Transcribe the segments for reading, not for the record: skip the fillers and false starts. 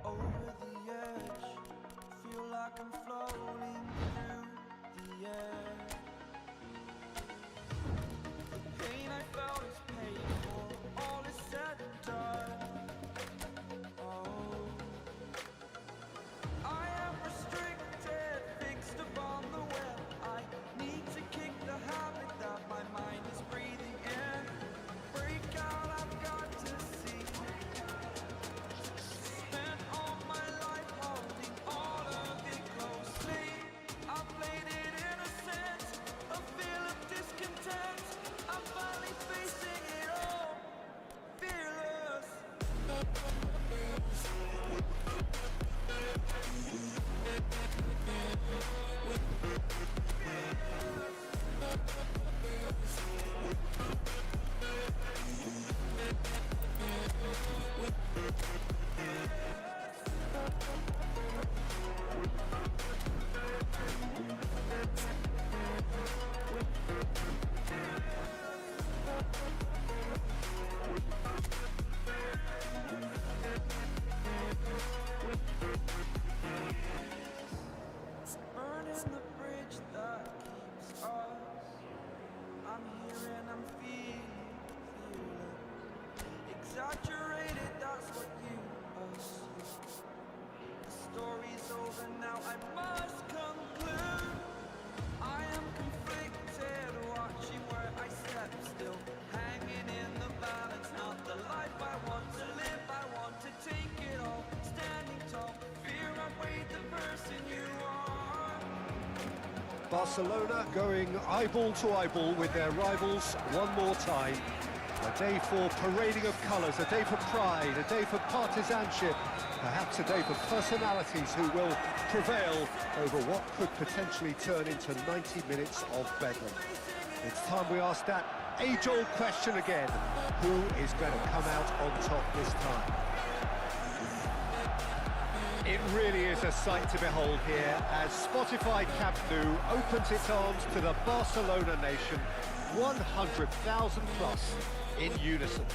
Over the edge, feel like I'm floating through the air. The pain I felt is paid for, all is said and done. Oh, I am restricted, fixed upon the web. I need to kick the habit that my mind is breathing in. Break out, I've got to see. Spent all my life holding all of it closely. I played it innocent, a feel of discontent. I'm finally facing it all, fearless. Burning the bridge that keeps us. I'm here and I'm feeling exaggerated, that's what you assume. The story's over now, I must conclude. I am conflicted, watching where I step still, hanging in the balance. Not the life I want to live, I want to take it all. Standing tall, fear I weighed the person you are. Barcelona going eyeball to eyeball with their rivals one more time. A day for parading of colours, a day for pride, a day for partisanship, perhaps a day for personalities who will prevail over what could potentially turn into 90 minutes of bedlam. It's time we ask that age-old question again: who is going to come out on top this time? It really is a sight to behold here as Spotify Camp Nou opens its arms to the Barcelona nation, 100,000 plus in unison.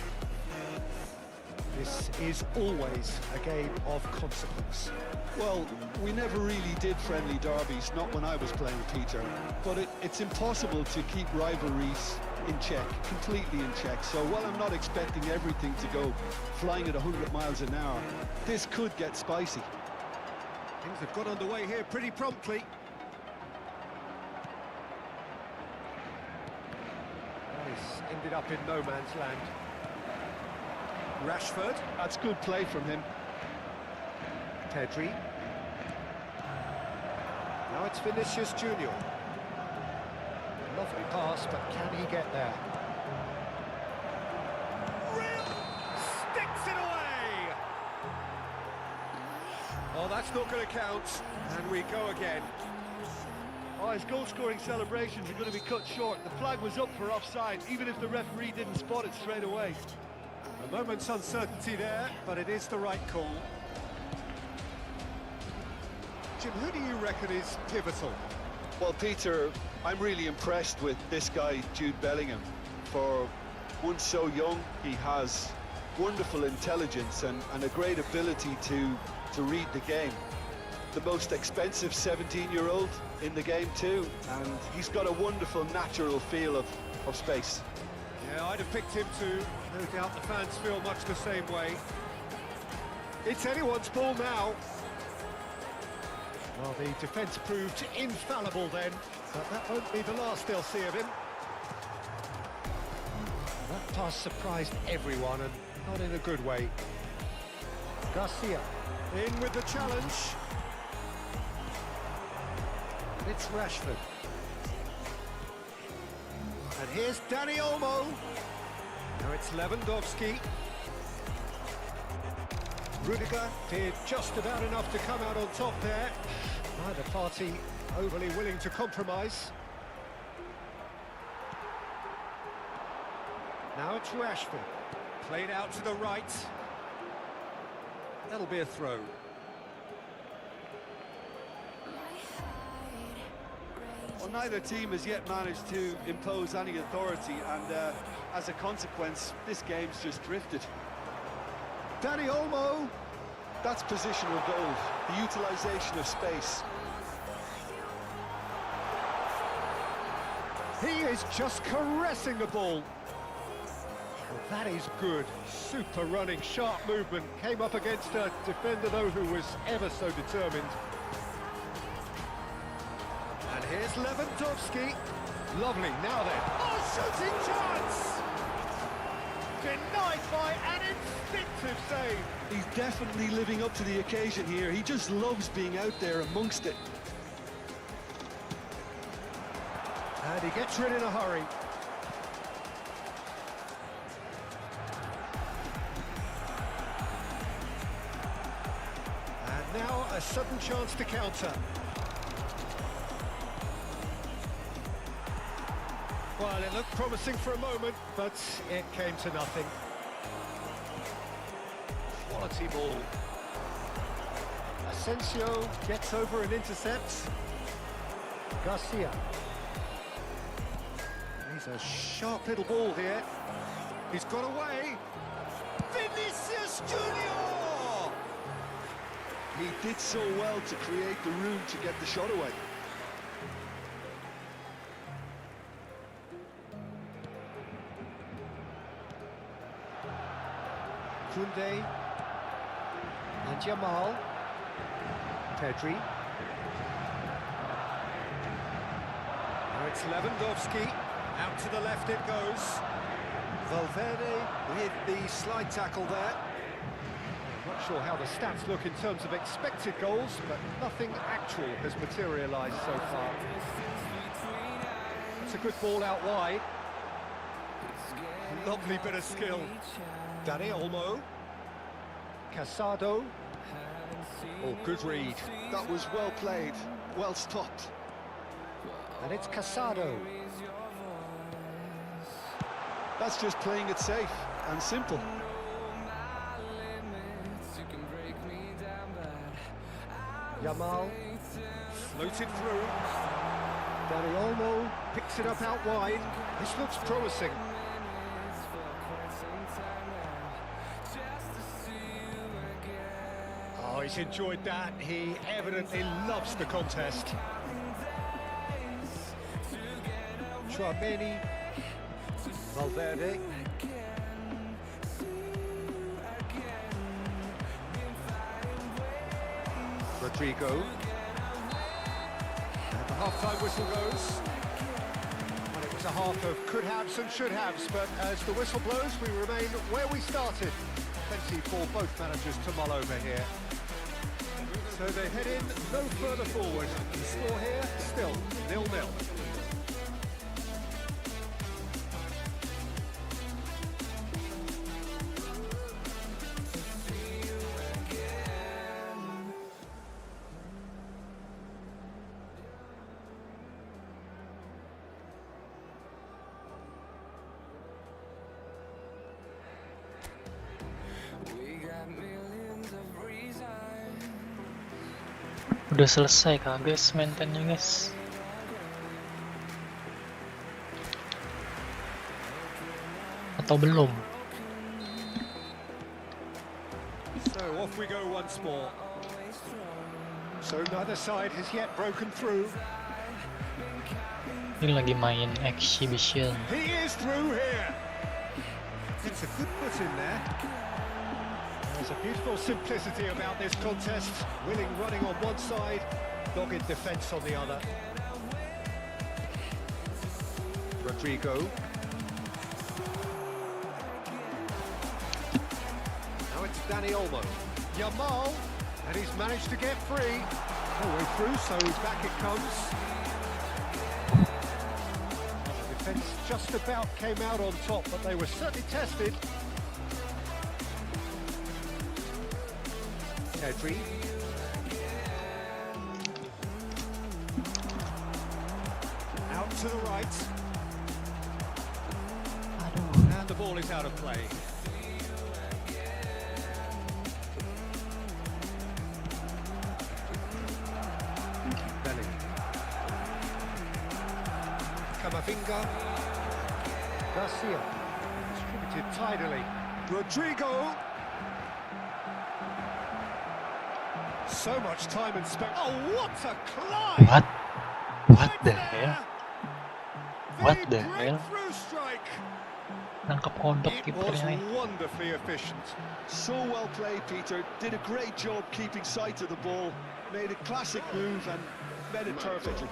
This is always a game of consequence. Well, we never really did friendly derbies, not when I was playing, Peter. But it's impossible to keep rivalries in check, completely in check. So while I'm not expecting everything to go flying at 100 miles an hour, this could get spicy. Things have got underway here pretty promptly. This ended up in no man's land. Rashford. That's good play from him. Pedri. Now it's Vinicius Junior. Lovely pass, but can he get there? Sticks it away! Oh, that's not going to count. And we go again. Oh, his goal-scoring celebrations are going to be cut short. The flag was up for offside, even if the referee didn't spot it straight away. A moment's uncertainty there, but it is the right call. question, who do you reckon is pivotal? Well, Peter, I'm really impressed with this guy, Jude Bellingham. For one so young, he has wonderful intelligence and a great ability to read the game. The most expensive 17-year-old in the game too, and he's got a wonderful natural feel of space. Yeah, I'd have picked him too. No doubt the fans feel much the same way. It's anyone's ball now. Well, the defence proved infallible then, but that won't be the last they'll see of him. That pass surprised everyone, and not in a good way. Garcia in with the challenge. It's Rashford. And here's Dani Olmo. Now it's Lewandowski. Rudiger did just about enough to come out on top there. Neither party overly willing to compromise. Now it's Rashford. Played out to the right. That'll be a throw. Well, neither team has yet managed to impose any authority, and as a consequence, this game's just drifted. Dani Olmo. That's positional goal, the utilisation of space. He is just caressing the ball. Well, that is good. Super running, sharp movement. Came up against a defender, though, who was ever so determined. And here's Lewandowski. Lovely, now then. Oh, shooting chance! Denied by an instinctive save. He's definitely living up to the occasion here. He just loves being out there amongst it. And he gets rid in a hurry. And now a sudden chance to counter. Well, it looked promising for a moment, but it came to nothing. Quality ball. Asensio gets over and intercepts. Garcia. He's a sharp little ball here. He's got away. Vinicius Junior! He did so well to create the room to get the shot away. Koundé and Jamal. Pedri. Now it's Lewandowski. Out to the left it goes. Valverde with the slide tackle there. I'm not sure how the stats look in terms of expected goals, but nothing actual has materialised so far. It's a good ball out wide. Lovely bit of skill. Dani Olmo. Casado. Oh, good read. That was well played, well stopped. And it's Casado. That's just playing it safe and simple. Jamal floated through. Dani Olmo picks it up out wide. This looks promising. Oh, he's enjoyed that. He evidently loves the contest. Chouameni. Valverde. Rodrigo. And the half-time whistle goes. And it was a half of could-haves and should-haves, but as the whistle blows, we remain where we started. Plenty for both managers to mull over here. So they head in no further forward. The score here, still 0-0. Udah selesai kah guys maintenance guys? Atau belum? So off we go once more. So neither side has yet broken through. Ini lagi main exhibition. He is through here. It's a good put in there. There's a beautiful simplicity about this contest. Willing running on one side, dogged defence on the other. Rodrigo. Now it's Dani Olmo. Yamal, and he's managed to get free. All the way through, so back it comes. The defence just about came out on top, but they were certainly tested. Pedri. Out to the right. And the ball is out of play. Belly. Camavinga. Garcia. Distributed tidily. Rodrigo. So much time and space. Oh, what a climb! What the hell? What the hell? Strike. Nangkap kodok It was kipernya. wonderfully efficient. So well played, Peter. Did a great job keeping sight of the ball. Made a classic move and met it perfectly.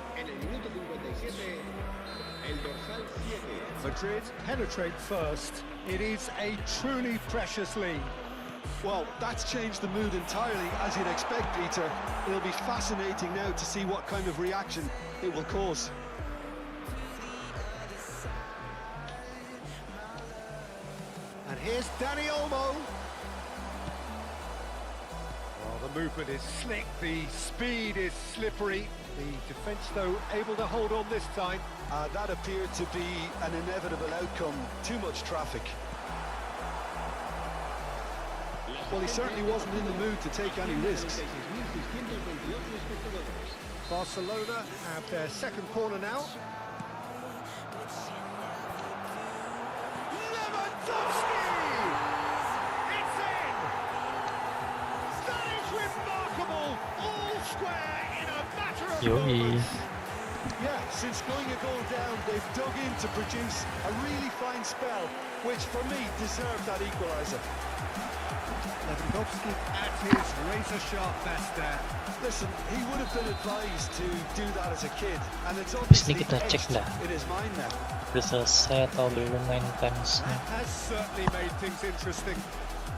Madrid penetrate first. It is a truly precious lead. Well, that's changed the mood entirely, as you'd expect, Peter. It'll be fascinating now to see what kind of reaction it will cause. And here's Dani Olmo. Well, the movement is slick, the speed is slippery. The defence, though, able to hold on this time. That appeared to be an inevitable outcome. Too much traffic. Well, he certainly wasn't in the mood to take any risks. Barcelona have their second corner now. Lewandowski! It's in! That is remarkable! All square in a matter of Yoi. moments. Yeah, since going a goal down, they've dug in to produce a really fine spell, which for me deserved that equaliser. Lewandowski at his razor-sharp best there. Listen, he would have been advised to do that as a kid, and it's Habis obviously ini kita cek etched dah. in his mind now. Udah selesai atau belum maintenance-nya. Has certainly made things interesting.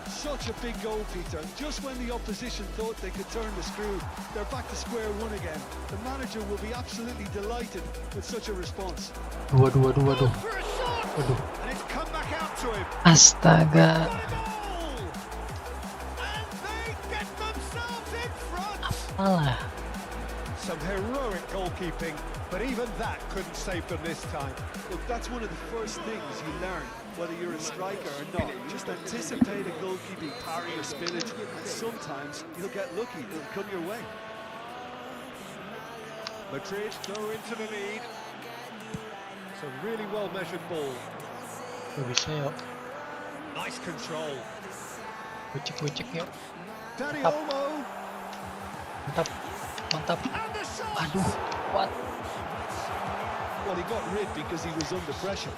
Such a big goal, Peter. Just when the opposition thought they could turn the screw, they're back to square one again. The manager will be absolutely delighted with such a response. Waduh. For a shot! And it's come back out to him. Astaga. And they get themselves in front. Alah. Some heroic goalkeeping, but even that couldn't save them this time. Look, that's one of the first things you learn, whether you're a striker or not. Just anticipate a goalkeeping parry or spillage, and sometimes you'll get lucky, it'll come your way. Madrid go into the lead. It's a really well-measured ball. Bisa yuk. Nice control. Kucek yuk. Dani Up. Olmo. Mantap. And the shot! Aduh. What? Well, he got rid because he was under pressure.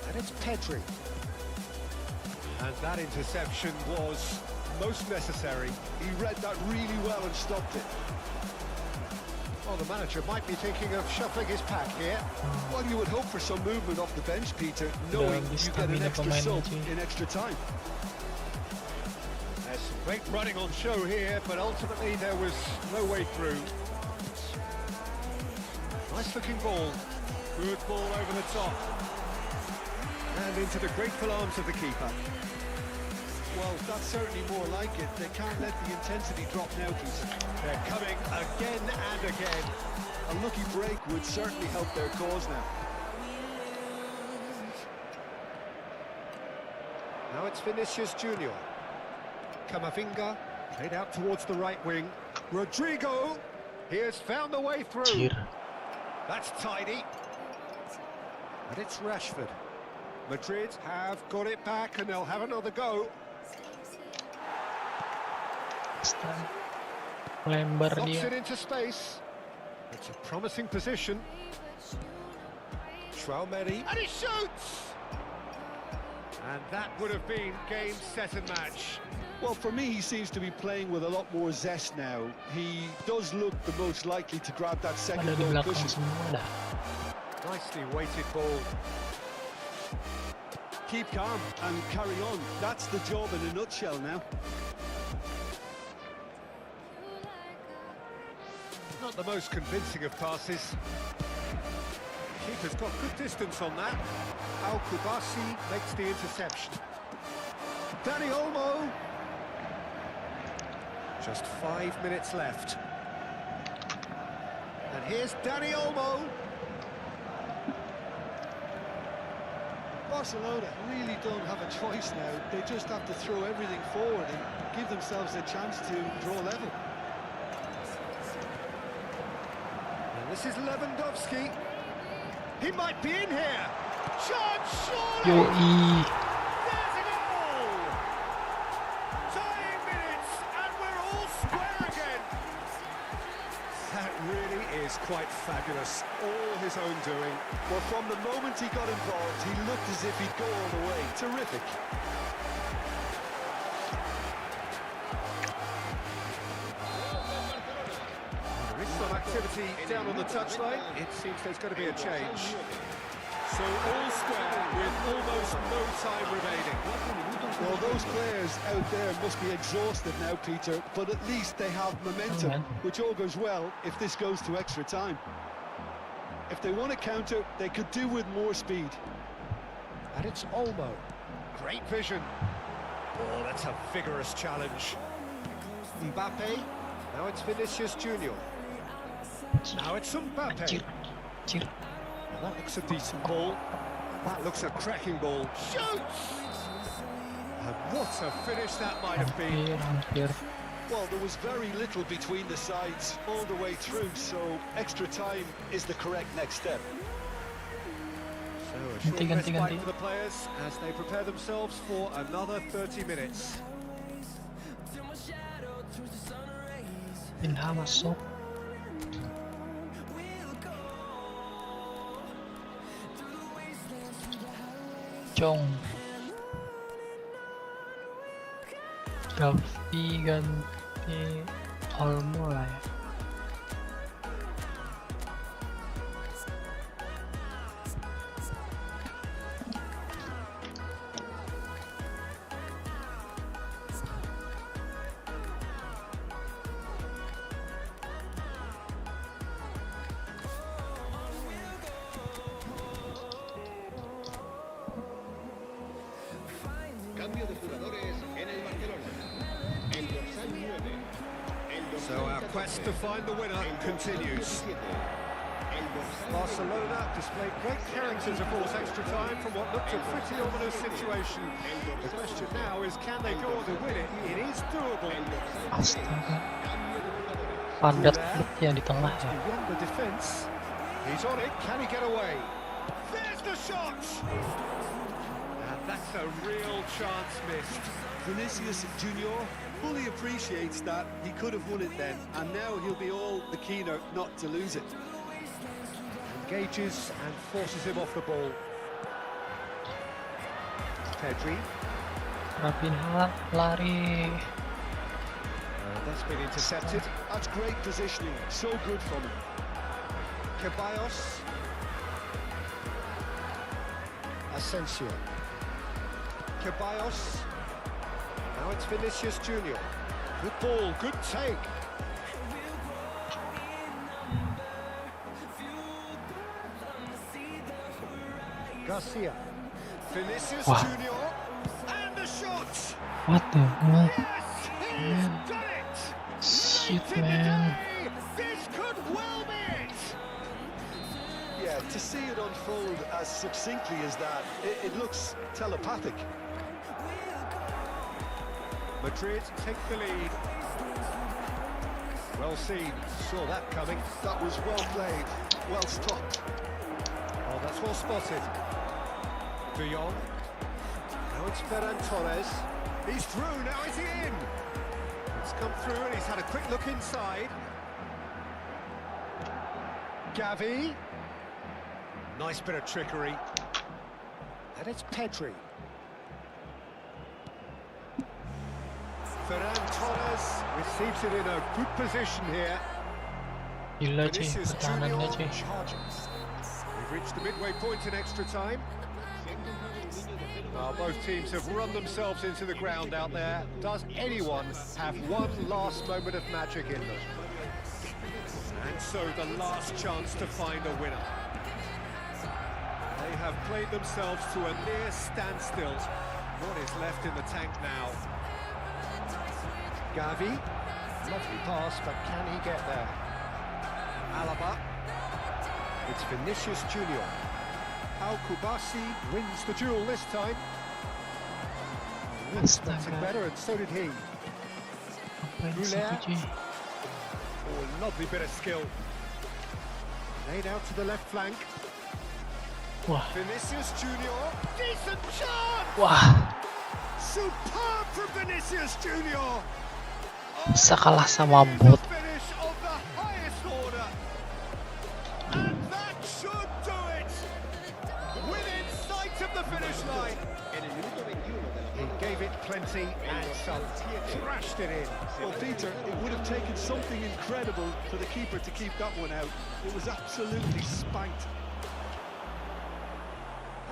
And it's Pedri. And that interception was most necessary. He read that really well and stopped it. Well, the manager might be thinking of shuffling his pack here. Well, you would hope for some movement off the bench, Peter, knowing you get an extra sub in extra time. There's some great running on show here, but ultimately there was no way through. Nice looking ball. Good ball over the top. And into the grateful arms of the keeper. Well, that's certainly more like it. They can't let the intensity drop now, Peter. They're coming again and again. A lucky break would certainly help their cause now. Now it's Vinicius Junior. Kamavinga, played out towards the right wing. Rodrigo, he has found the way through. Anjir. That's tidy. And it's Rashford. Madrid have got it back and they'll have another go. Astaga. Lembar Knocks dia. it into space. It's a promising position. Traumeri, and he shoots! And that would have been game, set and match. Well, for me, he seems to be playing with a lot more zest now. He does look the most likely to grab that second Ada di goal belakang cushion. semua dah. Nicely weighted ball. Keep calm and carry on. That's the job in a nutshell now. Not the most convincing of passes. Keeper's got good distance on that. Al-Kubasi makes the interception. Dani Olmo. Just 5 minutes left. And here's Dani Olmo. Barcelona really don't have a choice now. They just have to throw everything forward and give themselves a chance to draw level. And this is Lewandowski. He might be in here. Shot, surely! Yoi. There's a goal! Tying minutes, and we're all square again. That really is quite fabulous. All his own doing. Well, from the moment he got involved, he looked as if he'd go all the way. Terrific. There is some activity down on the touchline. It seems there's going to be a change. So all square with almost no time remaining. Well, those players out there must be exhausted now, Peter, but at least they have momentum, Aman. which all goes well if this goes to extra time. If they want to counter, they could do with more speed. And it's Olmo. Great vision. Oh, that's a vigorous challenge. Mbappe. Now it's Vinicius Junior. Now it's Mbappe. Anjir. Anjir. That looks a decent ball. That looks a cracking ball. Shoots! And what a finish that might have been. Hampir. Well, there was very little between the sides all the way through, so extra time is the correct next step. So a short Ganti, respite ganti. for the players as they prepare themselves for another 30 minutes. Pinha masuk. Jong. Gavi ganti Olmo lah ya. Cambio de jugadores en el Barcelona. El dorsal 9. El So our quest to find the winner continues. Barcelona displayed great character to force extra time from what looked a pretty ominous situation. The question now is, can they go on to win it? It is doable. Astaga. Padat yang di tengah ya. Beyond the defence. He's on it. Can he get away? There's the shot! And that's a real chance missed. Vinicius Junior fully appreciates that he could have won it then, and now he'll be all the keener not to lose it. Engages and forces him off the ball. Pedri. Rapinha lari. That's been intercepted. That's great positioning, so good from him. Ceballos. Asensio. Ceballos. Now it's Vinicius Junior. Good ball, good take. Garcia. Vinicius Wow. Junior. And the shot! What the heck? Yes, he's done it! Shit, Late in the man. day, this could well be it! Yeah, to see it unfold as succinctly as that, it looks telepathic. Madrid take the lead. Well seen, saw that coming. That was well played, well stopped. Oh, that's well spotted. De Jong. Now it's Ferran Torres. He's through, now is he in? It's come through and he's had a quick look inside. Gavi. Nice bit of trickery. And it's Pedri. Ferran Torres receives it in a good position here. Gila cuy, Vinicius pertahanannya Junior cuy. charges. We've reached the midway point in extra time. Both teams have run themselves into the ground out there. Does anyone have one last moment of magic in them? And so the last chance to find a winner. They have played themselves to a near standstill. What is left in the tank now? Gavi. Lovely pass, but can he get there? Alaba. It's Vinicius Junior. Al-Kubasi wins the duel this time. Expecting better, and so did he. Apa yang situ cuy? Oh, lovely bit of skill. Laid out to the left flank. Wah, Vinicius Junior. Decent chance! wah, Superb from Vinicius Junior. bisa kalah sama bot. Finish of the highest order. And that should do it. Within sight of the finish line. En el minuto 21 de la He gave it plenty and some. Thrashed it in. Well, Peter, it would have taken something incredible for the keeper to keep that one out. It was absolutely spanked.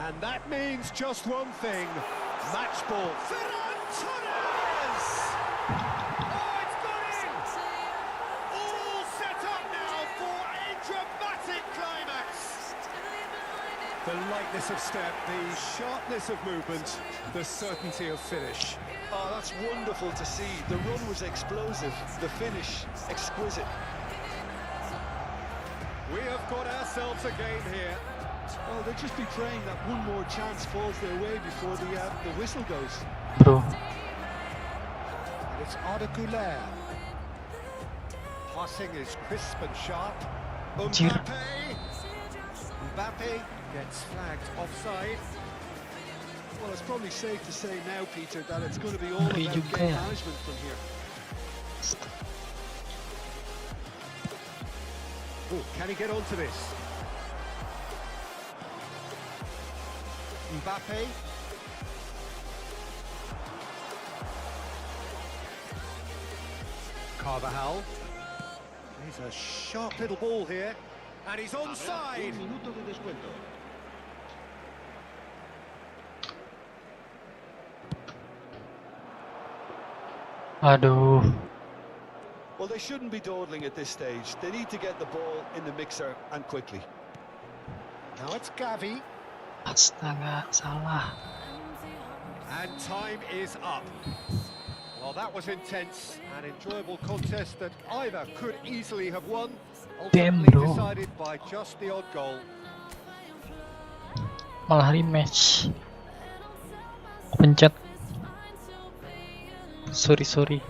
And that means just one thing. Match ball. Ferran Torres! Oh, it's gone in! All set up now for a dramatic climax. The lightness of step, the sharpness of movement, the certainty of finish. Oh, that's wonderful to see. The run was explosive, the finish exquisite. We have got ourselves a game here. Oh, they'll just be praying that one more chance falls their way before the whistle goes. Bro, And it's Arda Güler. Passing is crisp and sharp. Cheer. Mbappe gets flagged offside. Well, it's probably safe to say now, Peter, that it's going to be all Ngeri about juga game ya. management from here. Oh, can he get onto this? Mbappe. Carvajal. He's a sharp little ball here. And he's Habrá onside. un minuto de descuento. aduh, Well, they shouldn't be dawdling at this stage. They need to get the ball in the mixer and quickly. Now it's Gavi. astaga, salah. And time is up. Well, that was intense and enjoyable contest that either could easily have won. Damn, Ultimately bro. decided by just the odd goal. Malah rematch. Pencet. Sorry.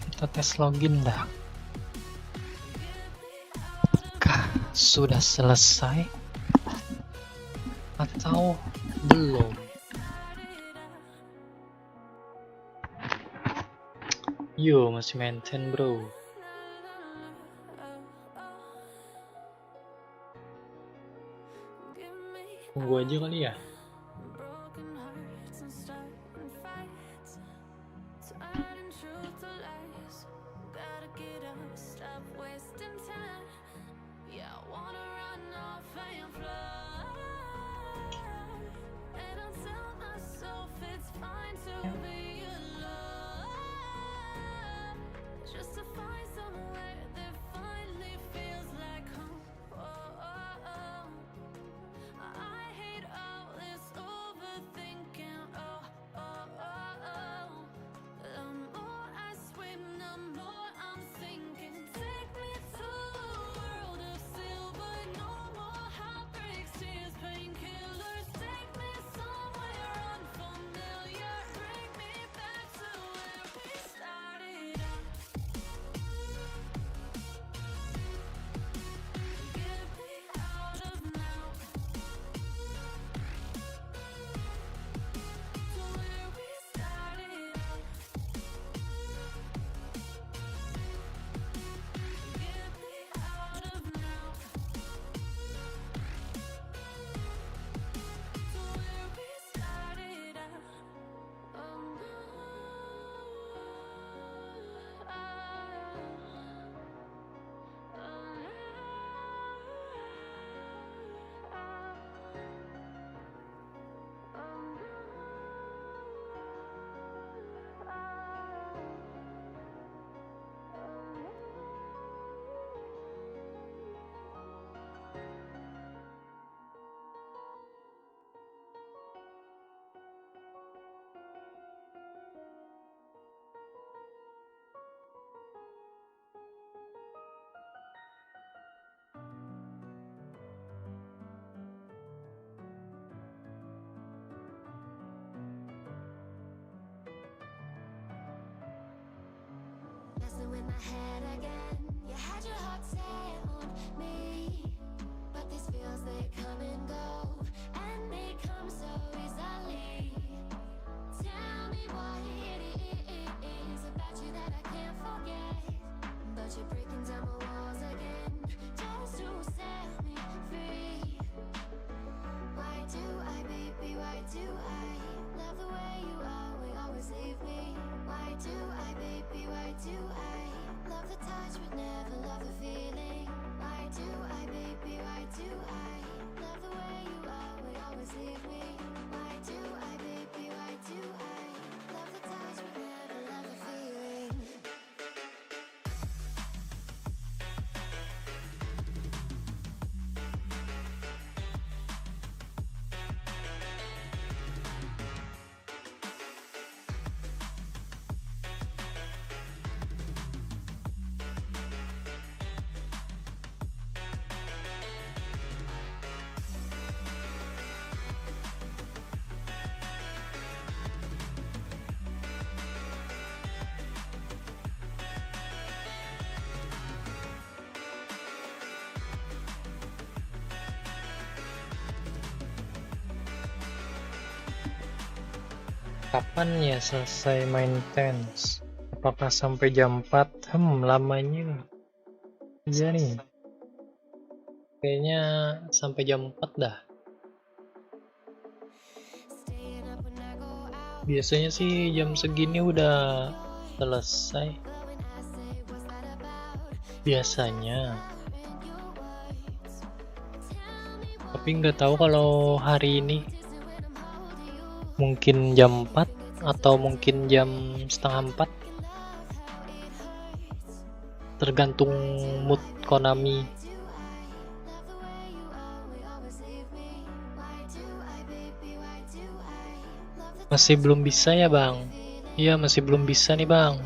Kita tes login dah. Apakah sudah selesai atau belum? Yo, masih maintain bro. Tunggu aja kali ya. head again. You had your heart set on me, but these feels they come and go, and they come so easily. Tell me why it is about you that I can't forget, but you're breaking down my walls again just to set me free. Why do I, baby, why do I love the way you always leave me? Why do I, baby, why do I love the touch but never love the feeling? Why do I, baby, why do I love the way you always leave me? Why do I, baby, why do I love the touch but never love the feeling? Kapan ya selesai main tens? Apakah sampai jam 4? Lamanya. Iya nih. Kayaknya sampai jam 4 dah. Staying up when I go out, Biasanya sih jam segini udah selesai. but when I say what's that about? Biasanya. In your words, tell me why Tapi nggak tahu kalau hari ini is it when I'm holding you? mungkin jam 4 atau mungkin jam setengah 4. Tergantung mood Konami. Masih belum bisa ya bang? Iya masih belum bisa nih bang.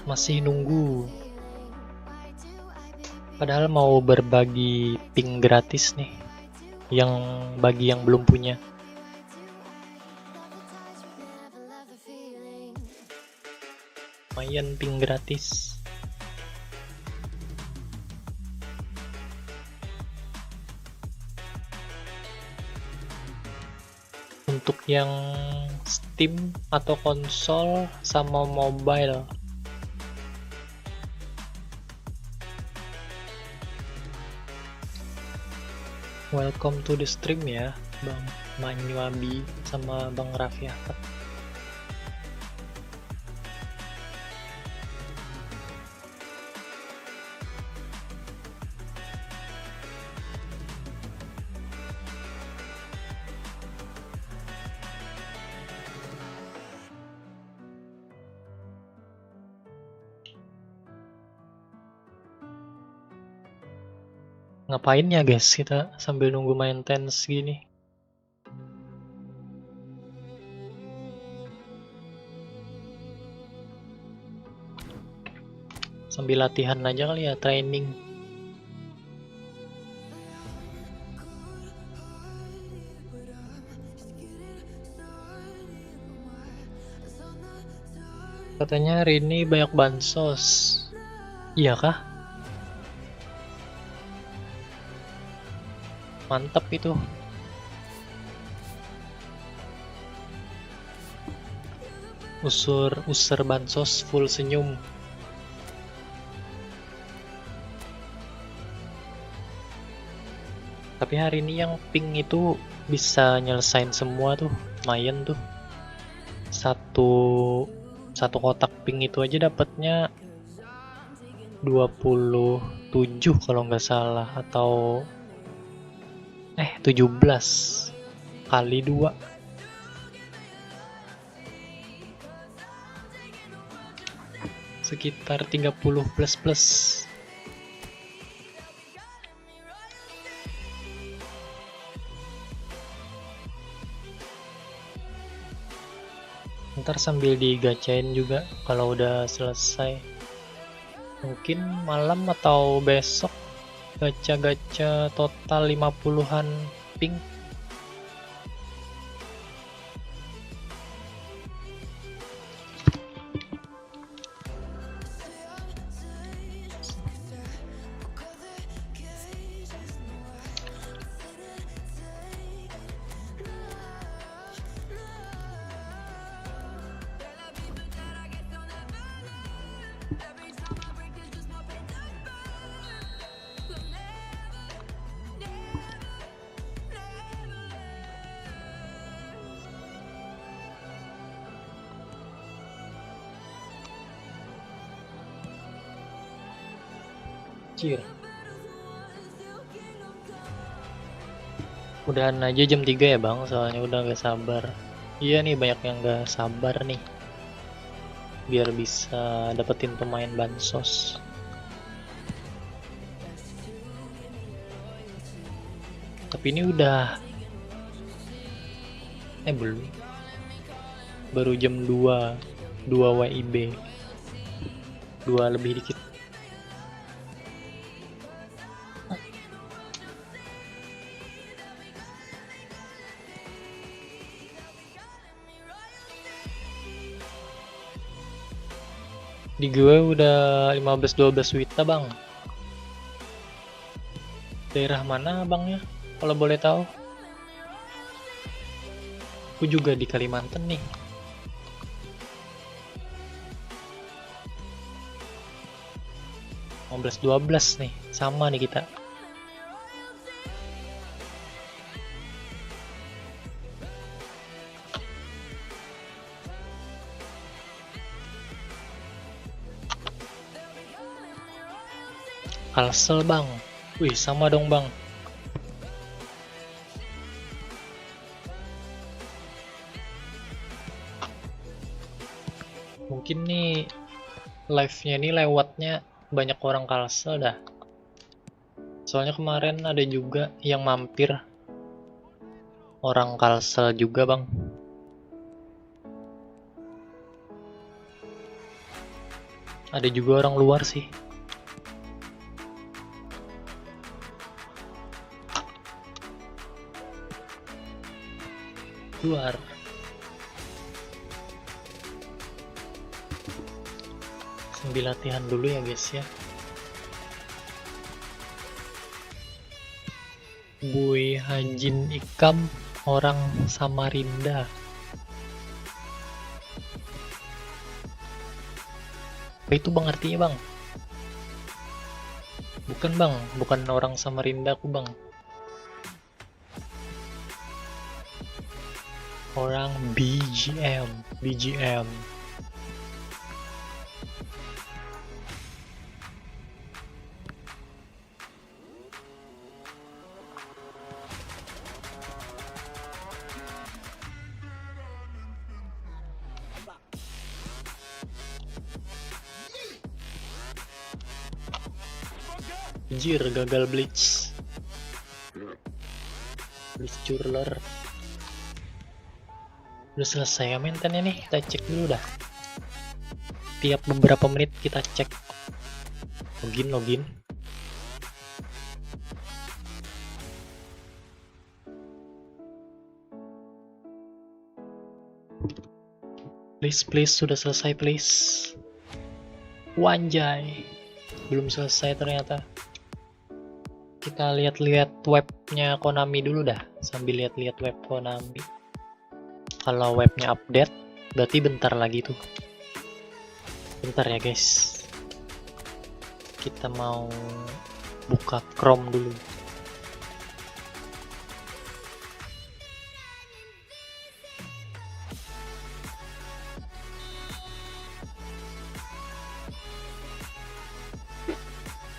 Masih nunggu. Padahal mau berbagi ping gratis nih, yang bagi yang belum punya. Lumayan ping gratis. Untuk yang Steam atau konsol sama mobile. Welcome to the stream ya, Bang Manyuabi sama Bang Raffi Ahmad. Ngapain ya guys kita sambil nunggu main tens gini? Sambil latihan aja kali ya, training. Katanya hari ini banyak bansos. Iya kah? Mantap itu. Usur bansos full senyum. Tapi hari ini yang pink itu bisa nyelesain semua tuh, lumayan tuh. Satu kotak pink itu aja dapatnya 27 kalau nggak salah, atau 17 kali 2. Sekitar 30 plus. Ntar sambil digacain juga kalau udah selesai. Mungkin malam atau besok gacha-gacha total 50-an ping. Anjir. Udahan aja jam 3 ya bang, soalnya udah gak sabar. Iya nih, banyak yang gak sabar nih biar bisa dapetin pemain bansos. Tapi ini udah belum, baru jam 2 WIB, 2 lebih dikit. Di gue udah 15-12 wita bang. Daerah mana bangnya kalau boleh tahu? Aku juga di Kalimantan nih. Mau 12 nih, sama nih kita. Kalsel bang, wih sama dong bang. Mungkin nih live-nya nih lewatnya banyak orang Kalsel dah. Soalnya kemarin ada juga yang mampir orang Kalsel juga bang. Ada juga orang luar sih. Luar. Sambil latihan dulu ya guys ya. Bui Hajin Ikam, orang Samarinda. Apa itu bang artinya bang? Bukan bang, bukan orang Samarinda aku bang. Orang BGM. Anjir, gagal blitz curler. Udah selesai ya maintenance nih, kita cek dulu dah. Tiap beberapa menit kita cek. Login. Please, sudah selesai please. Wanjay, belum selesai ternyata. Kita lihat-lihat webnya Konami dulu dah, sambil lihat-lihat web Konami. Kalau webnya update, berarti bentar lagi tuh. Bentar ya guys. Kita mau buka Chrome dulu.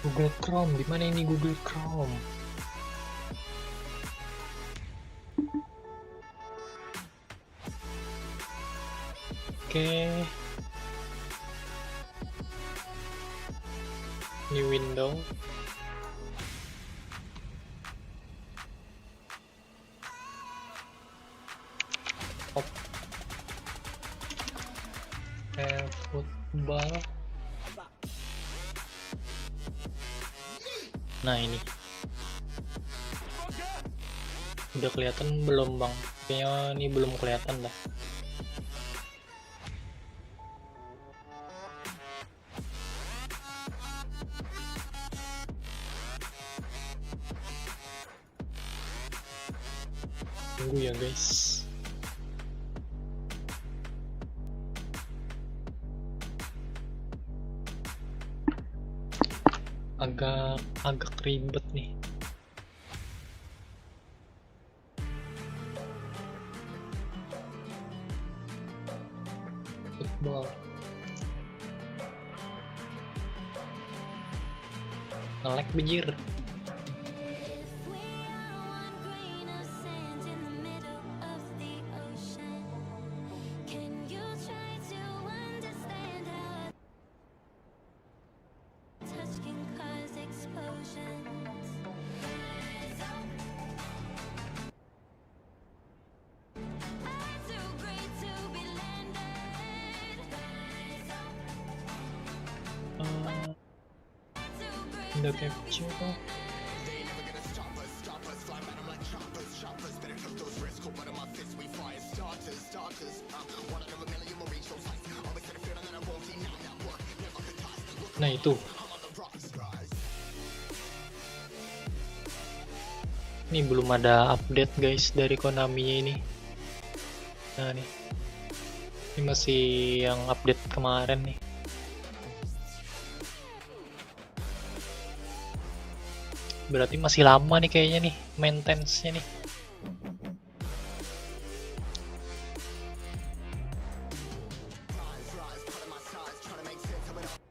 Google Chrome, di mana ini Google Chrome? Oke. New window. eFootball. Nah ini udah kelihatan belum bang? Kayaknya ini belum kelihatan dah. Tunggu ya guys. Agak ribet nih. Football. Nge-lag bejir. We are one grain of sand in the middle of the ocean. Can you try to understand how touch can cause explosions? I'm too great to be landed. Too great The capture. Nah itu. Ini belum ada update guys dari Konami-nya ini. Nah nih. Ini masih yang update kemarin nih. Berarti masih lama nih kayaknya nih maintenance-nya nih.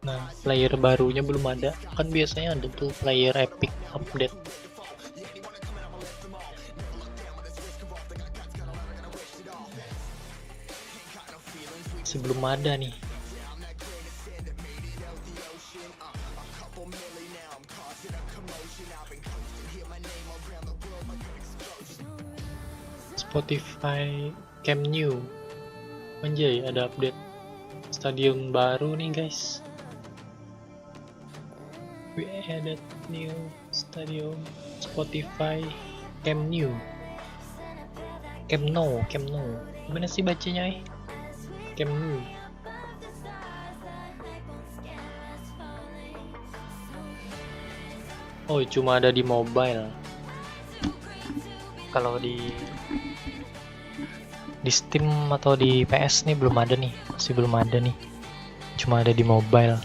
Nah, player barunya belum ada. Kan biasanya ada tuh player epic update. Sebelum ada nih. Spotify Camp New. Anjay, ada update stadium baru nih guys. We added new stadium Spotify Camp New. Camp No. Gimana sih bacanya Camp New. Oh, cuma ada di mobile. Kalau di Steam atau di PS nih belum ada nih, masih belum ada nih. Cuma ada di mobile.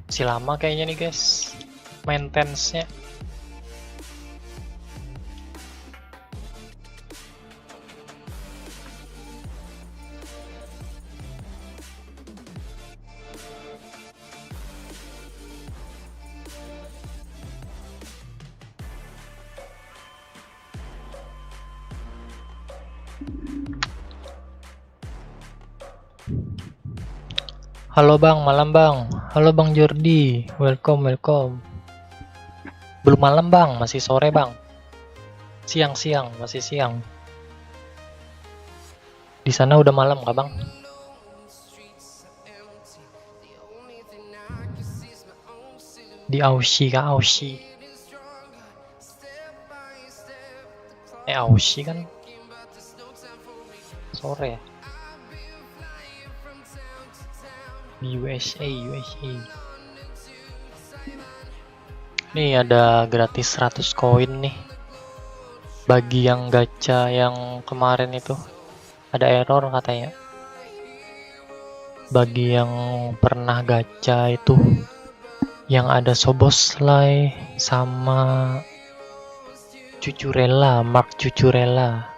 Masih lama kayaknya nih guys maintenance-nya. Halo bang, malam bang. Halo bang Jordi, welcome. Belum malam bang, masih sore bang. Siang, masih siang. Di sana udah malam kah bang? Di Aussie kah? Aussie kan sore ya? Di USA. Nih ada gratis 100 koin nih. Bagi yang gacha yang kemarin itu ada error katanya. Bagi yang pernah gacha itu yang ada Soboslay sama Cucurella, Mark Cucurella.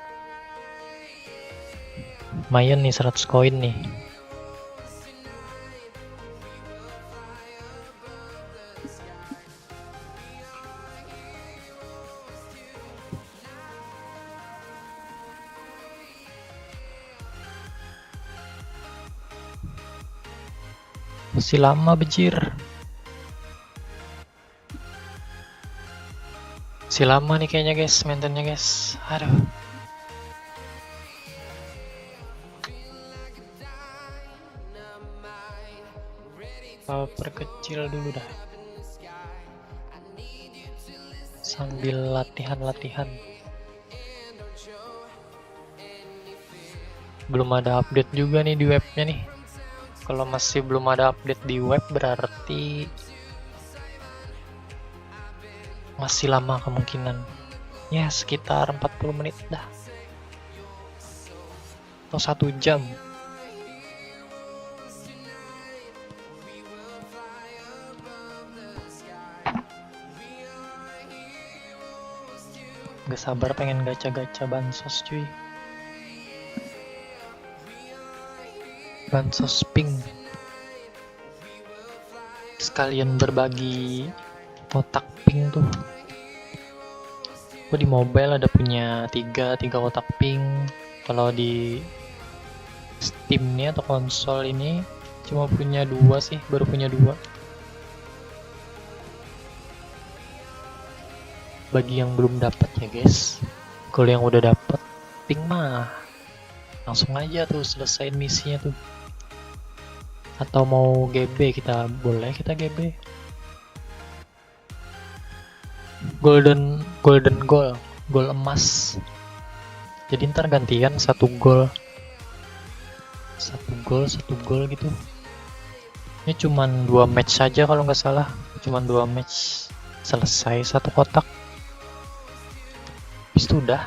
Lumayan nih 100 koin nih. Masih lama bejir. Masih lama nih kayaknya guys, maintenance-nya guys. Aduh. Perkecil dulu dah. Sambil latihan. Belum ada update juga nih di webnya nih. Kalau masih belum ada update di web berarti masih lama kemungkinan. Ya sekitar 40 menit dah. Atau 1 jam. Gak sabar pengen gacha-gacha bansos cuy. Bansos pink. Sekalian berbagi kotak pink tuh. Aku di mobile ada punya tiga kotak pink. Kalau di Steam nih atau konsol ini cuma punya 2 sih, baru punya 2. Bagi yang belum dapat ya guys, kalau yang udah dapat pink mah langsung aja tuh selesain misinya tuh. Atau mau GB kita boleh, kita GB. Golden goal emas. Jadi ntar gantian 1 gol gitu. Ini cuman 2 match saja kalau nggak salah, cuman 2 match selesai 1 kotak. Habis itu udah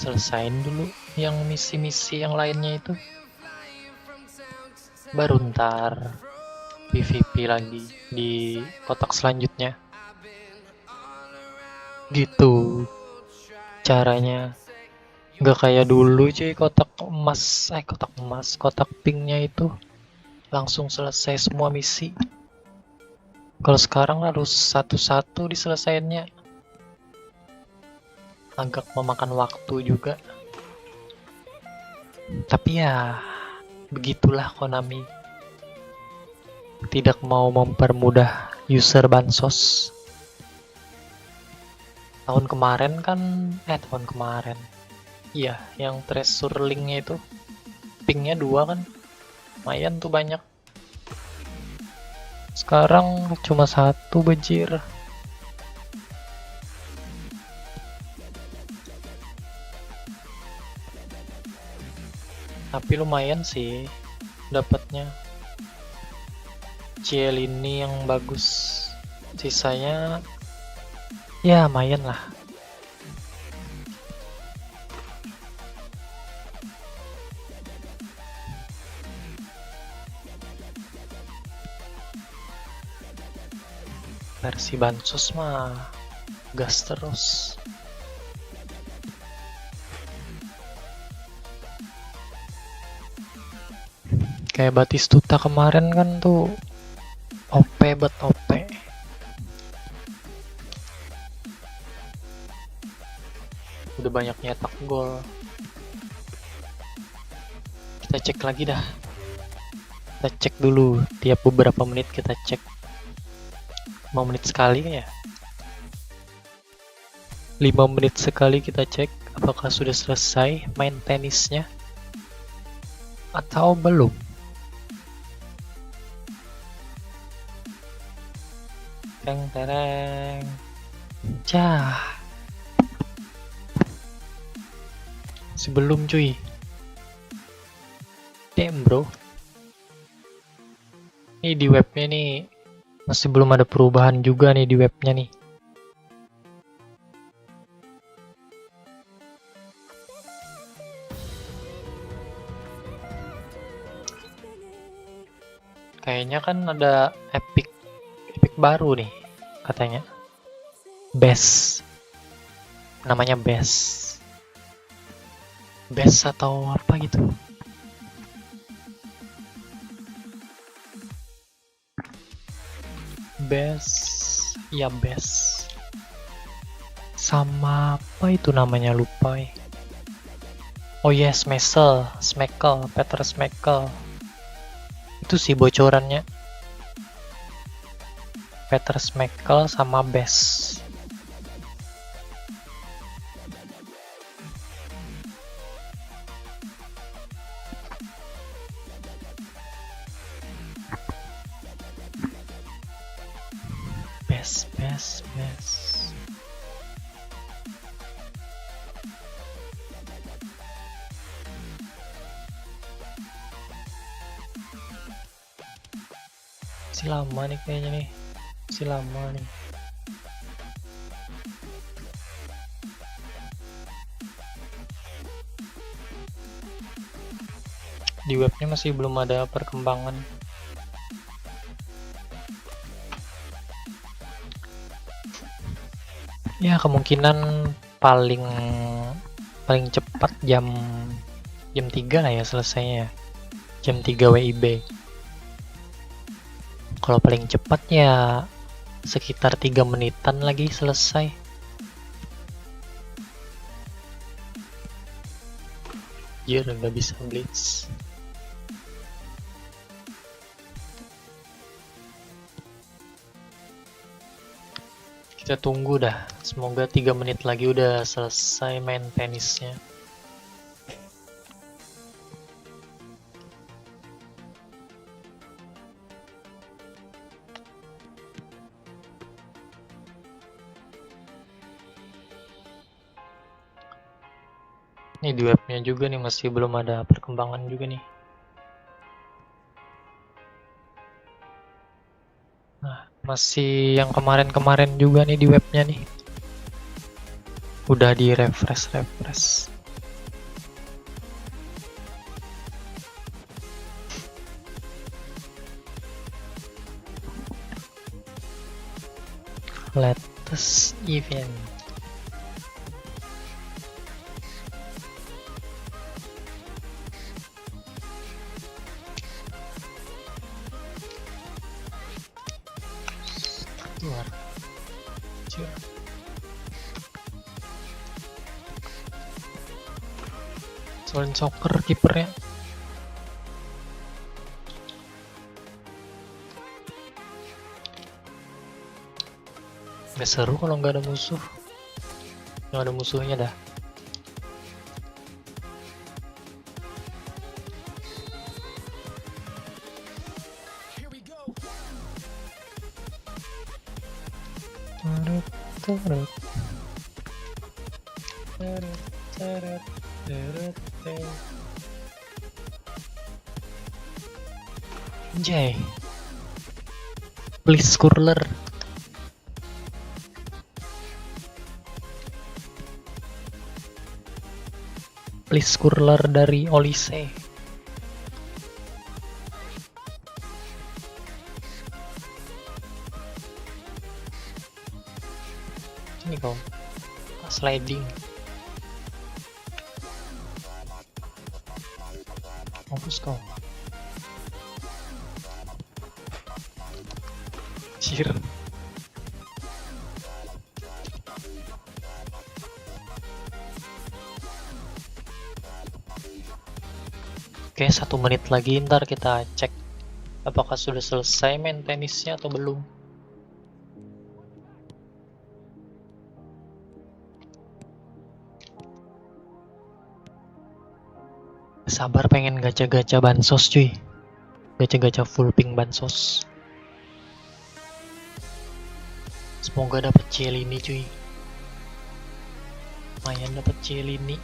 selesain dulu yang misi-misi yang lainnya itu, baru ntar PVP lagi di kotak selanjutnya. Gitu caranya. Nggak kayak dulu cuy, kotak pinknya itu langsung selesai semua misi. Kalau sekarang harus satu-satu diselesainnya, agak memakan waktu juga. Tapi ya begitulah Konami, tidak mau mempermudah user bansos. Tahun kemarin iya, yang treasure linknya itu pinknya 2 kan, lumayan tuh banyak. Sekarang cuma 1 bejir. Tapi lumayan sih dapatnya. CL ini yang bagus, sisanya ya lumayan lah. Versi bansos mah gas terus. Kayak Batistuta kemarin kan tuh OP bet OP. Udah banyak nyetak gol. Kita cek lagi dah. Kita cek dulu tiap beberapa menit, kita cek 5 menit sekali ya. 5 menit sekali kita cek apakah sudah selesai main tenisnya atau belum. Tereng. Cah. Sebelum cuy. Damn bro. Ini di webnya nih masih belum ada perubahan juga nih di webnya nih. Kayaknya kan ada epic baru nih katanya. Best. Namanya Best atau apa gitu. Best. Sama apa itu namanya, lupa ya. Oh yes, Peter Schmeichel. Itu sih bocorannya. Peter Schmeichel sama Best. Best. Si lama nih kayaknya nih. Di webnya masih belum ada perkembangan. Ya kemungkinan paling cepat jam 3 lah ya selesainya. Jam 3 WIB. Kalau paling cepat ya sekitar 3 menitan lagi selesai. Jir, nggak bisa blitz. Kita tunggu dah. Semoga 3 menit lagi udah selesai main tenisnya. Ini di webnya juga nih masih belum ada perkembangan juga nih. Nah, masih yang kemarin-kemarin juga nih di webnya nih. Udah di refresh. Latest event. Luar. Soalnya soccer kipernya. Gak seru kalau nggak ada musuh. Nggak ada musuhnya dah. Anjay. Please curler. Please curler dari Olise. Ini kau sliding. Fokus kau. Cir. Oke, 1 menit lagi ntar kita cek apakah sudah selesai main tenisnya atau belum. Sabar pengen gacha-gacha bansos cuy. Gacha-gacha full pink bansos. Semoga dapat Celini cuy. Lumayan dapat Celini.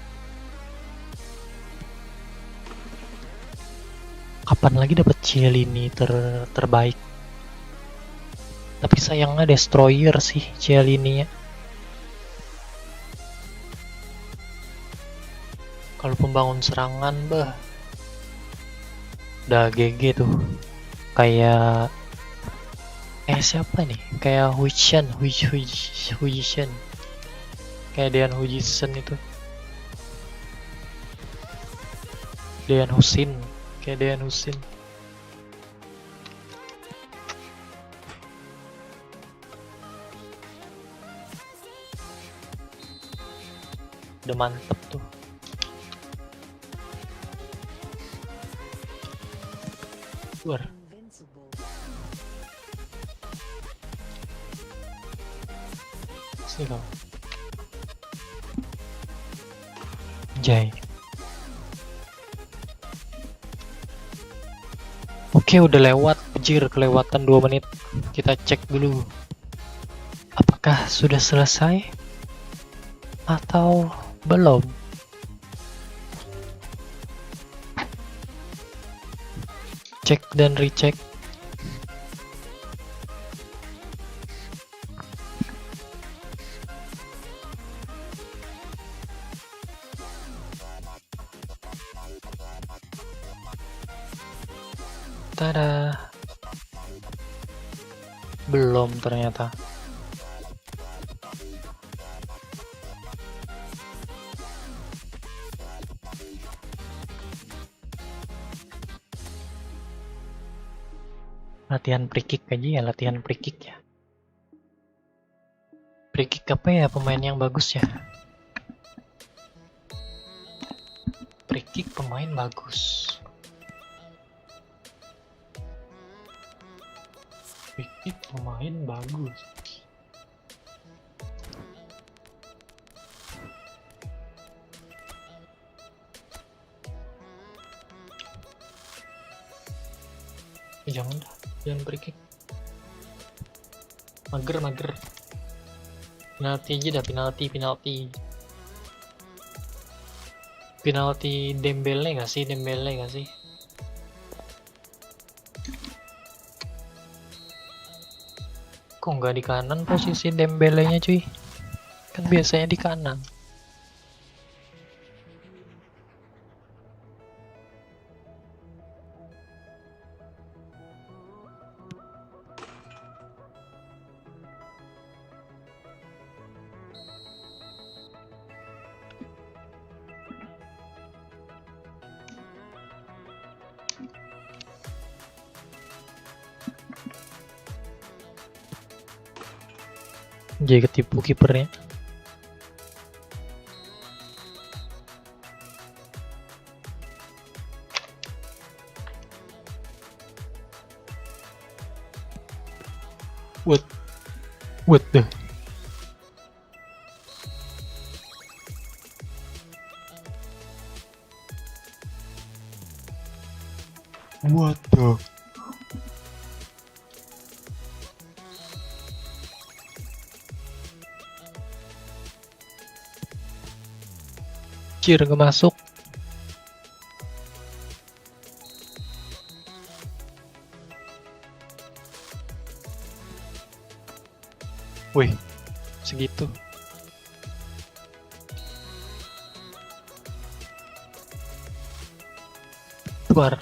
Kapan lagi dapat Celini terbaik? Tapi sayangnya destroyer sih Celini-nya. Kalau pembangun serangan bah udah GG tuh. Kayak siapa nih? Kayak Huishan. Kayak Dean Huijsen itu. Dean Husin. Kayak Dean Husin. Udah mantep tuh. Luar. Sini kau. Jai. Oke, udah lewat. Anjir, kelewatan 2 menit. Kita cek dulu. Apakah sudah selesai? Atau belum? Cek dan recheck. Tada. Belum ternyata. Latihan free kick aja ya, latihan free kick ya. Free kick apa ya pemain yang bagus ya? Free kick pemain bagus. Free kick pemain bagus. Jangan dah, jangan free kick. Mager. Penalti aja dah, penalti Dembele nggak sih, Kok nggak di kanan posisi Dembele-nya cuy, kan biasanya di kanan. Jadi ketipu kipernya. What the? What the? Cir nggak masuk. Wih, segitu. Keluar.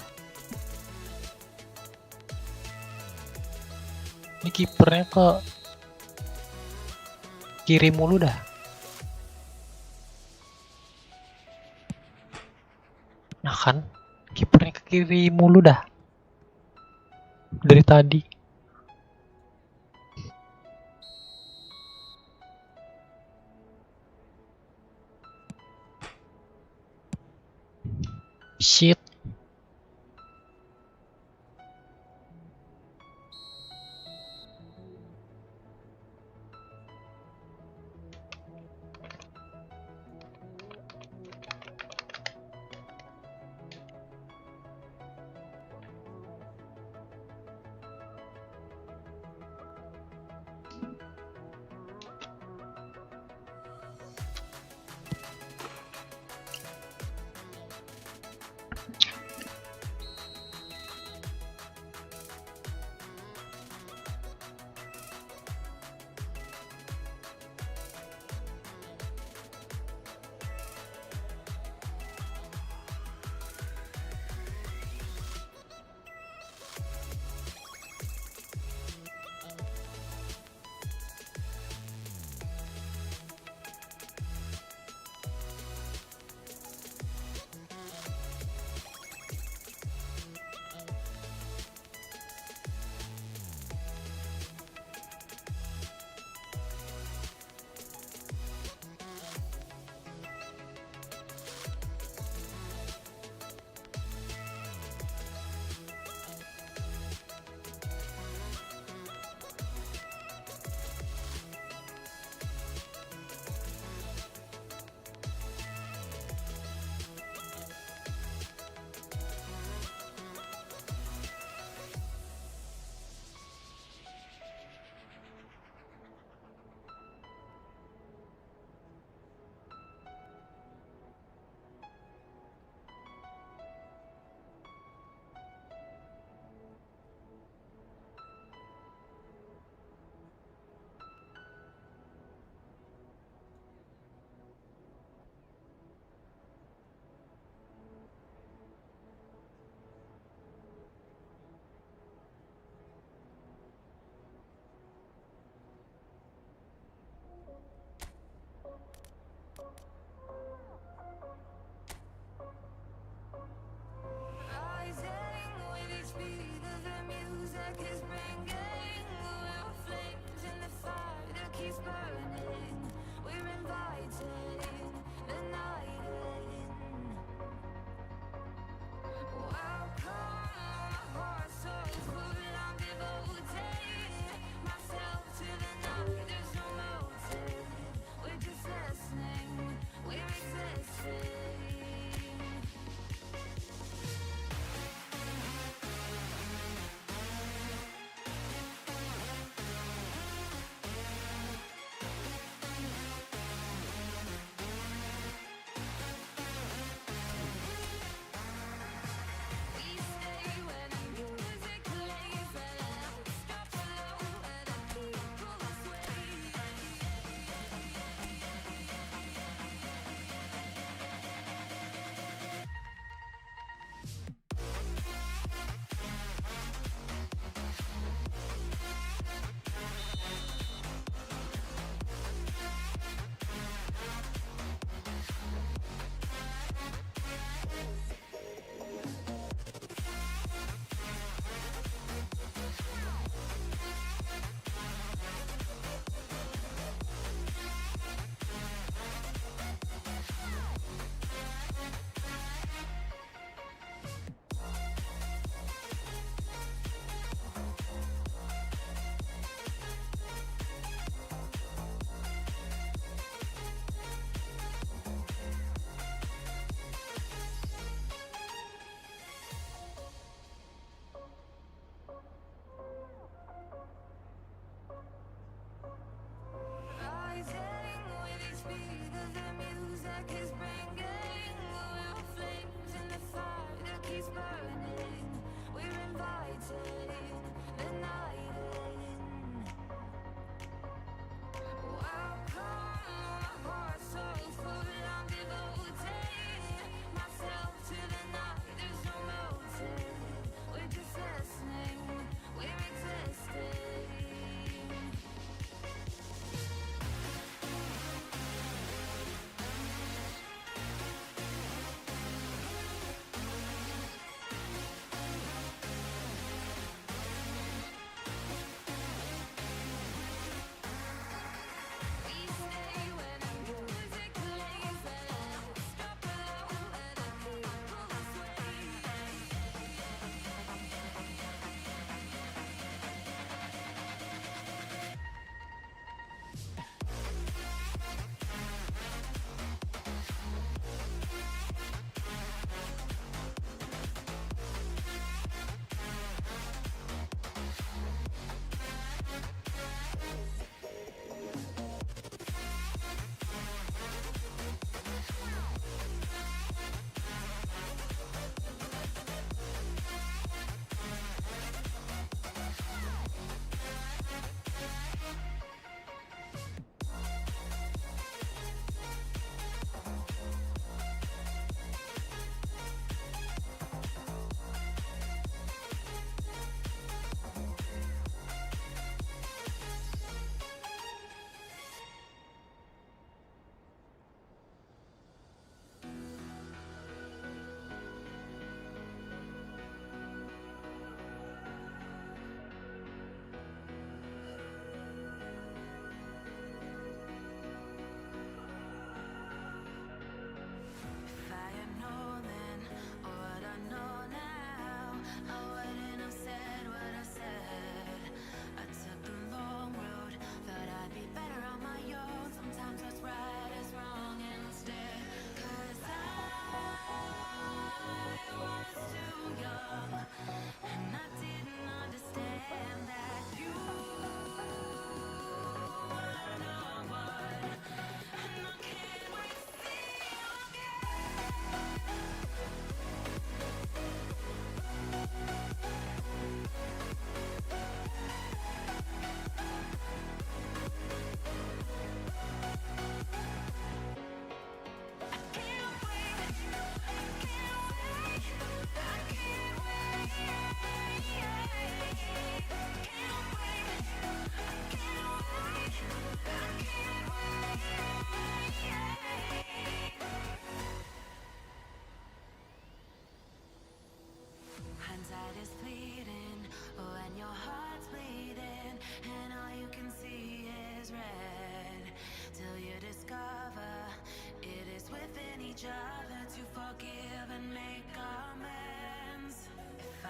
Ini kipernya ke kiri mulu dah. Nah kan, kipernya ke kiri mulu dah. Dari tadi. Shit.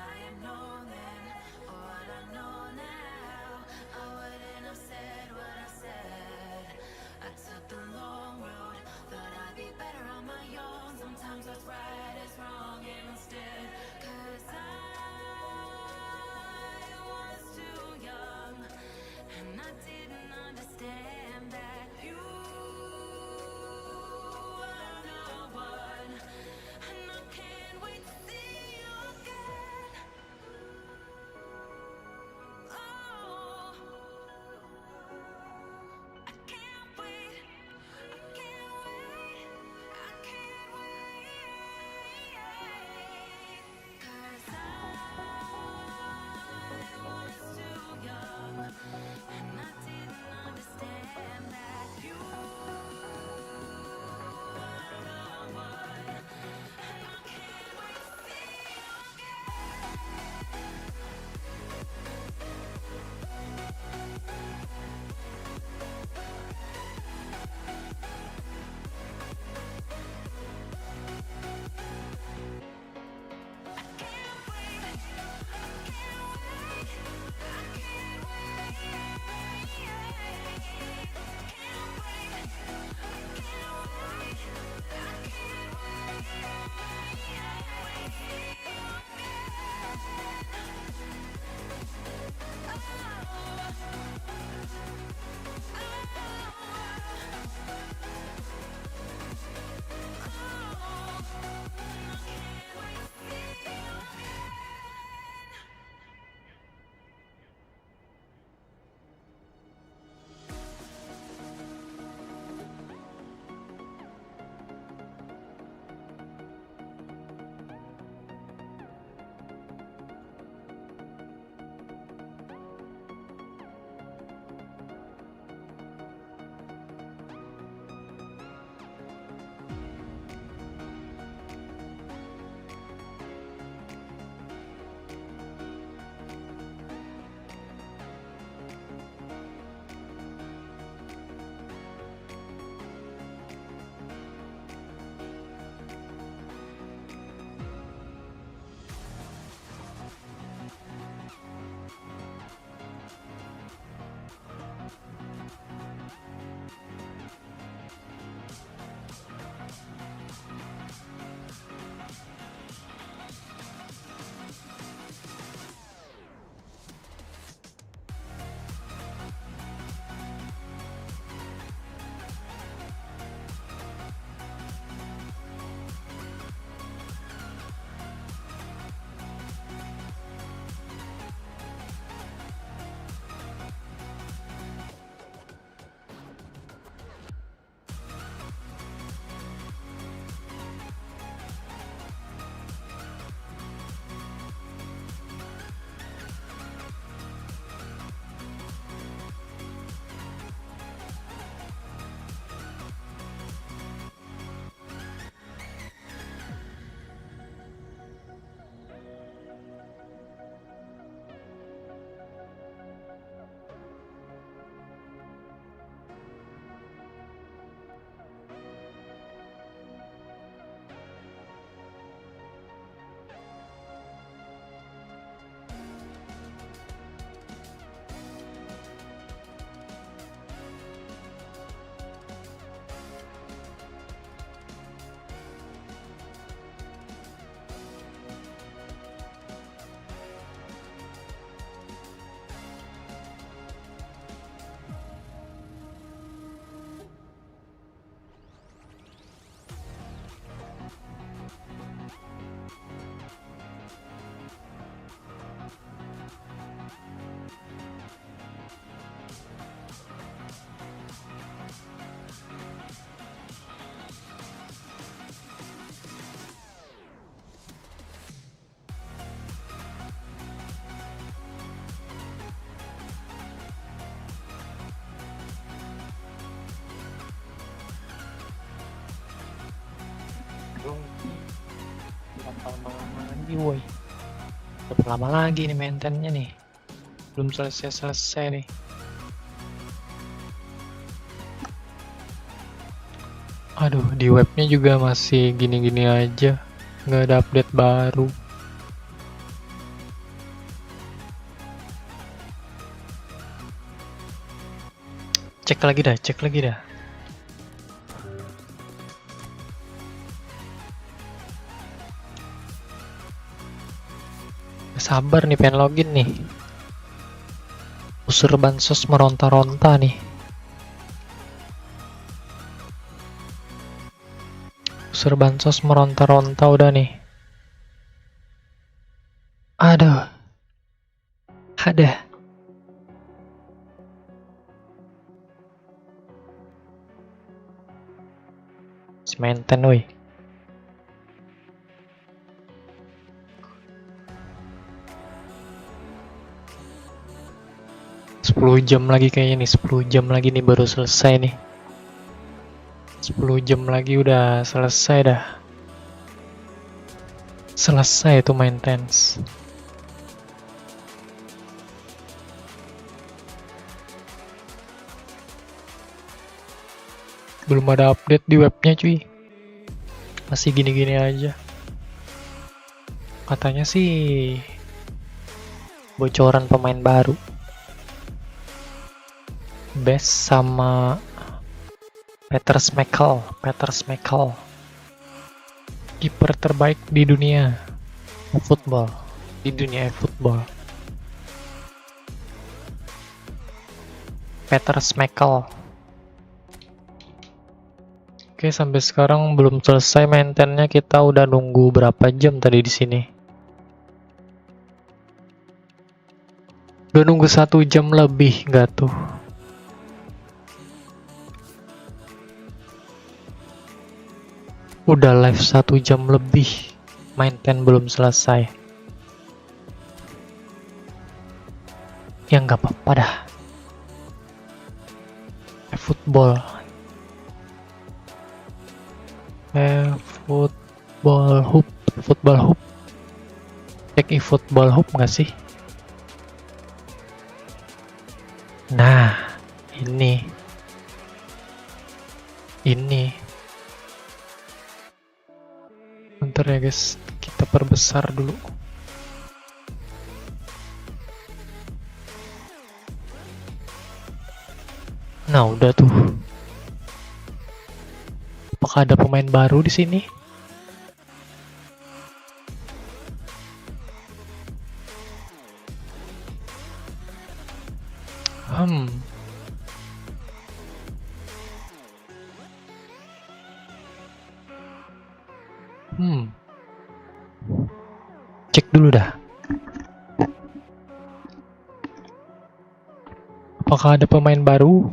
I had known then, or what I know now, I wouldn't have said what I said. I took the long road, thought I'd be better on my own. Sometimes what's right is wrong instead. 'Cause I was too young, and I didn't understand that you were the one. And I can't wait to see you again. Oh, I can't wait, I can't wait, I can't wait. 'Cause I was too young, and I didn't understand that you were the one. And I can't wait to see you Lama-lama lagi woi. Berapa lama lagi nih maintenance-nya nih? Belum selesai nih. Aduh, di webnya juga masih gini-gini aja, nggak ada update baru. Cek lagi dah. Sabar nih, pengen login nih. User bansos meronta-ronta nih. User bansos meronta-ronta udah nih. Aduh. Ada. Sementen woi. Sepuluh jam lagi kayaknya nih, 10 jam lagi nih baru selesai nih. 10 jam lagi udah selesai dah. Selesai itu maintenance. Belum ada update di webnya cuy. Masih gini-gini aja. Katanya sih bocoran pemain baru. Best sama Peter Schmeichel. Kiper terbaik di dunia eFootball. Di dunia eFootball. Peter Schmeichel. Oke, sampai sekarang belum selesai maintenance-nya. Kita udah nunggu berapa jam tadi di sini? Udah nunggu 1 jam lebih, nggak tuh? Udah live 1 jam lebih, maintenance belum selesai. Ya nggak apa-apa dah. eFootball. Football hub. Cek eFootball hub nggak sih? Nah, ini. Bentar ya guys, kita perbesar dulu. Nah, udah tuh. Apakah ada pemain baru di sini? Cek dulu dah. Apakah ada pemain baru?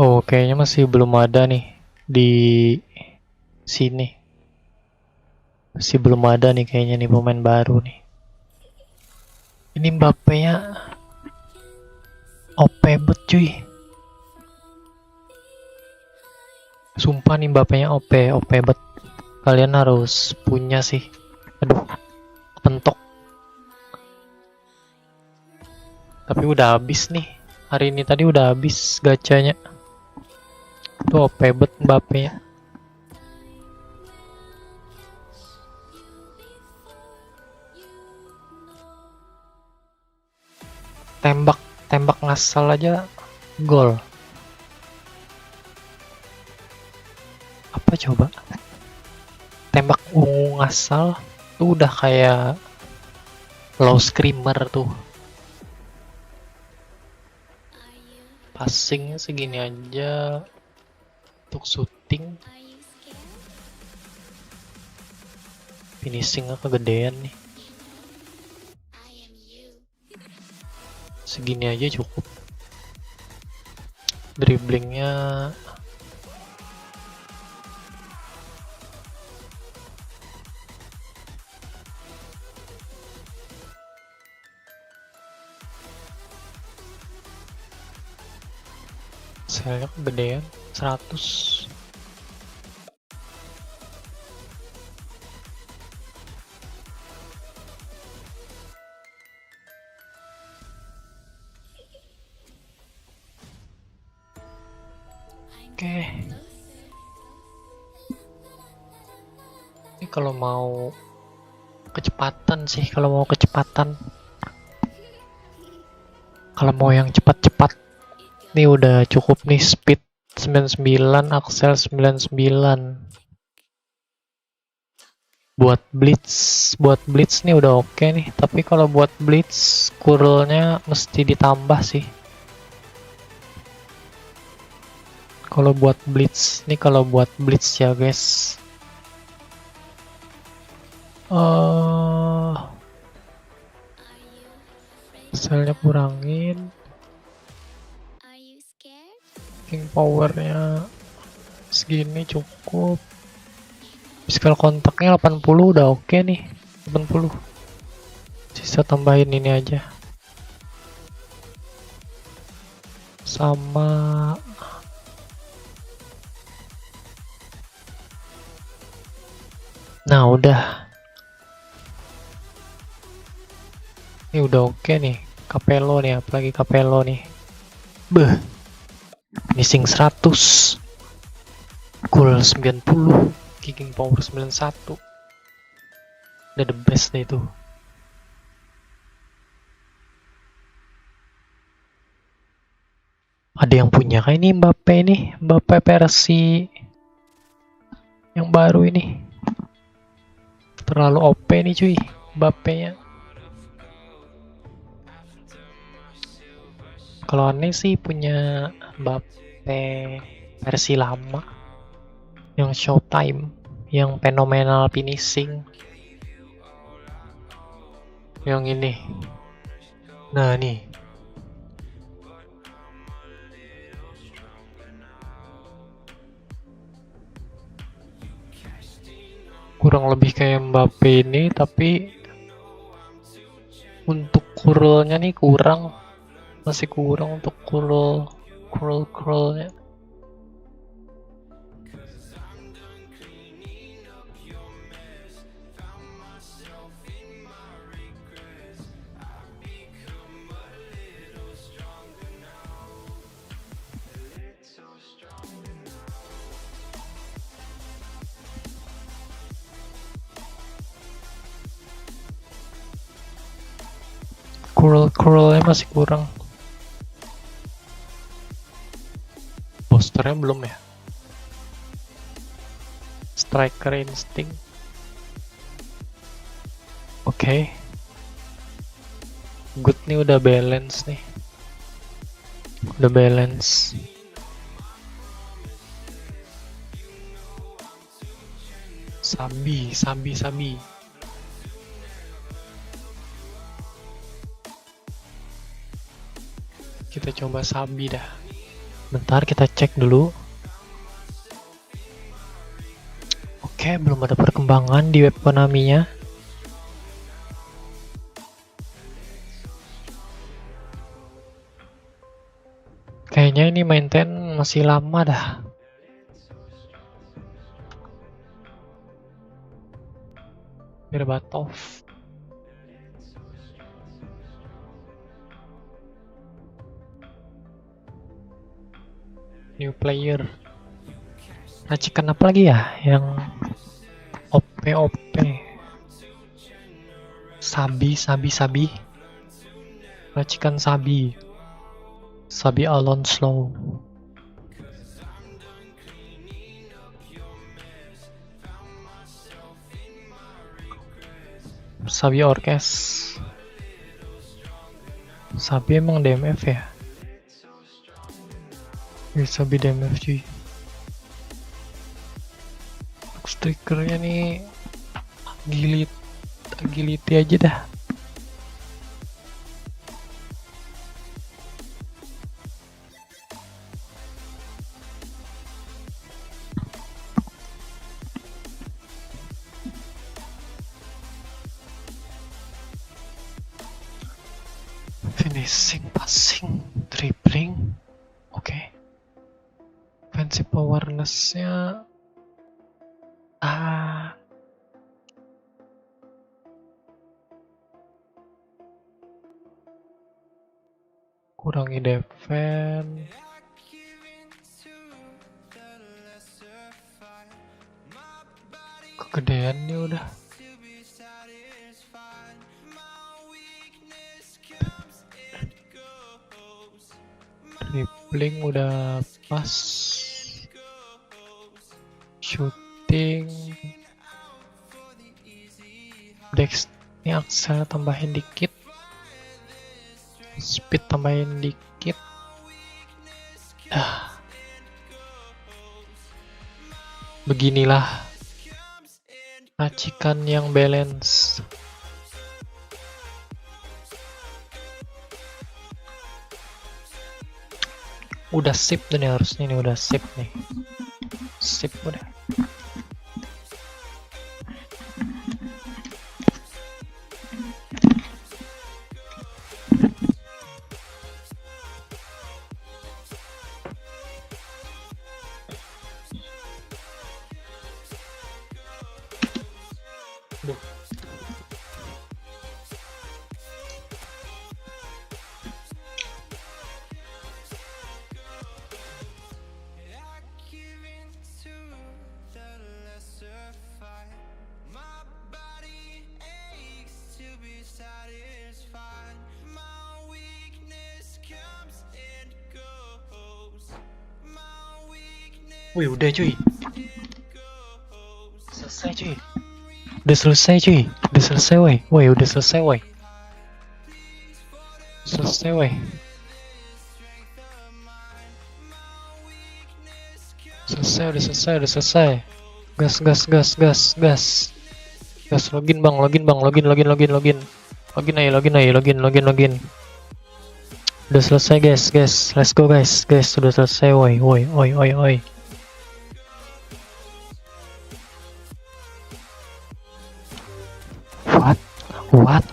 Oh, kayaknya masih belum ada nih di sini. Masih belum ada nih kayaknya nih pemain baru nih. Ini Mbappe-nya OP bet cuy. Sumpah nih Mbappe-nya OP bet. Kalian harus punya sih. Aduh, pentok. Tapi udah habis nih. Hari ini tadi udah habis gacanya. Tuh OP bet Mbappe-nya. Tembak ngasal aja gol. Apa coba? Tembak ungu ngasal tuh udah kayak low screamer tuh. Passingnya segini aja untuk shooting. Finishingnya kegedean nih. Segini aja cukup. Dribblingnya saya kegedean 100. Oke. Ini kalau mau kecepatan sih, kalau Kalau mau yang cepat-cepat, nih udah cukup nih, speed 99, aksel 99. Buat blitz nih udah oke nih. Tapi kalau buat blitz, curlnya mesti ditambah sih. Kalau buat blitz ya guys. Selnya kurangin. King powernya segini cukup. Physical kontaknya 80 udah oke nih. 80. Sisa tambahin ini aja. Sama nah udah. Ini udah oke nih. Capello nih, apalagi Capello nih. Beh. Finishing 100. Cool 90. Kicking power 91. Udah the best deh itu. Ada yang punya kayak ini Mbappe versi yang baru ini. Terlalu OP nih cuy, Mbappe-nya. Kalau aneh sih punya Mbappe versi lama yang showtime, yang phenomenal finishing. Yang ini. Nah nih. Kurang lebih kayak Mbappe ini, tapi untuk curlnya nih kurang. Masih kurang untuk curlnya. Curlnya masih kurang. Posternya belum ya. Striker instinct. Oke. Good nih, udah balance nih. Udah balance. Sabi. Kita coba Sabi dah. Bentar kita cek dulu. Oke, belum ada perkembangan di web Konami-nya. Kayaknya ini maintain masih lama dah. Berbatov. New player. Racikan apa lagi ya yang OP? Sabi. Racikan Sabi Alonso. Sabi Orkes. Sabi emang DMF ya? Sabi DMF cuy. Strikernya nih agility aja dah. Finishing, passing, dribbling. Oke. Offensive awareness-nya kurangi defense. Kegedean nih udah. dribbling udah pas, shooting, dex ini aksel tambahin dikit, speed tambahin dikit. Beginilah racikan yang balance. Udah sip tuh nih, harusnya nih udah sip nih. Sip udah. Duh. Wih, udah cuy. Selesai cuy. Udah selesai cuy. Udah selesai woi. Woi, udah selesai woi. Selesai woi. Selesai, udah selesai, udah selesai. Gas, gas, gas, gas, gas. Gas, login bang, login bang, login, login, login, login. Login aja, login aja, login, login, login. Udah selesai guys, guys. Let's go guys, guys. Udah selesai woi, woi, woi, woi, woi. What? What?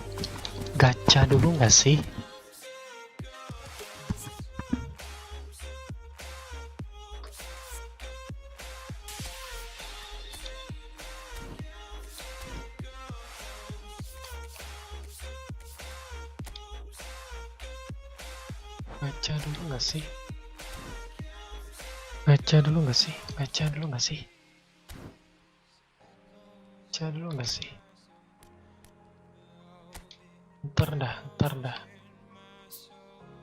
Gacha dulu nggak sih? Gacha dulu nggak sih? Gacha dulu nggak sih? Gacha dulu nggak sih? Gacha dulu nggak sih? Ntar dah.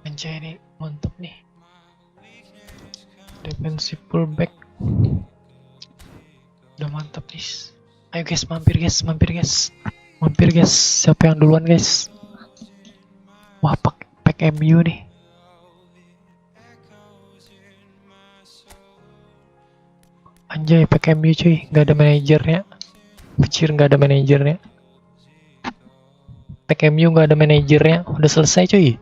Anjay ini mantep nih. Defensive pullback. Udah mantep nih. Ayo guys, mampir guys, mampir guys. Mampir guys, siapa yang duluan guys? Wah, pack MU nih. Anjay, pack MU cuy, nggak ada manajernya. Kecil nggak ada manajernya. Pack MU nggak ada manajernya. Udah selesai cuy.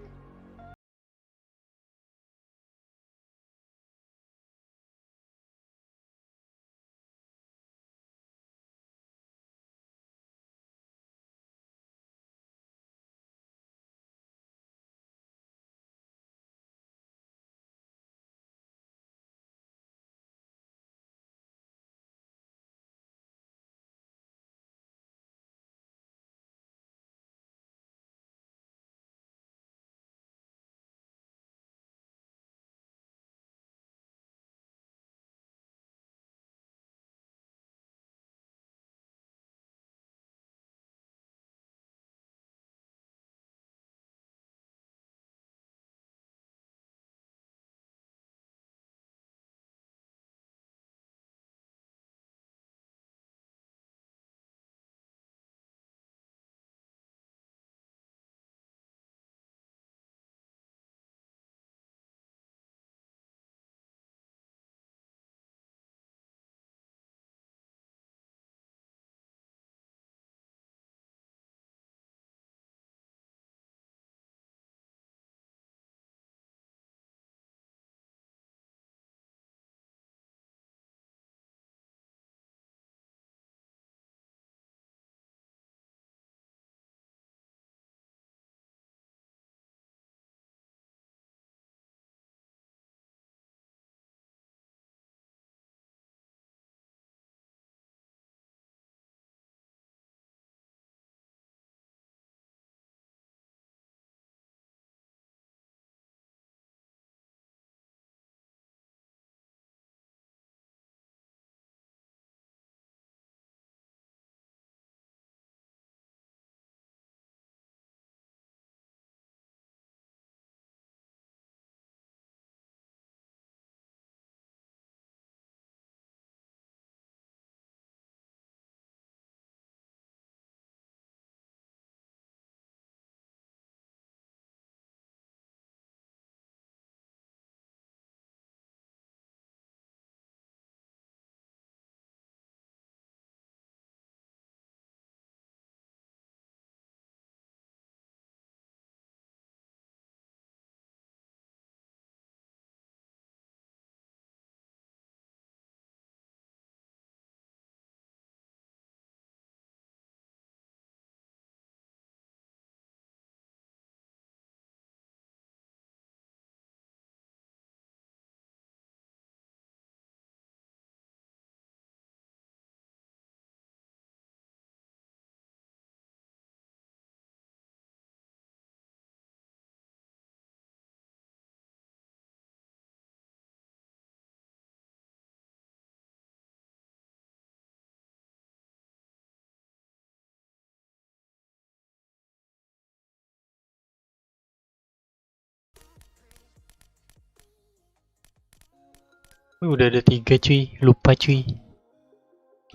Wih, udah ada 3 cuy, lupa cuy.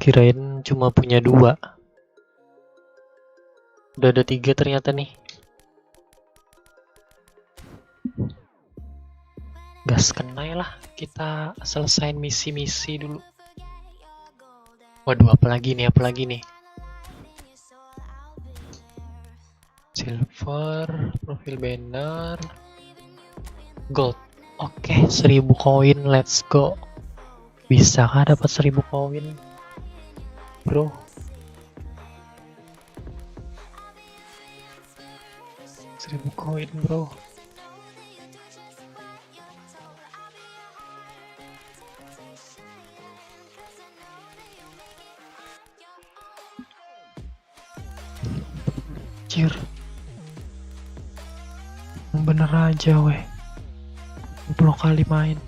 Kirain cuma punya 2. Udah ada 3 ternyata nih. Gas kenai lah, kita selesain misi-misi dulu. Waduh, apalagi nih? Silver, profil banner, gold. Oke, 1000 koin, let's go. Bisa kah dapat 1000 koin, bro? Seribu koin, bro. Anjir, bener aja weh, 20 kali main.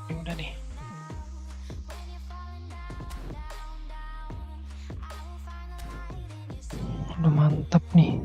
Ya udah nih. Udah mantap nih.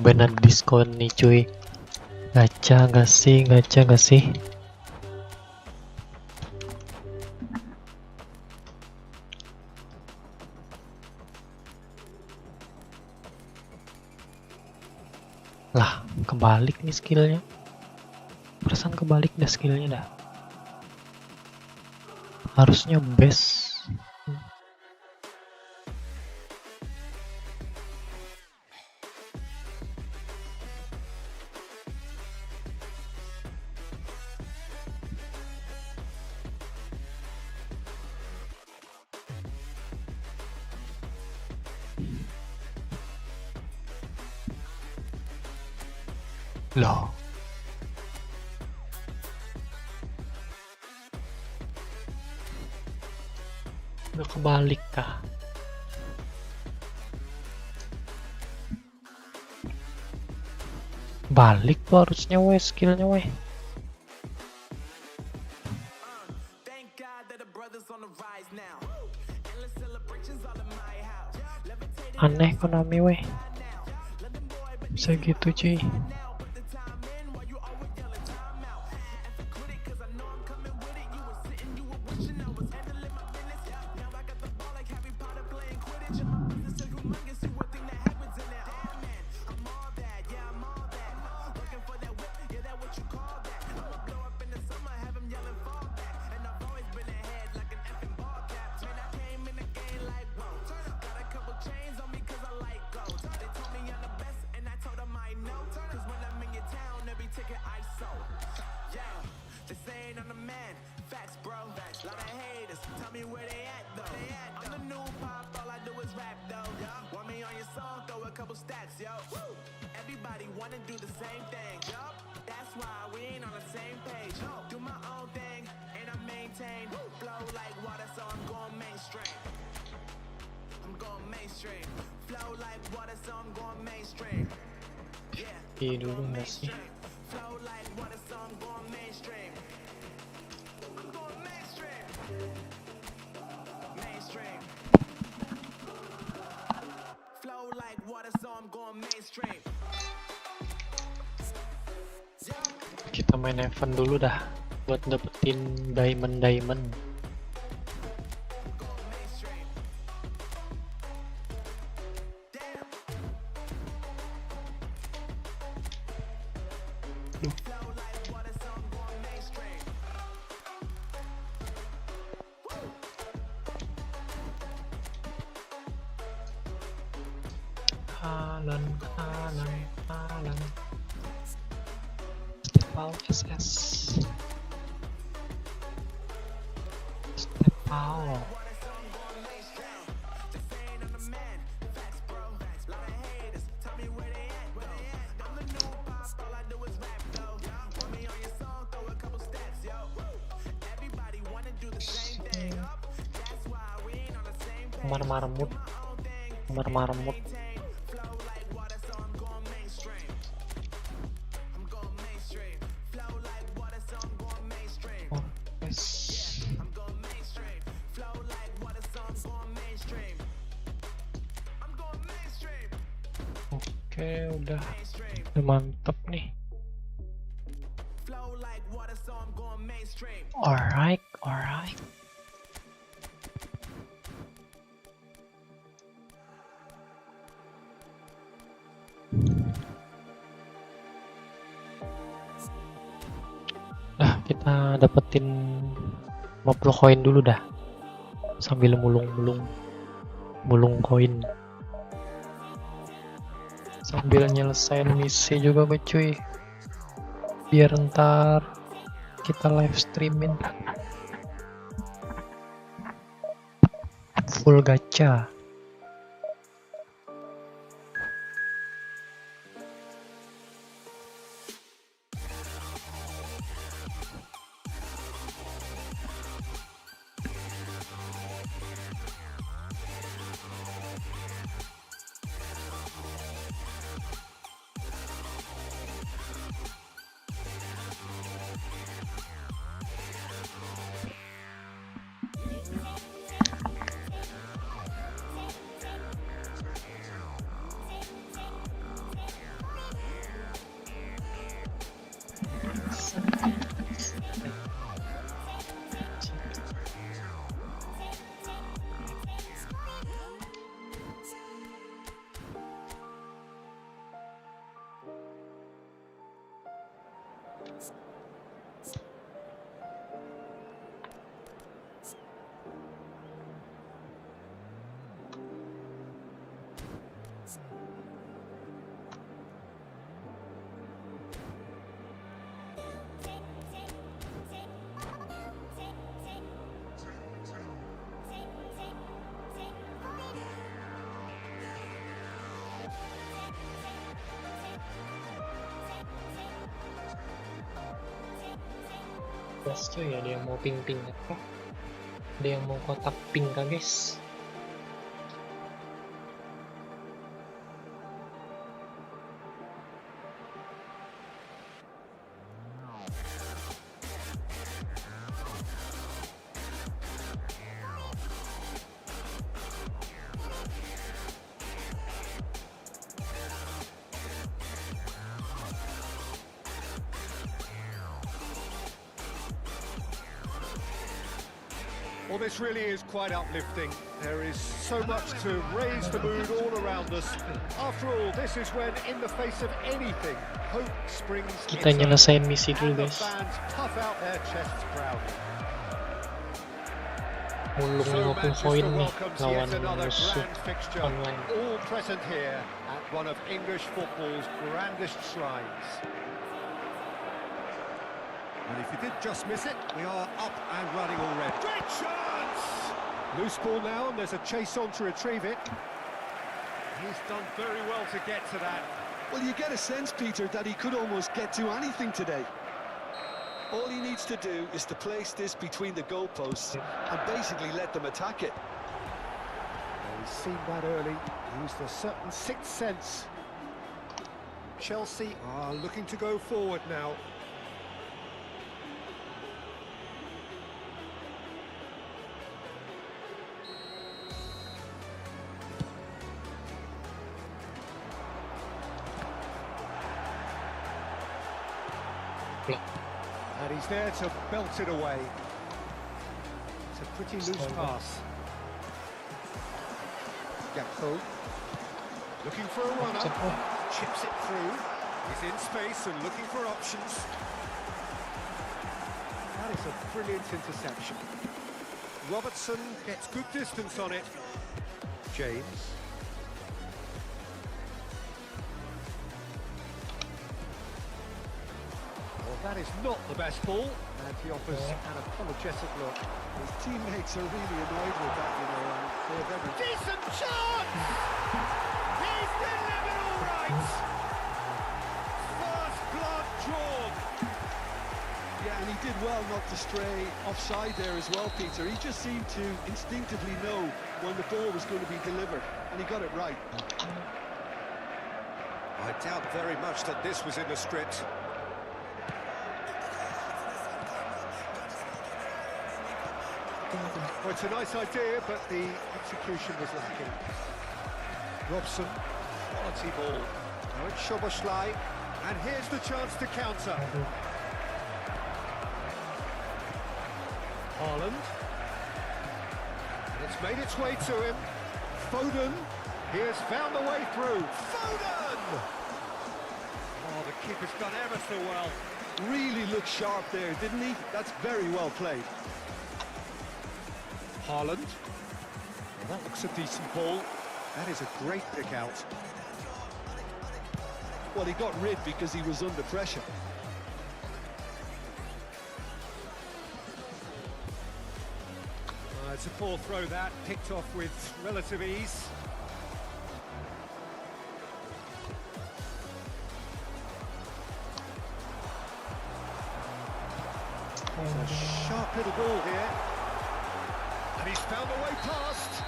Bener diskon nih cuy. Gacha gak sih? Lah, kebalik nih skillnya. Perasaan kebalik dah skillnya dah. Harusnya best. Loh, udah kebalik kah? Balik tuh harusnya weh skillnya weh. Thank God that the brothers on the rise now. Endless celebrations all in my house. Levitating Aneh Konami weh, now. Let them boy but bisa gitu cuy. now. Put the time in while you always yelling time out. And for critic, cause I know I'm coming with it. You were sitting, you were wishing I was handling my business. Now I got the ball like Harry Potter playing Quidditch. And my business is humongous. You would think that happens in it. Damn man, I'm all that, yeah, I'm all that. Looking for that whip, yeah, that what you call that. I'ma blow up in the summer, have him yelling fall back. And I've always been ahead like an effing ball cap. Man, I came in the game like whoa. Got a couple chains on me cause I like gold. They told me I'm the best and I told them I know. Cause when I'm the man. Facts, bro. Lot of haters. Tell me where they at, though. I'm the new pop. All I do is rap, though. Want me on your song? Throw a couple stacks, yo. Everybody wanna do the same thing. That's why we ain't on the same page. Do my own thing, and I maintain. Flow like water, so I'm going mainstream. I'm going mainstream. Flow like water, so I'm going mainstream. Yeah, Iya dulu nggak sih? flow like water, so I'm going mainstream. I'm going mainstream. Mainstream. Flow like water, so I'm going mainstream. Kita main event dulu dah buat dapetin diamond. Kanan. Step out SS. Step out. Marmut. Oke, udah mantep nih. Alright. Nah, kita dapetin 50 koin dulu dah. Sambil mulung koin. Sambil nyelesain misi juga cuy. Biar ntar kita live streamin full gacha. Guys cuy, ada yang mau pink apa? Ada yang mau kotak pink kah guys? Well, this really is quite uplifting. There is so much to raise the mood all around us. After all, this is when, in the face of anything, hope springs. Kita nyelesain misi dulu guys. Fans puff out their chests proudly. Mulung 50 poin nih lawan musuh online. All present here at one of English football's grandest shrines. And if you did just miss it, we are up and running already. Great chance! Loose ball now, and there's a chase on to retrieve it. He's done very well to get to that. Well, you get a sense, Peter, that he could almost get to anything today. All he needs to do is to place this between the goalposts and basically let them attack it. Well, he's seen that early, used a certain sixth sense. Chelsea are looking to go forward now. And he's there to belt it away. It's a pretty loose pass. Gakpo looking for a runner. Chips it through. He's in space and looking for options. That is a brilliant interception. Robertson gets good distance on it. James. That is not the best ball, and he offers an apologetic look. His teammates are really annoyed with that, you know, and they have every... Decent chance! He's delivered all right! First blood drawn! Yeah, and he did well not to stray offside there as well, Peter. He just seemed to instinctively know when the ball was going to be delivered, and he got it right. I doubt very much that this was in the script. Well, it's a nice idea, but the execution was lacking. Robson, quality ball. Now it's Szoboszlai, and here's the chance to counter. Haaland. And it's made its way to him. Foden, he has found the way through. Foden! Oh, the keeper's done ever so well. Really looked sharp there, didn't he? That's very well played. Haaland. Well, that looks a decent ball. That is a great pick out. Well, he got rid because he was under pressure. It's a poor throw that, picked off with relative ease. It's a sharp little ball here. And he's found a way past.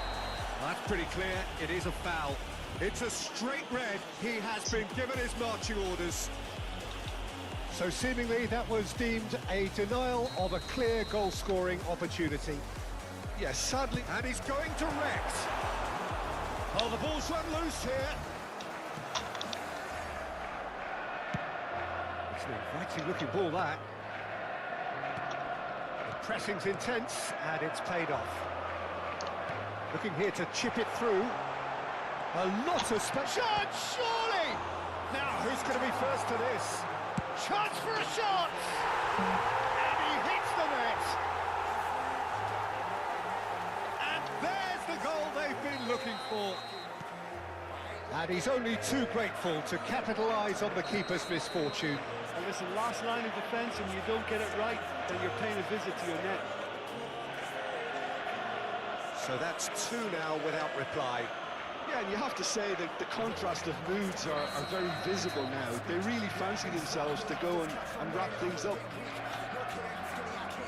Well, that's pretty clear, it is a foul. It's a straight red, he has been given his marching orders. So seemingly that was deemed a denial of a clear goal-scoring opportunity. Yes, sadly. And he's going direct. Oh, the ball's run loose here. It's an inviting looking ball, that. The pressing's intense, and it's paid off. Looking here to chip it through. A lot of space. Chance, surely! Now, who's going to be first to this? Chance for a shot! And he hits the net. And there's the goal they've been looking for. And he's only too grateful to capitalise on the keeper's misfortune. And listen, last line of defence and you don't get it right, then you're paying a visit to your net. So that's two now without reply. Yeah, and you have to say that the contrast of moods are very visible now. They really fancy themselves to go and wrap things up.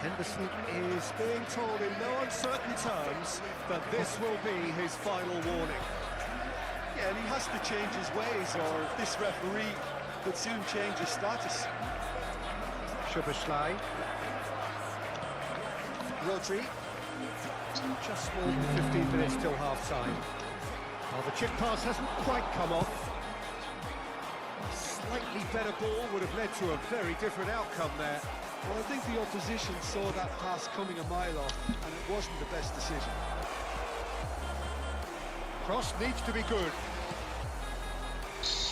Henderson is being told in no uncertain terms that this will be his final warning. Yeah, and he has to change his ways or this referee could soon change his status. Szoboszlai. Rodri. Just more than 15 minutes till half-time. Well, the chip pass hasn't quite come off. A slightly better ball would have led to a very different outcome there. Well, I think the opposition saw that pass coming a mile off, and it wasn't the best decision. Cross needs to be good.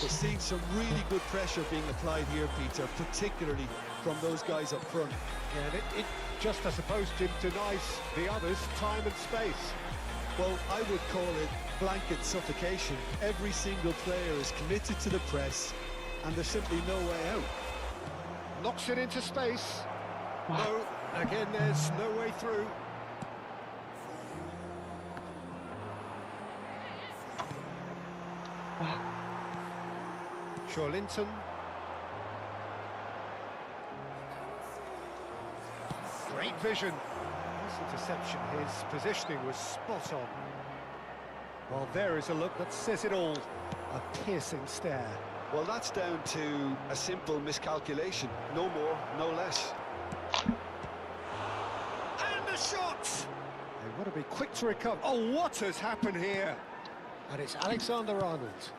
We're seeing some really good pressure being applied here, Peter, particularly from those guys up front. Yeah, and it just, I suppose, Jim, denies the others time and space. Well, I would call it blanket suffocation. Every single player is committed to the press, and there's simply no way out. Knocks it into space. No, again, there's no way through. Linton. Great vision. This interception, his positioning was spot on. Well, there is a look that says it all. A piercing stare. Well, that's down to a simple miscalculation. No more, no less. And the shot! They want to be quick to recover. Oh, what has happened here? And it's Alexander-Arnold.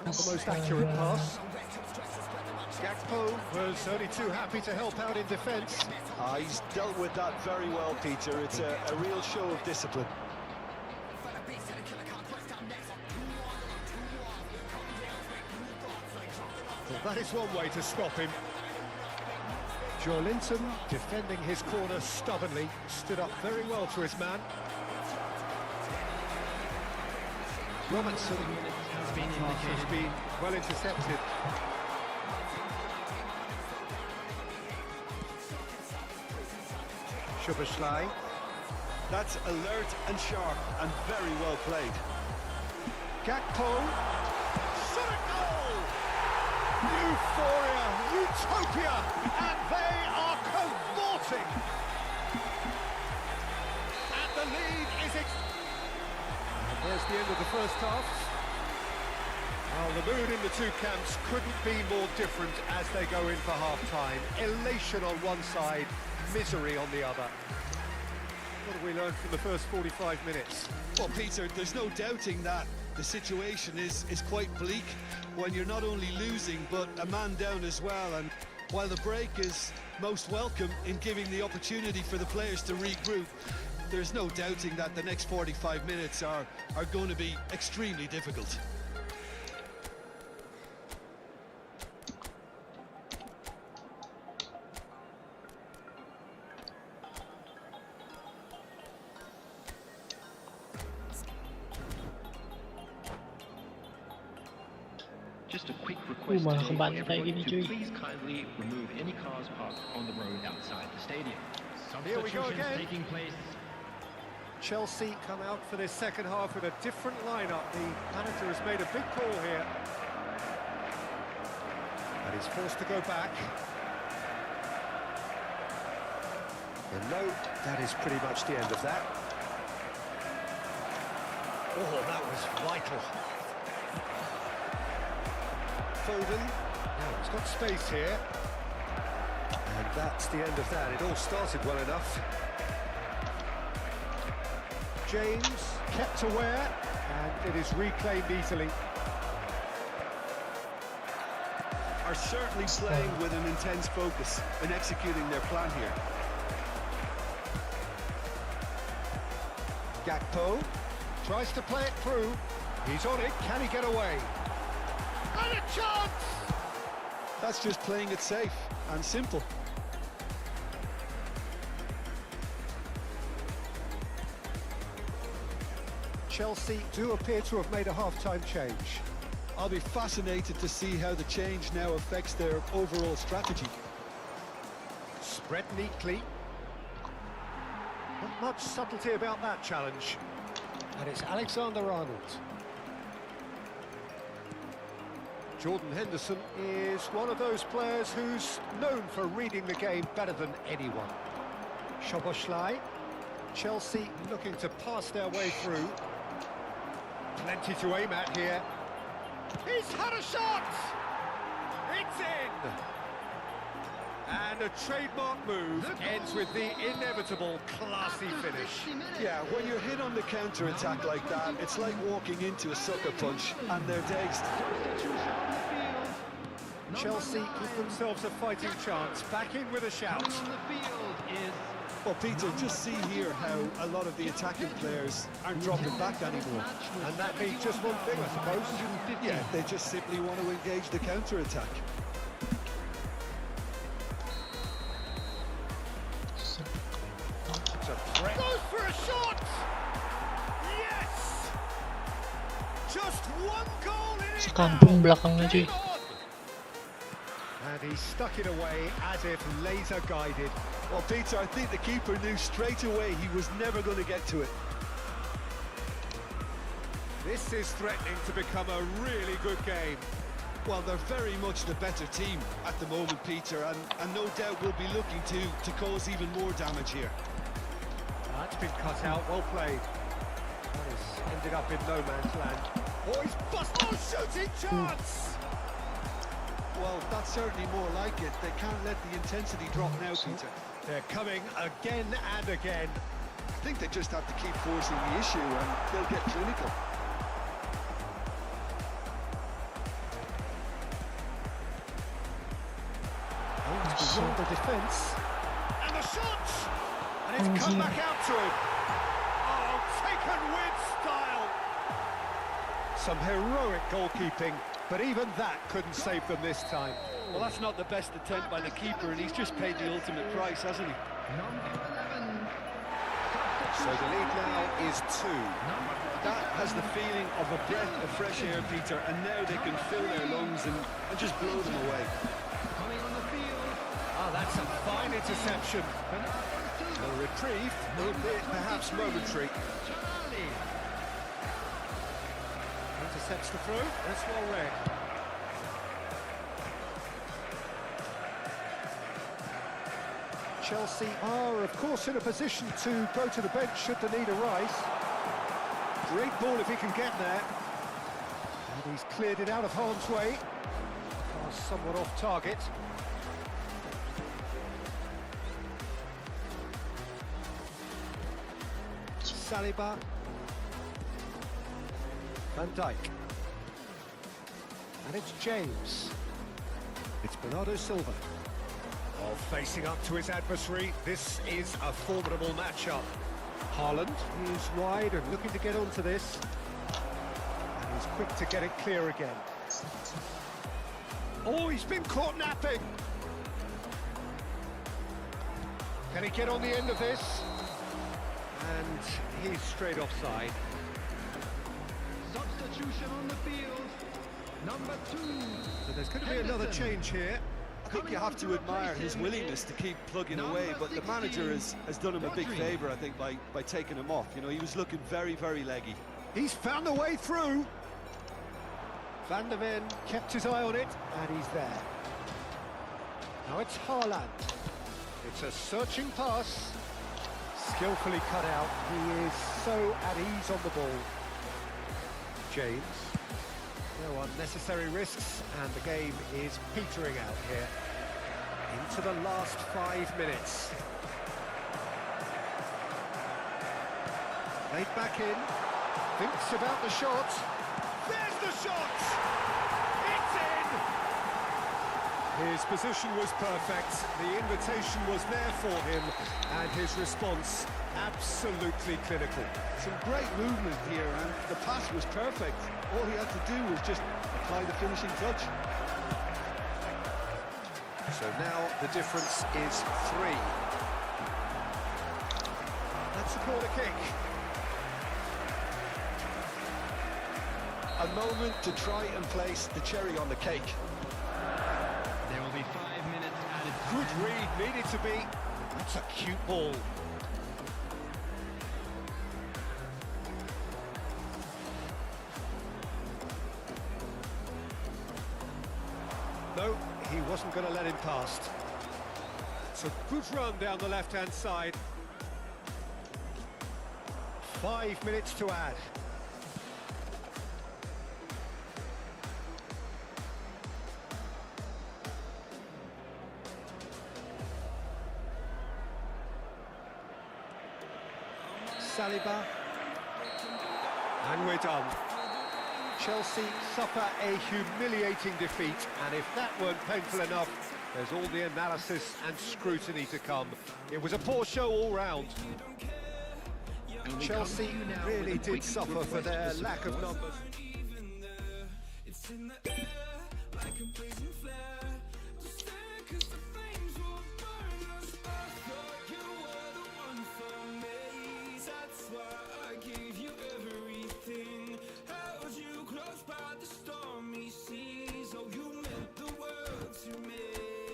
Not the most accurate pass. Gakpo was only too happy to help out in defence. He's dealt with that very well, Peter. It's a real show of discipline. Well, that is one way to stop him. Linton, defending his corner stubbornly, stood up very well to his man. Robertson has been well intercepted. Sociabuzz. That's alert and sharp and very well played. Gakpo. Shot a goal! Euphoria, utopia, and they are cavorting. And the lead is and there's the end of the first half. Well, the mood in the two camps couldn't be more different as they go in for half-time. Elation on one side, misery on the other. What have we learned from the first 45 minutes? Well, Peter, there's no doubting that the situation is quite bleak when you're not only losing, but a man down as well. And while the break is most welcome in giving the opportunity for the players to regroup, there's no doubting that the next 45 minutes are going to be extremely difficult. Just a quick request malah today, kebantai everyone, gini, to cuy. please kindly remove any cars parked on the road outside the stadium. Here we go Substitutions again. taking place. Chelsea come out for this second half with a different lineup. The manager has made a big call here. And he's forced to go back. And no, that is pretty much the end of that. Oh, that was vital. Foden. Now he's got space here. And that's the end of that. It all started well enough. James kept aware, and it is reclaimed easily. Are certainly playing with an intense focus in executing their plan here. Gakpo tries to play it through. He's on it. Can he get away? And a chance! That's just playing it safe and simple. Chelsea do appear to have made a half-time change. I'll be fascinated to see how the change now affects their overall strategy. Spread neatly. Not much subtlety about that challenge. And it's Alexander-Arnold. Jordan Henderson is one of those players who's known for reading the game better than anyone. Sociabuzz. Chelsea looking to pass their way through. Plenty to aim at here. He's had a shot! It's in! And a trademark move ends with the inevitable classy finish. Yeah, when you're hit on the counter-attack like that, it's like walking into a sucker punch and they're dazed. Chelsea give themselves a fighting chance, back in with a shout. Well, Peter, just see here how a lot of the attacking players aren't dropping back anymore. And that means just one thing, I suppose. Yeah, they just simply want to engage the counter-attack. Goes for a shot! Yes! Just one goal in it. Sekampung belakangnya, cuy. And He stuck it away as if laser guided. Well, Peter, I think the keeper knew straight away he was never going to get to it. This is threatening to become a really good game. Well, they're very much the better team at the moment, Peter, and no doubt will be looking to cause even more damage here. That's been cut out, well played. That has ended up in no man's land. Oh, he's busted! Oh, shooting chance! Well, that's certainly more like it. They can't let the intensity drop now, Peter. They're coming again and again. I think they just have to keep forcing the issue and they'll get clinical. Oh, he's beyond the defence. And the shot! And it's come back out to him. Oh, taken with style. Some heroic goalkeeping, but even that couldn't save them this time. Well, that's not the best attempt by the keeper, and he's just paid the ultimate price, hasn't he? So the lead now is 2. That has the feeling of a breath of fresh air, Peter, and now they can fill their lungs and just blow them away. Ah, that's a fine interception. A reprieve, albeit perhaps momentary. Intercepts the throw, that's well read. Chelsea are, of course, in a position to go to the bench should the need arise. Great ball if he can get there. And he's cleared it out of harm's way. Pass somewhat off target. Saliba. Van Dijk. And it's James. It's Bernardo Silva. Oh, facing up to his adversary, this is a formidable matchup. Haaland is wide and looking to get onto this. And he's quick to get it clear again. Oh, he's been caught napping. Can he get on the end of this? And he's straight offside. Substitution on the field. Number 2. So there's going to be another change here. I think you have to admire his willingness to keep plugging away, but the manager has done him a big favour, I think, by taking him off. You know, he was looking very, very leggy. He's found a way through. Van der Ven kept his eye on it, and he's there. Now it's Haaland. It's a searching pass. Skillfully cut out. He is so at ease on the ball. James. No unnecessary risks, and the game is petering out here. Into the last 5 minutes. Laid back in. Thinks about the shot. There's the shot! It's in! His position was perfect. The invitation was there for him, and his response absolutely clinical. Some great movement here, and the pass was perfect. All he had to do was just apply the finishing touch. So now the difference is 3. That's a corner kick. A moment to try and place the cherry on the cake. There will be 5 minutes added. Good read, needed to be. That's a cute ball. No, he wasn't going to let him past. It's a good run down the left-hand side. 5 minutes to add. Saliba. And we're done. Chelsea suffer a humiliating defeat, and if that weren't painful enough, there's all the analysis and scrutiny to come. It was a poor show all round. Chelsea really did suffer for their lack of numbers. By the stormy seas, oh, you meant the world to me.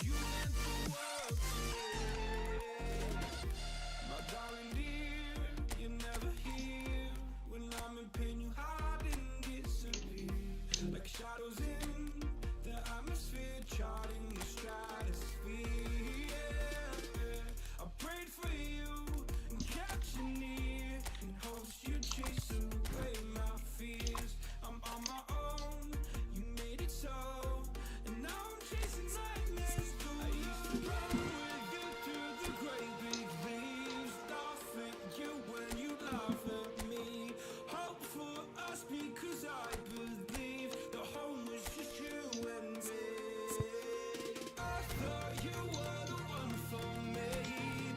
You meant the world to me. My darling dear, you're never here. When I'm in pain, you hide and disappear. Like shadows in the atmosphere, charting the stratosphere. Yeah. I prayed for you and kept you near, in hopes you'd chase away my fears. I'm on my own, you made it so, and now I'm chasing nightmares too. I used to run with you through the great big leaves, laugh at you when you laugh at me. Hope for us because I believe the home was just you and me. I thought you were the one for me,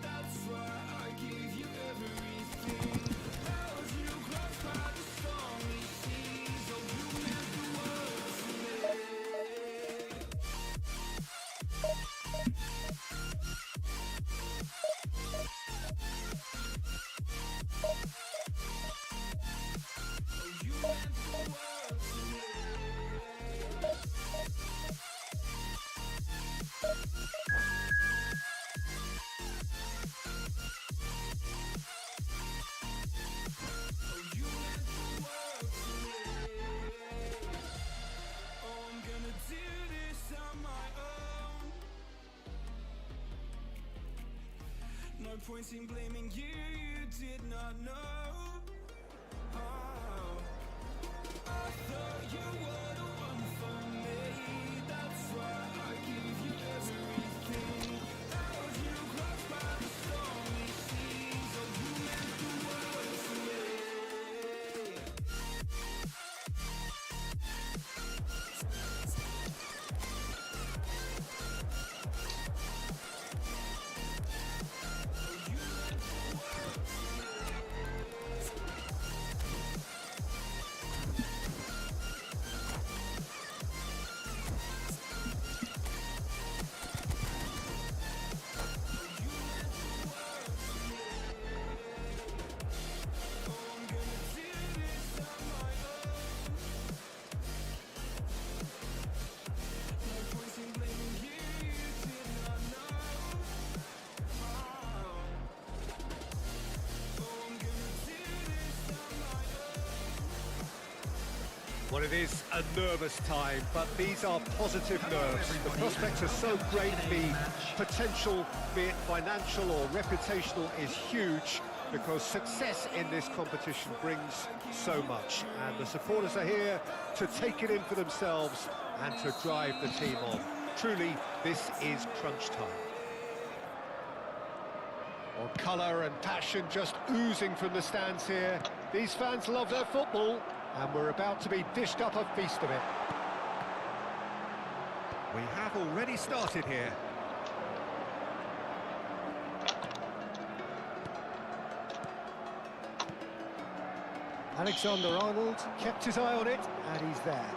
that's why I gave you everything. Held you close by the stormy seas, oh you meant the world to me. Oh you meant the world to me. Oh, you meant the world to me. Oh, I'm gonna do this on my own. No point in blaming you, you did not know. Oh, I thought you were the one for me, that's why I gave you everything. Held you close by the stormy seas, oh you meant the world to me. Well, it is a nervous time, but these are positive nerves. The prospects are so great, the potential, be it financial or reputational, is huge because success in this competition brings so much. And the supporters are here to take it in for themselves and to drive the team on. Truly, this is crunch time. Well, colour and passion just oozing from the stands here. These fans love their football, and we're about to be dished up a feast of it. We have already started here. Alexander-Arnold kept his eye on it, and he's there.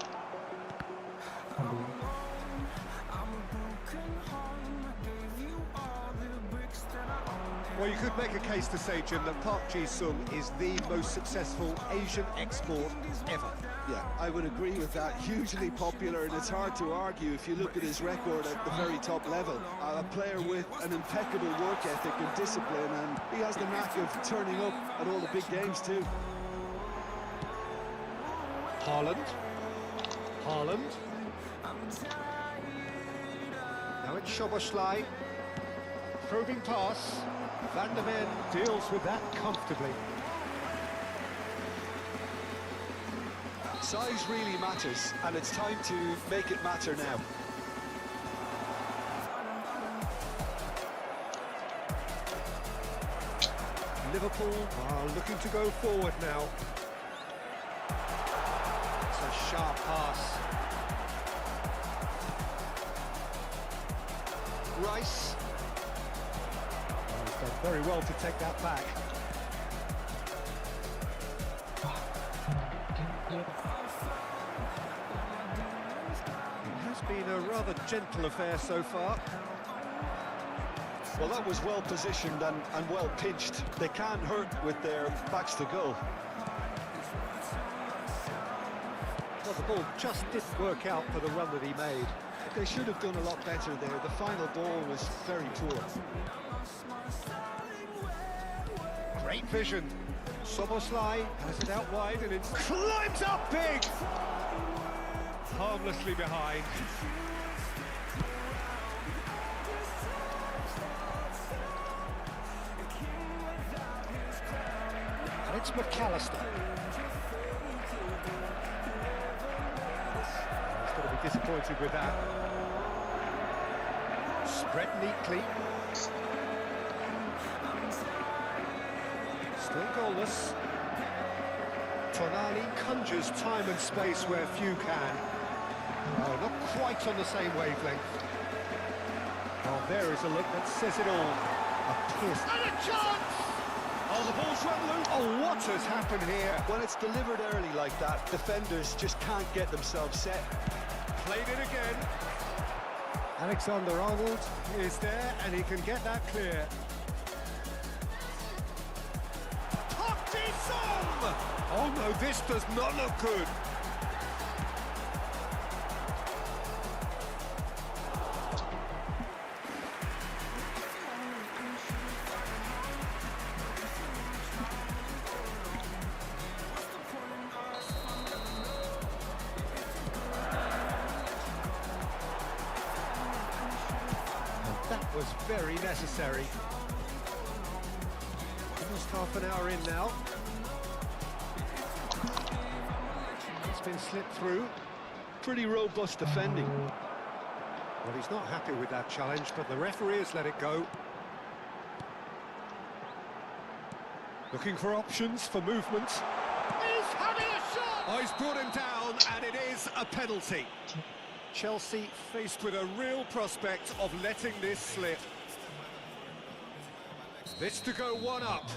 Well, you could make a case to say, Jim, that Park Ji-sung is the most successful Asian export ever. Yeah, I would agree with that. Hugely popular, and it's hard to argue if you look at his record at the very top level. A player with an impeccable work ethic and discipline, and he has the knack of turning up at all the big games too. Haaland. Now it's Szoboszlai. Probing pass. Van der Ven deals with that comfortably. Size really matters, and it's time to make it matter now. Liverpool are looking to go forward now. It's a sharp pass. Rice. Oh, he's done very well to take that back. It has been a rather gentle affair so far. Well, that was well positioned and well pitched. They can't hurt with their backs to goal. Well, But the ball just didn't work out for the run that he made. They should have done a lot better there. The final ball was very poor. Great vision. Soboslai has it out wide and it climbs up big. Harmlessly behind. And it's McAllister. He's going to be disappointed with that. Spread neatly. Still goalless. Tonali conjures time and space where few can. Oh, not quite on the same wavelength. Oh, there is a look that says it all. A pierce. And a chance! Oh, the ball's run loose. Oh, what has happened here? When it's delivered early like that, defenders just can't get themselves set. Played it again. Alexander-Arnold is there, and he can get that clear. Oh no, this does not look good. And that was very necessary. Almost half an hour in now. Been slipped through. Pretty robust defending. Well, he's not happy with that challenge, but the referee has let it go. Looking for options for movement. He's having a shot! Oh, he's brought him down, and it is a penalty. Chelsea faced with a real prospect of letting this slip. This to go one up.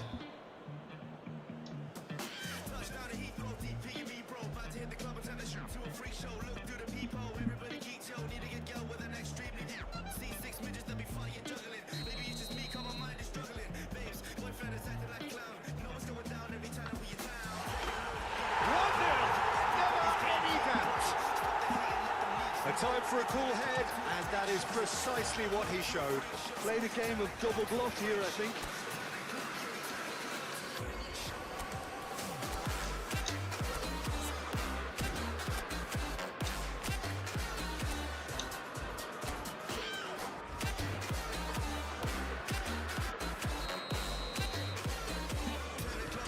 A time for a cool head, and that is precisely what he showed. Played a game of double bluff here, I think.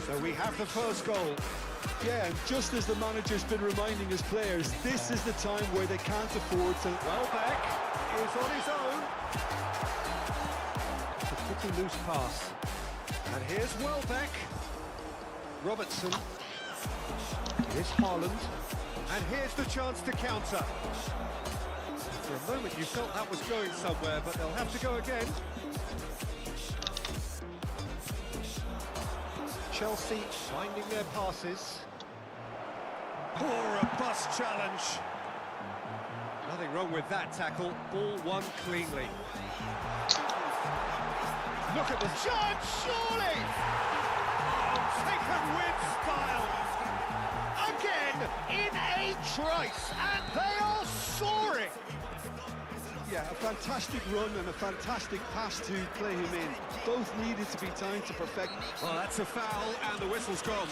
So we have the first goal. Yeah, and just as the manager's been reminding his players, this is the time where they can't afford to... Welbeck is on his own. It's a pretty loose pass. And here's Welbeck. Robertson. Here's Haaland. And here's the chance to counter. For a moment you felt that was going somewhere, but they'll have to go again. Chelsea finding their passes. Poor a bust challenge. Nothing wrong with that tackle. Ball won cleanly. Look at the chance, surely! Oh, taken with style. Again, in a trice, and they are soaring. Yeah, a fantastic run and a fantastic pass to play him in. Both needed to be timed to perfect. Well, that's a foul, and the whistle's gone.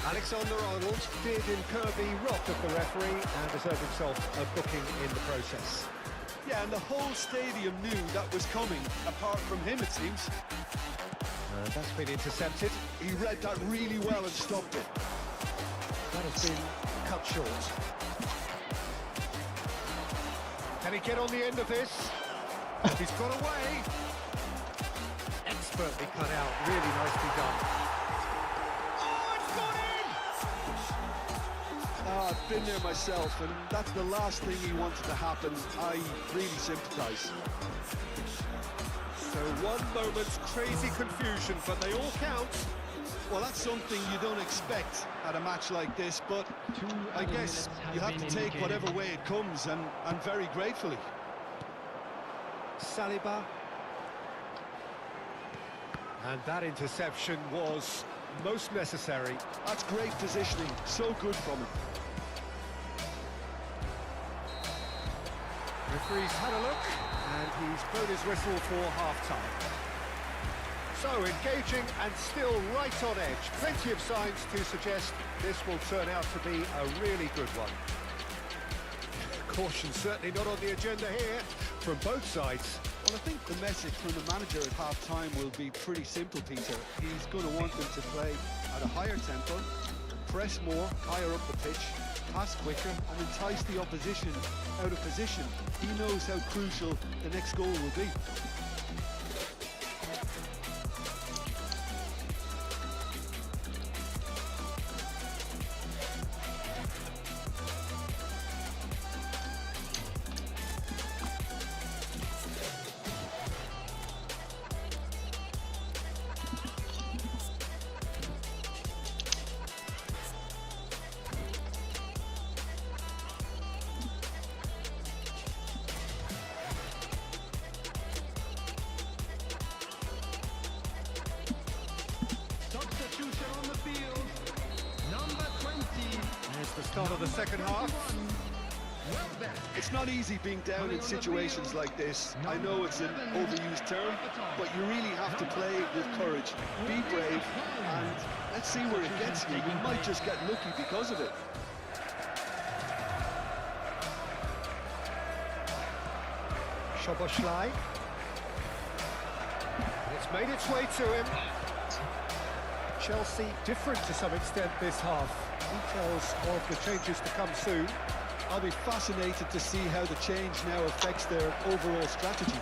Alexander-Arnold did incur the wrath of the referee and deserved himself a booking in the process. Yeah, and the whole stadium knew that was coming, apart from him, it seems. That's been intercepted. He read that really well and stopped it. That has been cut short. Can he get on the end of this? He's got away. Expertly cut out, really nicely done. Oh, it's gone in! I've been there myself, and that's the last thing he wanted to happen. I really sympathise. So one moment's crazy confusion, but they all count. Well, that's something you don't expect at a match like this, but I guess you have to take whatever way it comes, and very gratefully. Saliba. And that interception was most necessary. That's great positioning, so good from him. Referee's had a look, and he's blown his whistle for half-time. So, engaging and still right on edge. Plenty of signs to suggest this will turn out to be a really good one. Caution certainly not on the agenda here from both sides. Well, I think the message from the manager at half-time will be pretty simple, Peter. He's going to want them to play at a higher tempo, press more, higher up the pitch, pass quicker, and entice the opposition out of position. He knows how crucial the next goal will be. Substitution on the field. Number 20. There's the start of the second half. Welbeck. It's not easy being down in situations like this. I know it's an overused term, but you really have to play with courage. Be brave, and let's see where it gets you. We might just get lucky because of it. Szoboszlai. It's made its way to him. Chelsea different to some extent this half. Details of the changes to come soon. I'll be fascinated to see how the change now affects their overall strategy.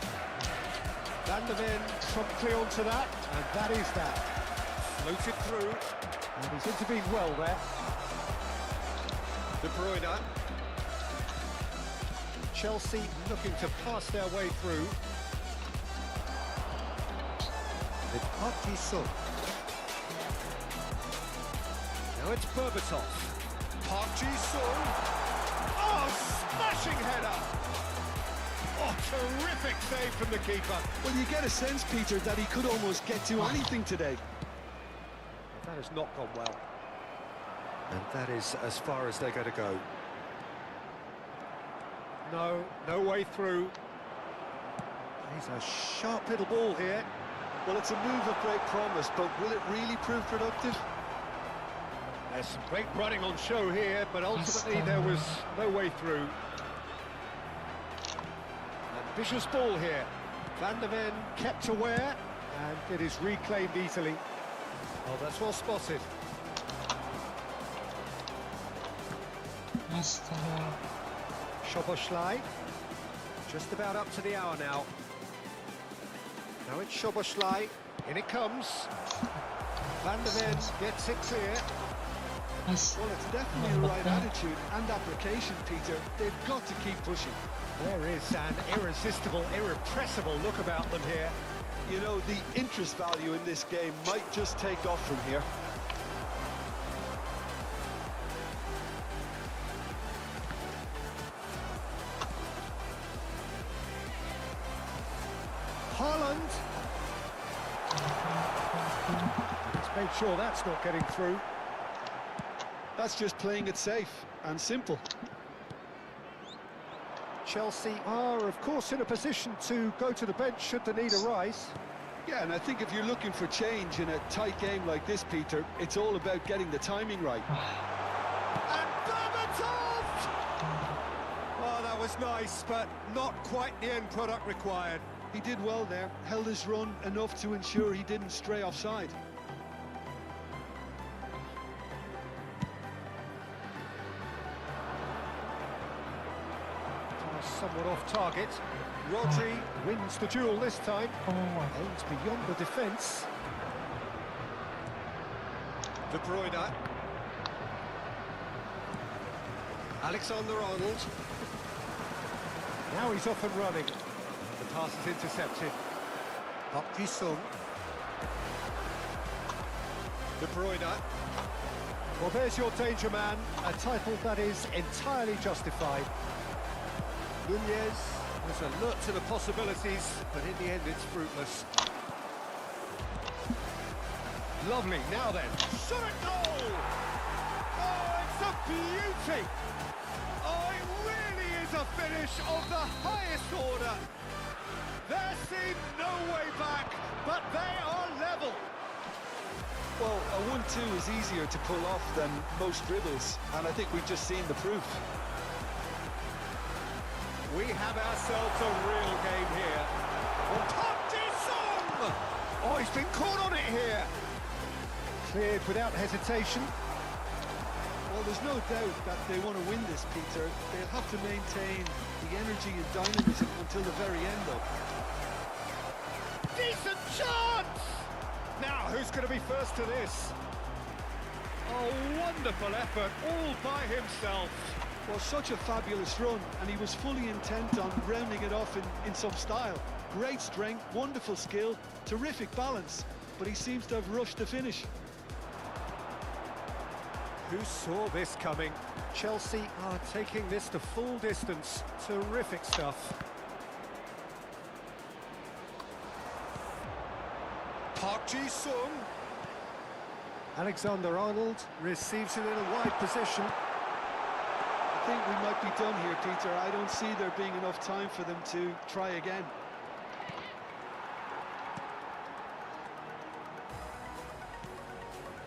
Van der Ven promptly onto that, and that is that. Floated through, and he's intervened well there. De Bruyne. Chelsea looking to pass their way through. With Park Ji-sung. Now it's Berbatov. Park Ji-sung. Oh, smashing header! Oh, terrific save from the keeper. Well, you get a sense, Peter, that he could almost get to anything today. That has not gone well. And that is as far as they're going to go. No way through. He's a sharp little ball here. Well, it's a move of great promise, but will it really prove productive? There's some great running on show here, but ultimately there was no way through. Ambitious ball here. Van der Ven kept aware, and it is reclaimed easily. Oh, that's well spotted. Astaga. Szoboszlai. Just about up to the hour now. Now it's Szoboszlai. In it comes. Van der Ven gets it clear. Well, it's definitely the right attitude and application, Peter. They've got to keep pushing. There is an irresistible, irrepressible look about them here. You know, the interest value in this game might just take off from here. Haaland. He's made sure that's not getting through. That's just playing it safe and simple. Chelsea are, of course, in a position to go to the bench should the need arise. Yeah, and I think if you're looking for change in a tight game like this, Peter, it's all about getting the timing right. And Berbatov! Oh, that was nice, but not quite the end product required. He did well there, held his run enough to ensure he didn't stray offside. Somewhat off target. Rodri wins the duel this time. Aims beyond the defence. De Bruyne. Alexander-Arnold. Now he's off and running. The pass is intercepted. Park Ji-sung. De Bruyne. Well, there's your danger man. A title that is entirely justified. Nunez was alert to the possibilities, but in the end it's fruitless. Lovely, now then, shot at goal! Oh, it's a beauty! Oh, it really is a finish of the highest order! There seemed no way back, but they are level! Well, a 1-2 is easier to pull off than most dribbles, and I think we've just seen the proof. We have ourselves a real game here. Park Ji-sung! Oh, he's been caught on it here! Cleared without hesitation. Well, there's no doubt that they want to win this, Peter. They'll have to maintain the energy and dynamism until the very end, though. Decent chance! Now, who's going to be first to this? Oh, wonderful effort, all by himself. Well, such a fabulous run, and he was fully intent on rounding it off in some style. Great strength, wonderful skill, terrific balance, but he seems to have rushed the finish. Who saw this coming? Chelsea are taking this to full distance. Terrific stuff. Park Ji-sung. Alexander-Arnold receives it in a wide position. I think we might be done here, Peter. I don't see there being enough time for them to try again.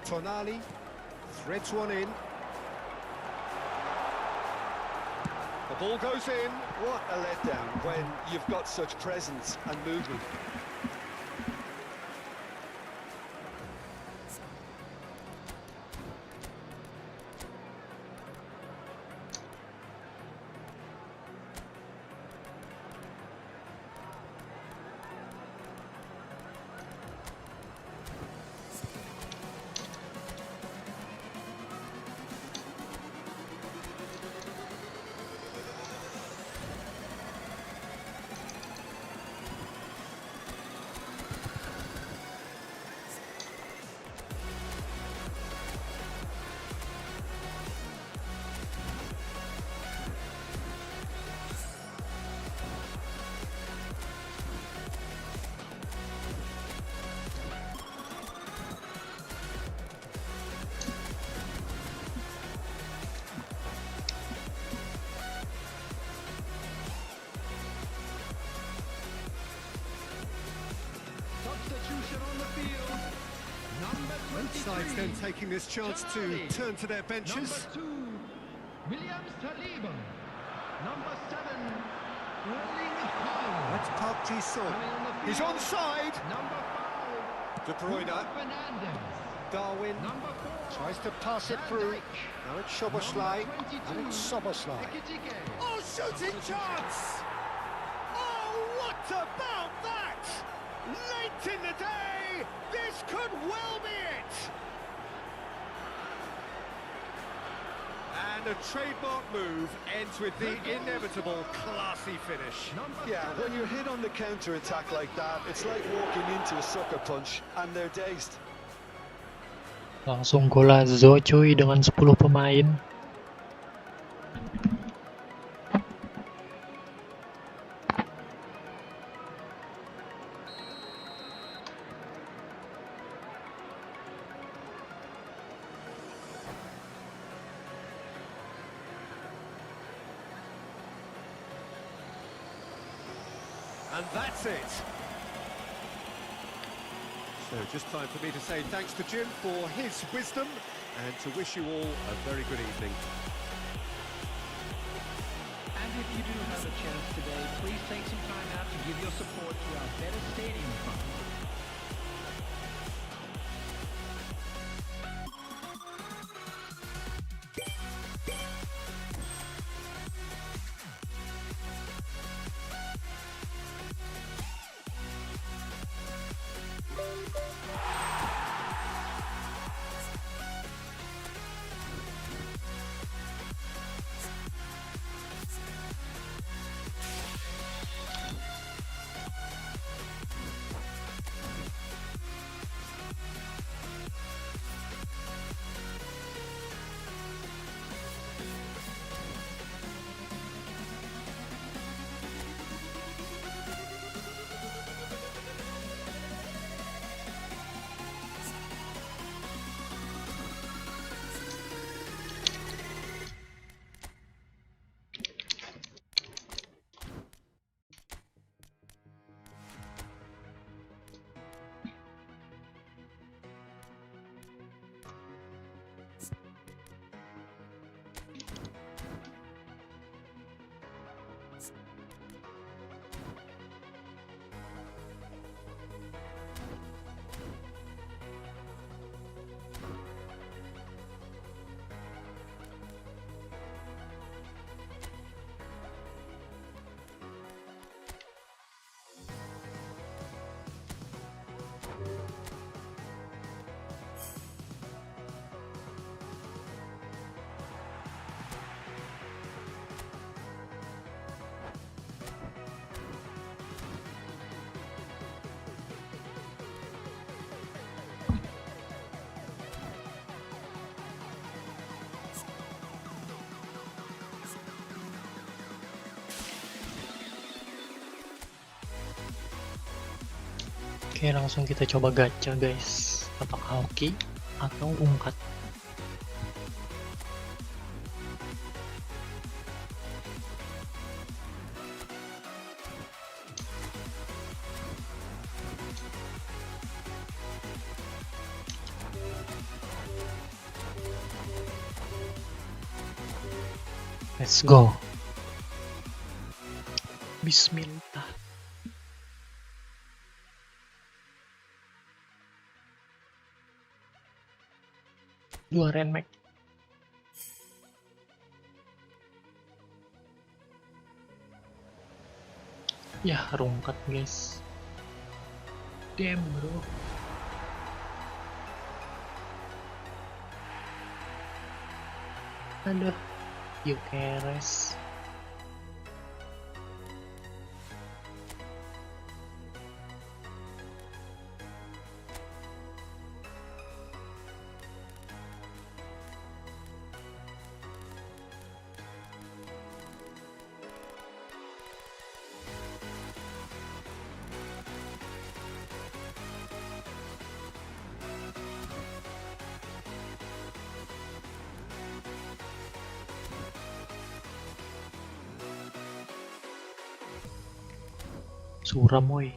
Tonali threads one in. The ball goes in. What a letdown when you've got such presence and movement. Both sides then taking this chance to turn to their benches. Number 2, Williams Saliba. Number 7, Rolling Hall. That's Park Ji-sung. He's onside. Number 5, De Bruyne. Fernandez. Darwin Number 4, tries to pass it through. Now it's Szoboszlai. And it's Szoboszlai. Rezeki. Oh, shooting chance! Oh, what about that? Late in the day, this could well be it! And a trademark move ends with the inevitable classy finish. Yeah, when you're hit on the counter-attack like that, it's like walking into a sucker punch and they're dazed. Langsung golazo cuy dengan 10 pemain. And that's it. So just time for me to say thanks to Jim for his wisdom and to wish you all a very good evening. And if you do have a chance today, please take some time out to give your support to our Better Stadium Fund. Oke, langsung kita coba gacha guys. Apakah hoki atau rungkat? Let's go. Bismillah. Dua renmek. Ya, rungkat guys. Damn bro. Aduh, you keres. Suram woi.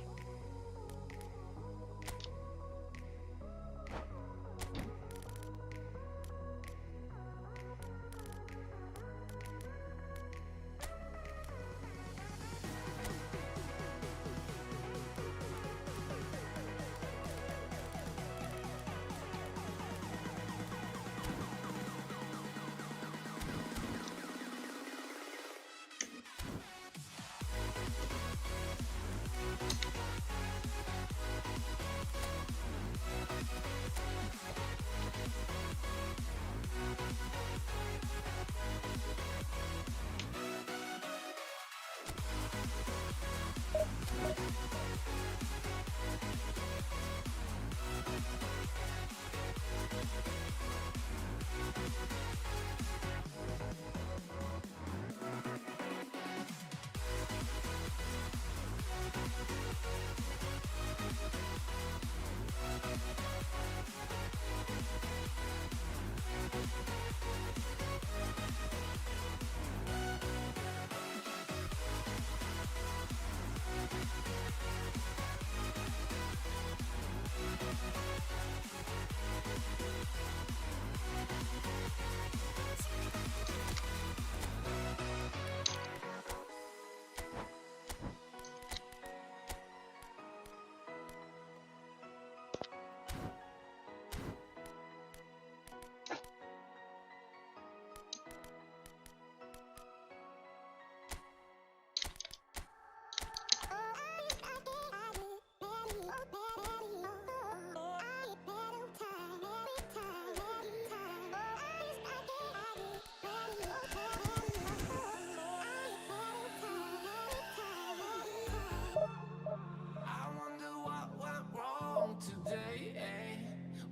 I wonder what went wrong today, eh?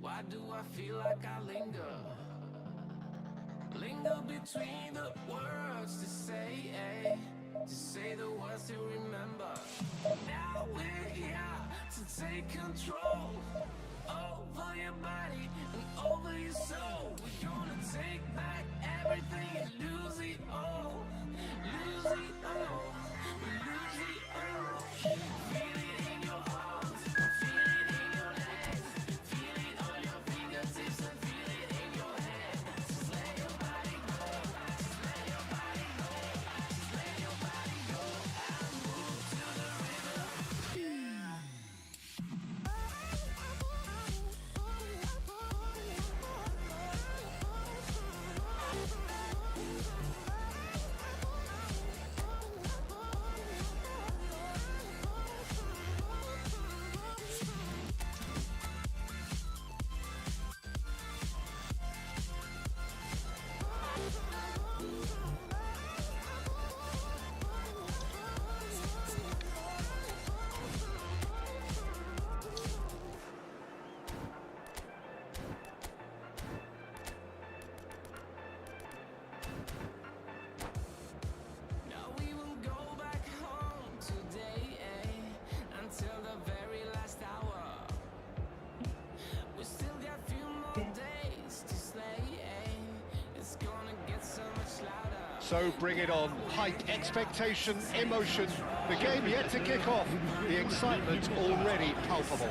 Why do I feel like I linger? Linger between the words to say, eh? To say the words to remember. Now we're here to take control over your body and over your soul. We're gonna take back everything and lose it all. Lose it all. Lose it all. Feel it in your arms, feel it in your legs, feel it on your fingertips and feel it in your head. Just let your body go, just let your body go, just let your body go and move to the rhythm. So bring it on. Hype, expectation, emotion. The game yet to kick off. The excitement already palpable.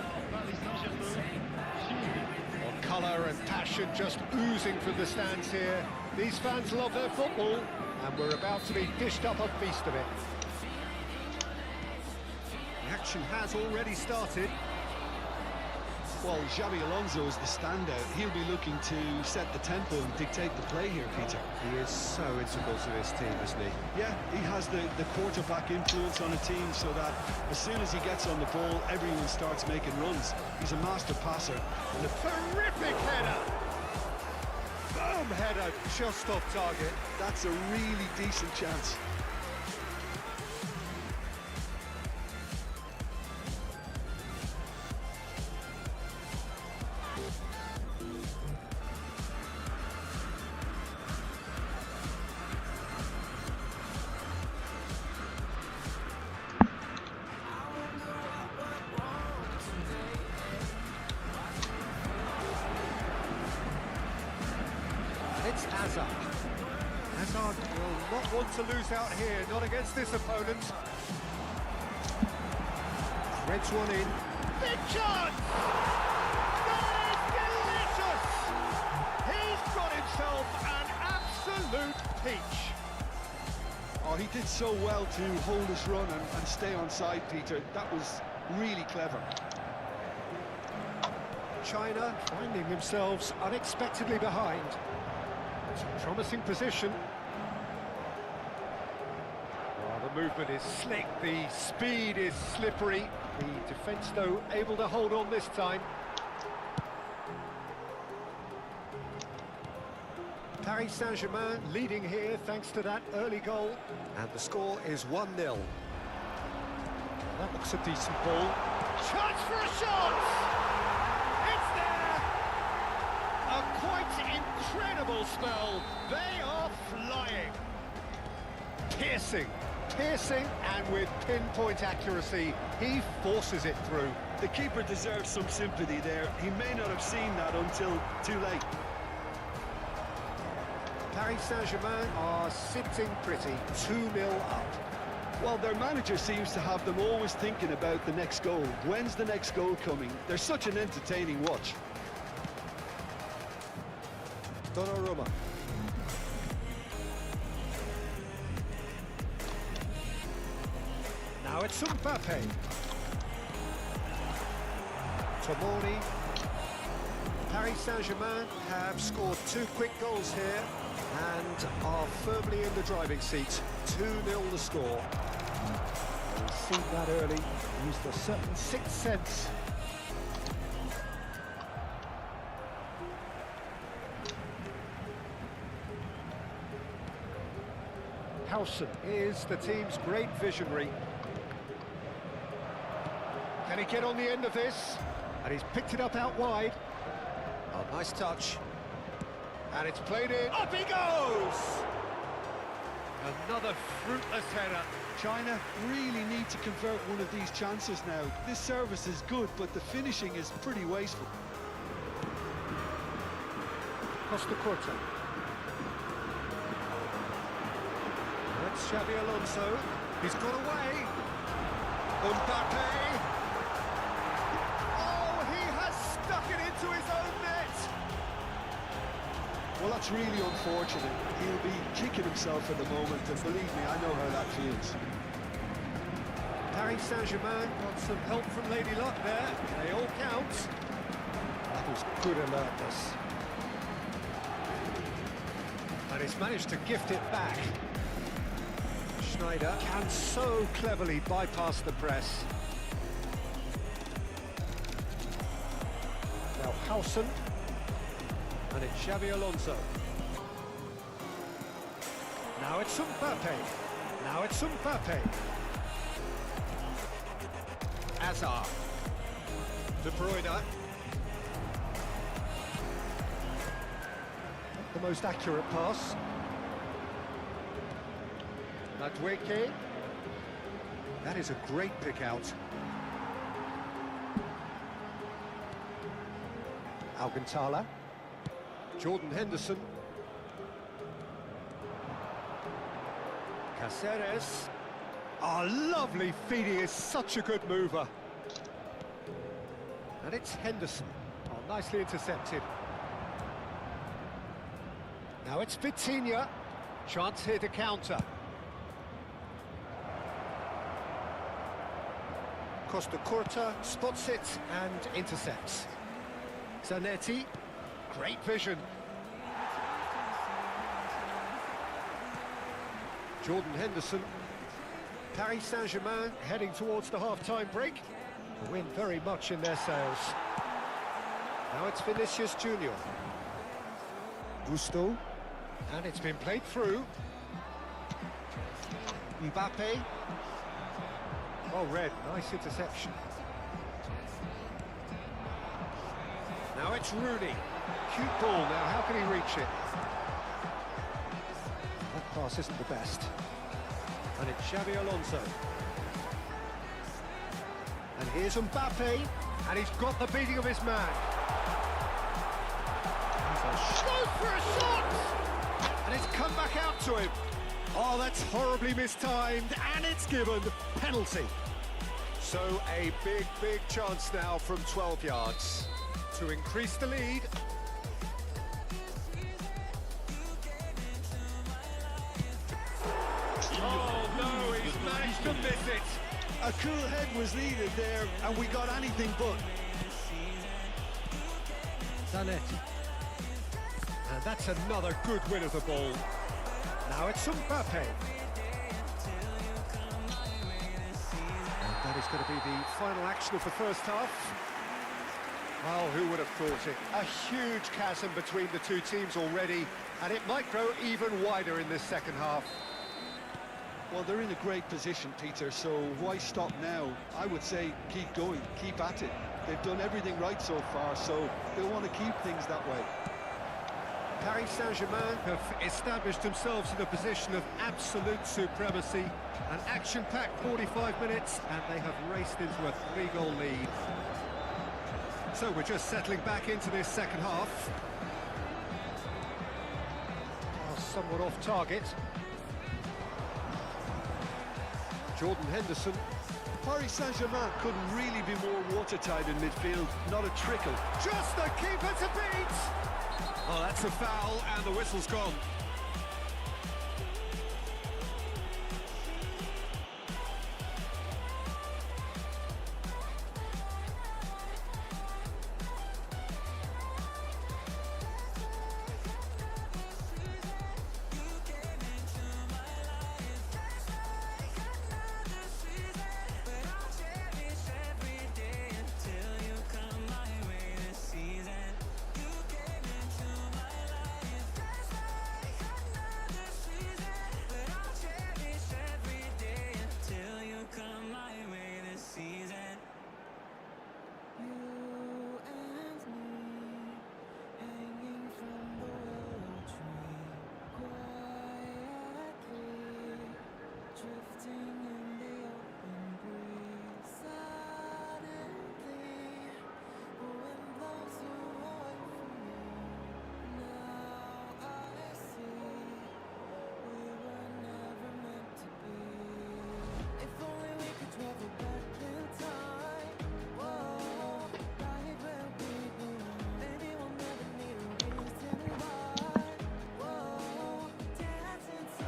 On colour and passion just oozing from the stands here. These fans love their football, and we're about to be dished up a feast of it. The action has already started. Well, Xabi Alonso is the standout. He'll be looking to set the tempo and dictate the play here, Peter. He is so integral to this team, isn't he? Yeah, he has the quarterback influence on a team so that as soon as he gets on the ball, everyone starts making runs. He's a master passer. And a terrific header! Boom header, just off target. That's a really decent chance. It's Hazard. Hazard will not want to lose out here, not against this opponent. Threads one in. Big chance! That is delicious! He's got himself an absolute peach. Oh, he did so well to hold his run and stay on side, Peter. That was really clever. China finding themselves unexpectedly behind. It's a promising position. Oh, the movement is slick, the speed is slippery. The defence, though, able to hold on this time. Paris Saint-Germain leading here thanks to that early goal. And the score is 1-0. That looks a decent ball. Chance for a shot! A quite incredible spell. They are flying. Piercing, and with pinpoint accuracy, he forces it through. The keeper deserves some sympathy there. He may not have seen that until too late. Paris Saint-Germain are sitting pretty, 2-0 up. Well, their manager seems to have them always thinking about the next goal. When's the next goal coming? They're such an entertaining watch. Donnarumma. Now it's Mbappe. Tomori. Paris Saint-Germain have scored 2 quick goals here and are firmly in the driving seat. 2-0 the score. We've seen that early, used a certain sixth sense. Howson is the team's great visionary. Can he get on the end of this? And he's picked it up out wide. Oh, nice touch. And it's played in. Up he goes! Another fruitless header. China really need to convert one of these chances now. This service is good, but the finishing is pretty wasteful. Costa Corta. That's Xabi Alonso. He's got away. Mbappe. Oh, he has stuck it into his own net. Well, that's really unfortunate. He'll be kicking himself at the moment, and believe me, I know how that feels. Paris Saint-Germain got some help from Lady Luck there. They all count. That was good alertness. And he's managed to gift it back. Schneider can so cleverly bypass the press. Now Howson. And it's Xabi Alonso. Now it's Mbappe. Hazard. De Bruyne. Not the most accurate pass. Joki. That is a great pick out. Alcantara. Jordan Henderson. Caceres. Oh, lovely feeding, is such a good mover. And it's Henderson. Oh, nicely intercepted. Now it's Vitinha. Chance here to counter. Costa Curta spots it and intercepts. Zanetti, great vision. Jordan Henderson. Paris Saint-Germain heading towards the half-time break. The wind very much in their sails. Now it's Vinicius Junior. Gusto. And it's been played through. Mbappe. Well read, nice interception. Now it's Rooney. Cute ball now, how can he reach it? That pass isn't the best. And it's Xabi Alonso. And here's Mbappe, and he's got the beating of his man. Go for a shot! And it's come back out to him. Oh, that's horribly mistimed, and it's given penalty. So a big chance now from 12 yards to increase the lead. Oh no, he's managed to miss it. A cool head was needed there, and we got anything but. Zanetti. And that's another good win of the ball. Now it's Mbappe. And that is going to be the final action of the first half. Well, who would have thought it? A huge chasm between the two teams already, and it might grow even wider in this second half. Well, they're in a great position, Peter, so why stop now? I would say keep going, keep at it. They've done everything right so far, so they'll want to keep things that way. Paris Saint-Germain have established themselves in a position of absolute supremacy. An action-packed 45 minutes, and they have raced into a 3-goal lead. So we're just settling back into this second half. Somewhat off target. Jordan Henderson. Paris Saint-Germain couldn't really be more watertight in midfield, not a trickle. Just the keeper to beat! Oh, that's a foul, and the whistle's gone.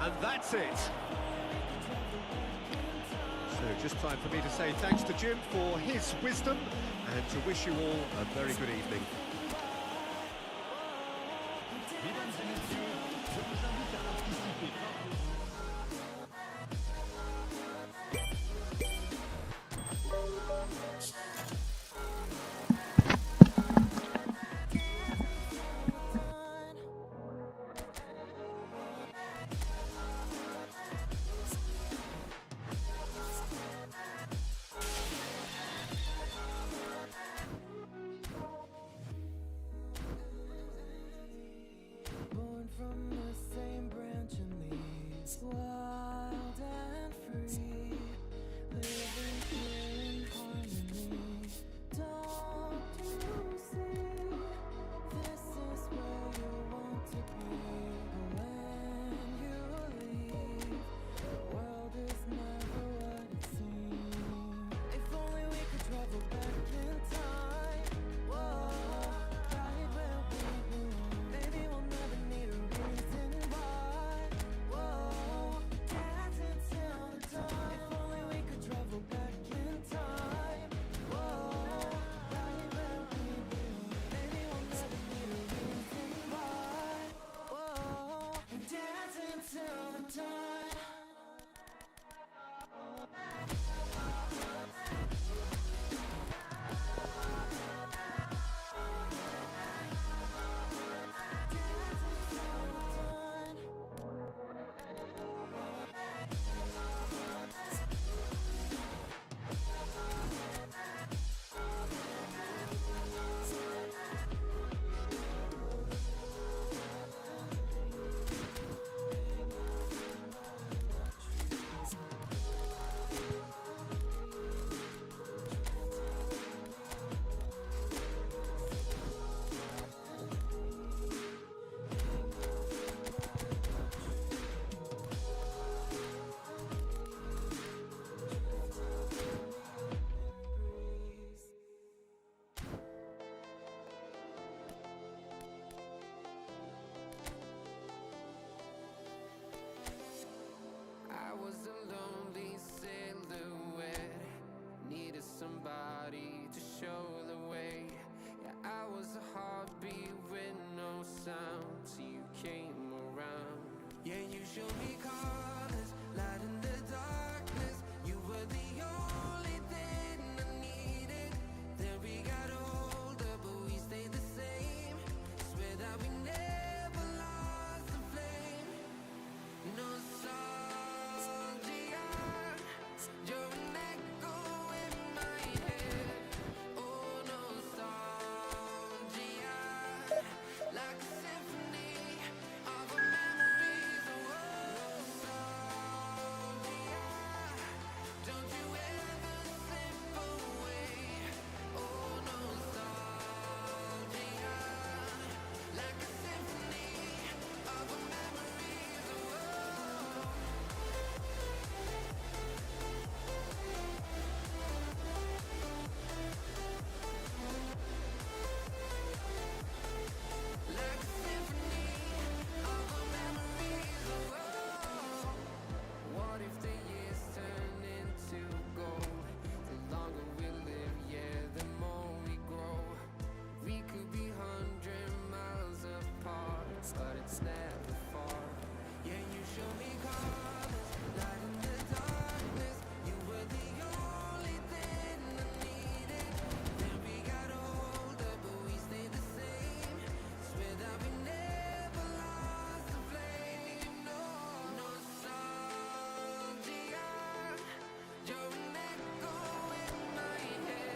And that's it. So just time for me to say thanks to Jim for his wisdom and to wish you all a very good evening. Born from the same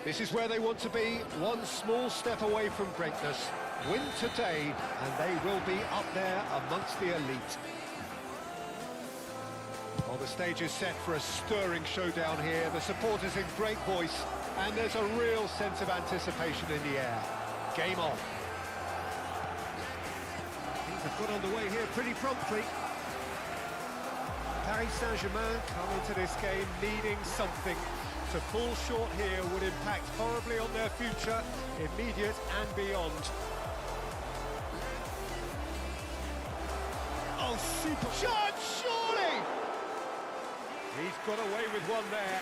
This is where they want to be, one small step away from greatness. Win today, and they will be up there amongst the elite. Well, the stage is set for a stirring showdown here. The supporters in great voice, and there's a real sense of anticipation in the air. Game on. Things have got underway here pretty promptly. Paris Saint-Germain come into this game needing something. To fall short here would impact horribly on their future, immediate and beyond. Oh, super shot, surely! He's got away with one there.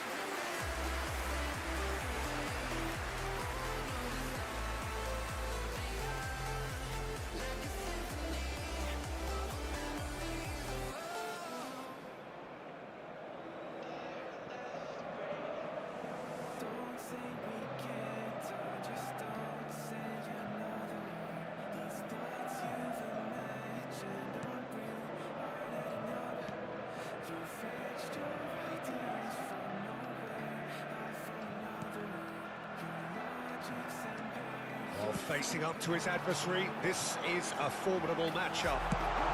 Well, facing up to his adversary, this is a formidable matchup.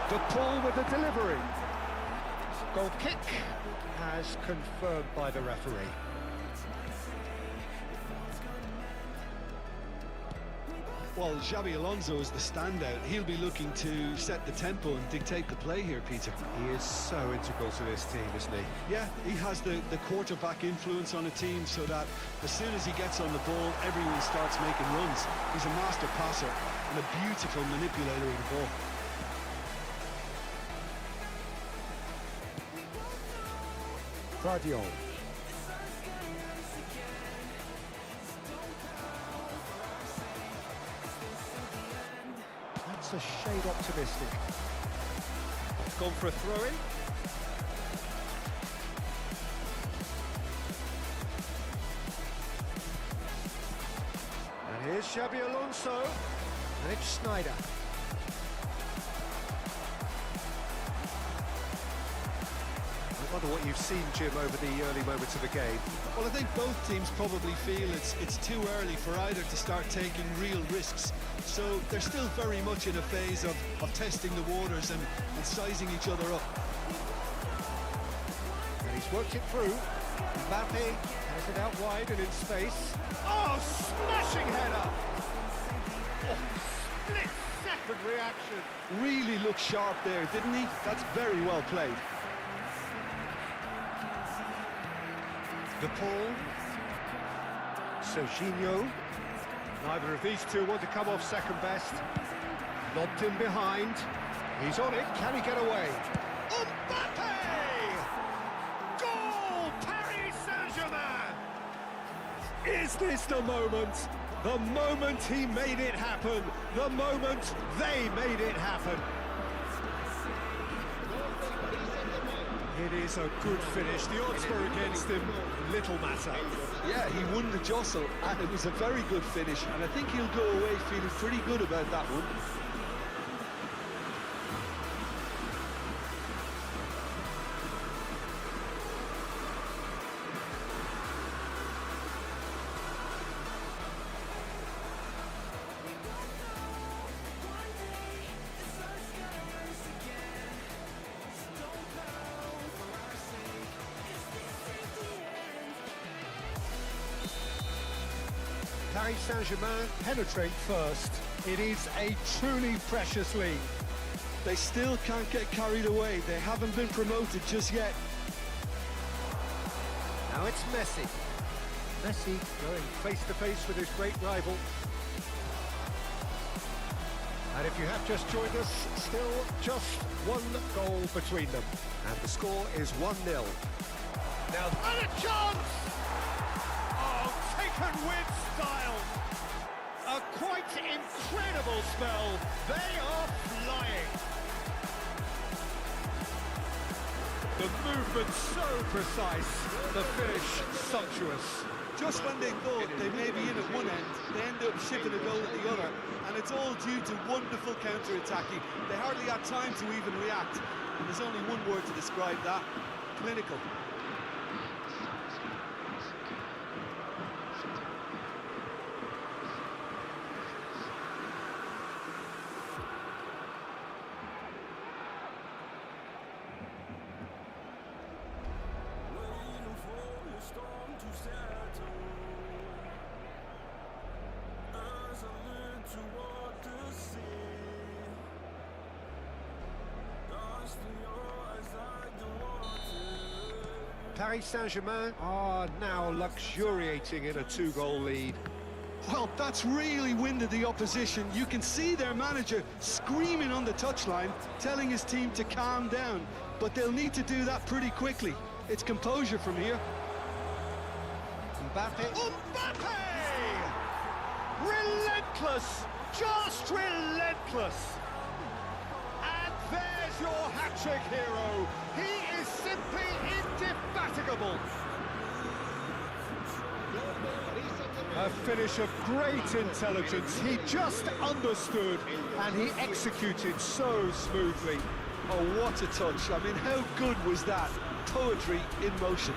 The pull with the delivery. Goal kick as confirmed by the referee. Well, Xabi Alonso is the standout. He'll be looking to set the tempo and dictate the play here, Peter. He is so integral to this team, isn't he? Yeah, he has the quarterback influence on a team so that as soon as he gets on the ball, everyone starts making runs. He's a master passer and a beautiful manipulator of the ball. Guardiola. That's a shade optimistic. Gone for a throw-in. And here's Xabi Alonso. And it's Snyder. I wonder what you've seen, Jim, over the early moments of the game. Well, I think both teams probably feel it's too early for either to start taking real risks. So they're still very much in a phase of testing the waters and sizing each other up. And he's worked it through. Mbappe has it out wide and in space. Oh, smashing header! Oh, split-second reaction. Really looked sharp there, didn't he? That's very well played. The pull. Serginho. Neither of these two want to come off second best. Lobbed in behind. He's on it. Can he get away? Mbappe! Goal! Paris Saint-Germain! Is this the moment? The moment he made it happen. The moment they made it happen. It is a good finish. The odds were against him. Little matter. Yeah, he won the jostle, and it was a very good finish, and I think he'll go away feeling pretty good about that one. Paris Saint-Germain penetrate first. It is a truly precious league. They still can't get carried away. They haven't been promoted just yet. Now it's Messi. Messi going face-to-face with his great rival. And if you have just joined us, still just one goal between them. And the score is 1-0. Now, and a chance! Oh, taken with style. A quite incredible spell. They are flying. The movement so precise, the finish sumptuous. Just when they thought they may be in at one end, they end up shipping a goal at the other, and it's all due to wonderful counter-attacking. They hardly had time to even react, and there's only one word to describe that: clinical. Paris Saint-Germain are now luxuriating in a 2-goal lead. Well, that's really winded the opposition. You can see their manager screaming on the touchline, telling his team to calm down. But they'll need to do that pretty quickly. It's composure from here. Mbappe. Mbappe! Relentless! Just relentless! And there's your hat-trick hero. He is simply indefatigable. A finish of great intelligence. He just understood and he executed so smoothly. Oh, what a touch. I mean, how good was that? Poetry in motion.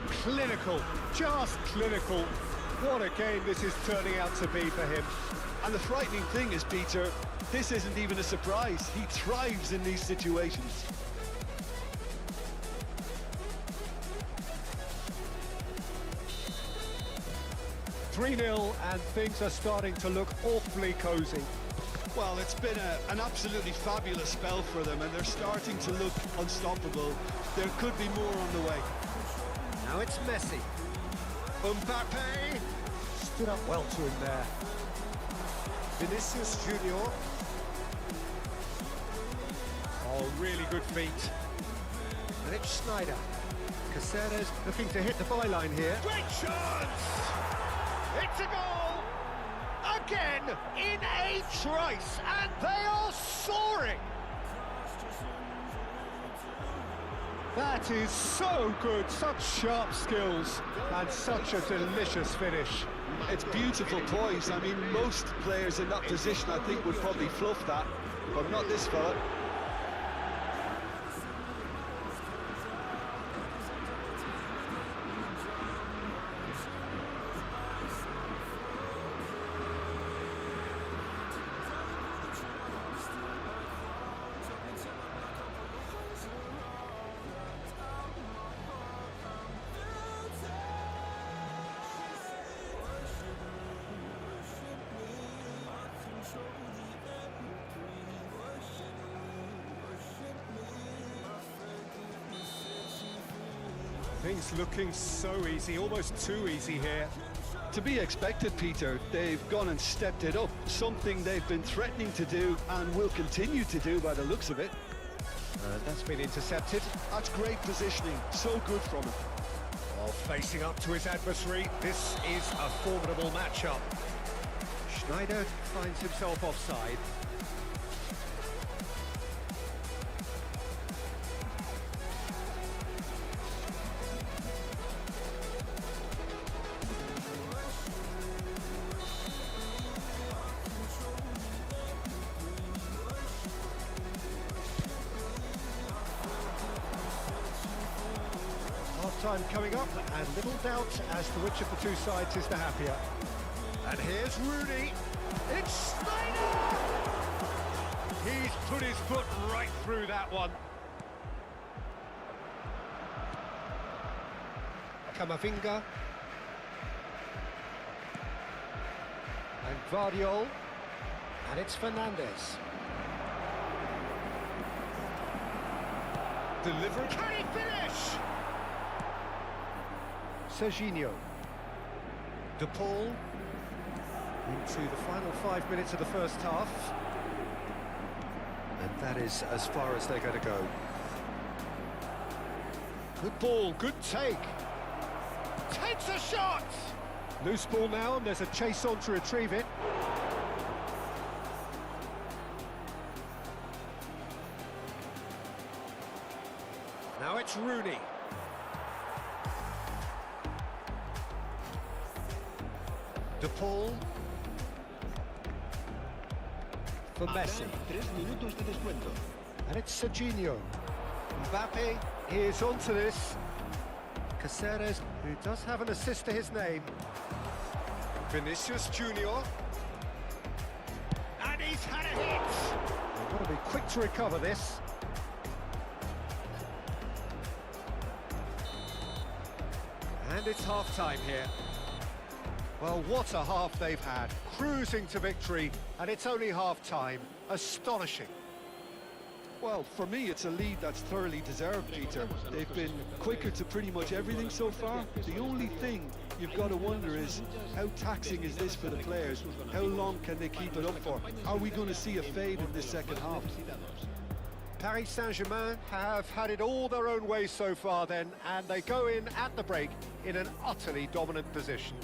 Clinical, just clinical. What a game this is turning out to be for him. And the frightening thing is, Peter, this isn't even a surprise. He thrives in these situations. "3-0 and things are starting to look awfully cosy. Well, it's been an absolutely fabulous spell for them, and they're starting to look unstoppable. There could be more on the way. Now it's Messi. Mbappe stood up well to him there. Vinicius Junior. Oh, really good feet. And it's Schneider. Caceres looking to hit the byline here. Great chance! It's a goal! Again in a trice, and they are soaring! That is so good, such sharp skills, and such a delicious finish. It's beautiful poise. I mean, most players in that position, I think, would probably fluff that, but not this fella. Things looking so easy, almost too easy here. To be expected, Peter. They've gone and stepped it up, something they've been threatening to do and will continue to do by the looks of it. That's been intercepted. That's great positioning, so good from him. While facing up to his adversary, this is a formidable matchup. Schneider finds himself offside. Time coming up, and little doubt as to which of the two sides is the happier. And here's Rooney. It's Schneider! He's put his foot right through that one. Camavinga. And Guardiola. And it's Fernandez. Delivery. Can he finish? Serginho. De Paul into the final 5 minutes of the first half. And that is as far as they're going to go. Good ball, good take. Takes a shot! Loose ball now, and there's a chase on to retrieve it. Now it's Rooney. De Paul for Messi. 3 minutos de descuento. And it's Serginho. Mbappe is onto this. Caceres, who does have an assist to his name. Vinicius Junior. And he's had a hit. They've got to be quick to recover this. And it's half-time here. Well, what a half they've had. Cruising to victory, and it's only half-time. Astonishing. Well, for me, it's a lead that's thoroughly deserved, Peter. They've been quicker to pretty much everything so far. The only thing you've got to wonder is, how taxing is this for the players? How long can they keep it up for? Are we going to see a fade in this second half? Paris Saint-Germain have had it all their own way so far then, and they go in at the break in an utterly dominant position.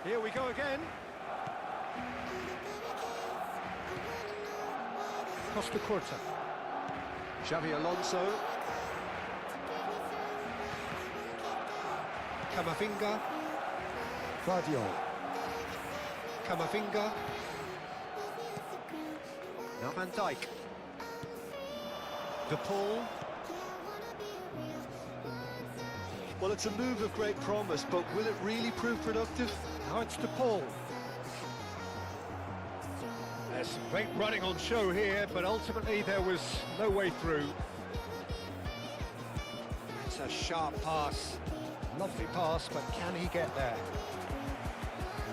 Here we go again. Costa Curta. Xavi Alonso. Camavinga. Guardiola. Camavinga. Now Van Dijk. De Paul. Well, it's a move of great promise, but will it really prove productive? Now it's De Paul. There's some great running on show here, but ultimately there was no way through. It's a sharp pass. Lovely pass, but can he get there?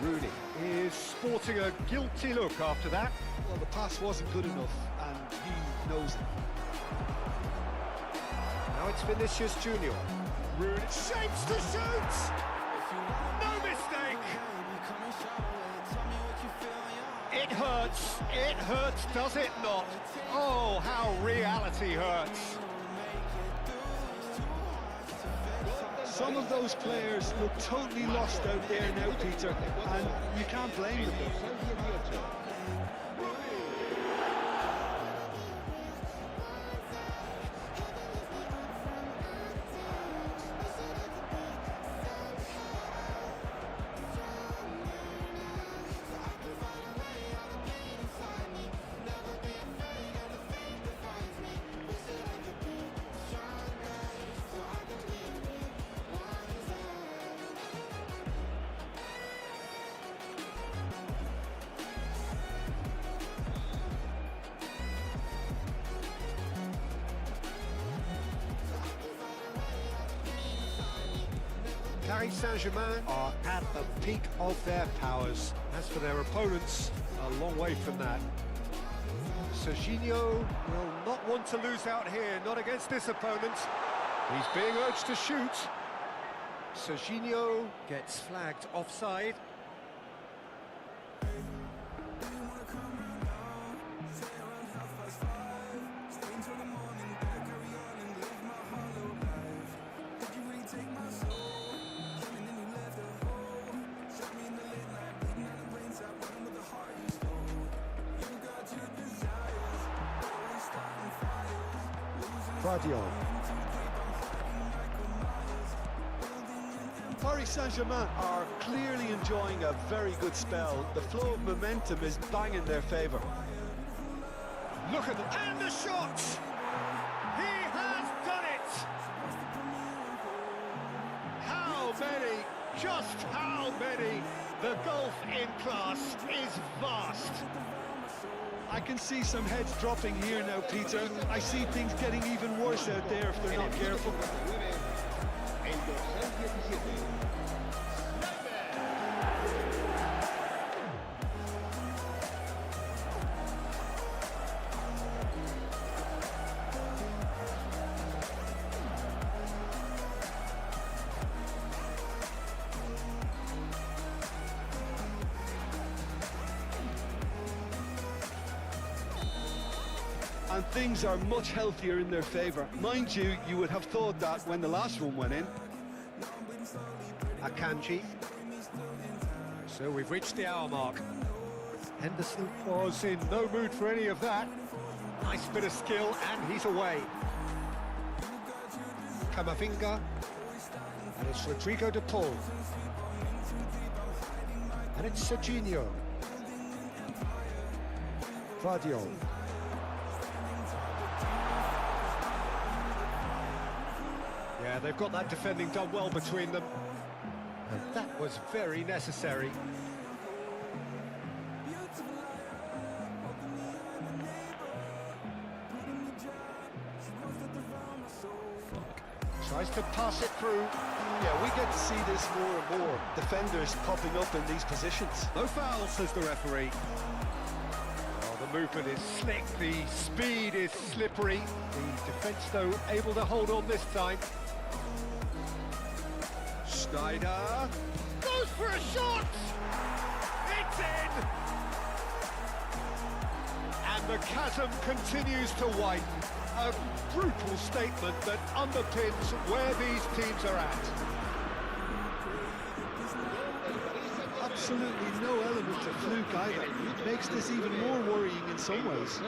Rooney is sporting a guilty look after that. Well, the pass wasn't good enough, and he knows it. Now it's Vinicius Junior. Rooney shapes to shoot! No mistake! It hurts, does it not? Oh, how reality hurts. Some of those players look totally lost out there now, Peter, and you can't blame them. Paris Saint-Germain are at the peak of their powers. As for their opponents, a long way from that. Serginho will not want to lose out here, not against this opponent. He's being urged to shoot. Serginho gets flagged offside. Paris Saint-Germain are clearly enjoying a very good spell. The flow of momentum is banging their favour. Look at them, and the shot! He has done it! How many, just how many? The gulf in class is vast. I can see some heads dropping here now, Peter. I see things getting even worse out there if they're not careful. And and things are much healthier in their favour. Mind you, you would have thought that when the last one went in. Akanji. So we've reached the hour mark. Henderson was in no mood for any of that. Nice bit of skill, and he's away. Camavinga. And it's Rodrigo de Paul. And it's Serginho. Vardiol. Yeah, they've got that defending done well between them. And that was very necessary. Tries to pass it through. Yeah, we get to see this more and more. Defenders popping up in these positions. No foul, says the referee. Oh, the movement is slick, the speed is slippery. The defence, though, able to hold on this time. Schneider goes for a shot! It's in! And the chasm continues to widen. A brutal statement that underpins where these teams are at. Absolutely no element of fluke either. Makes this even more worrying in some ways.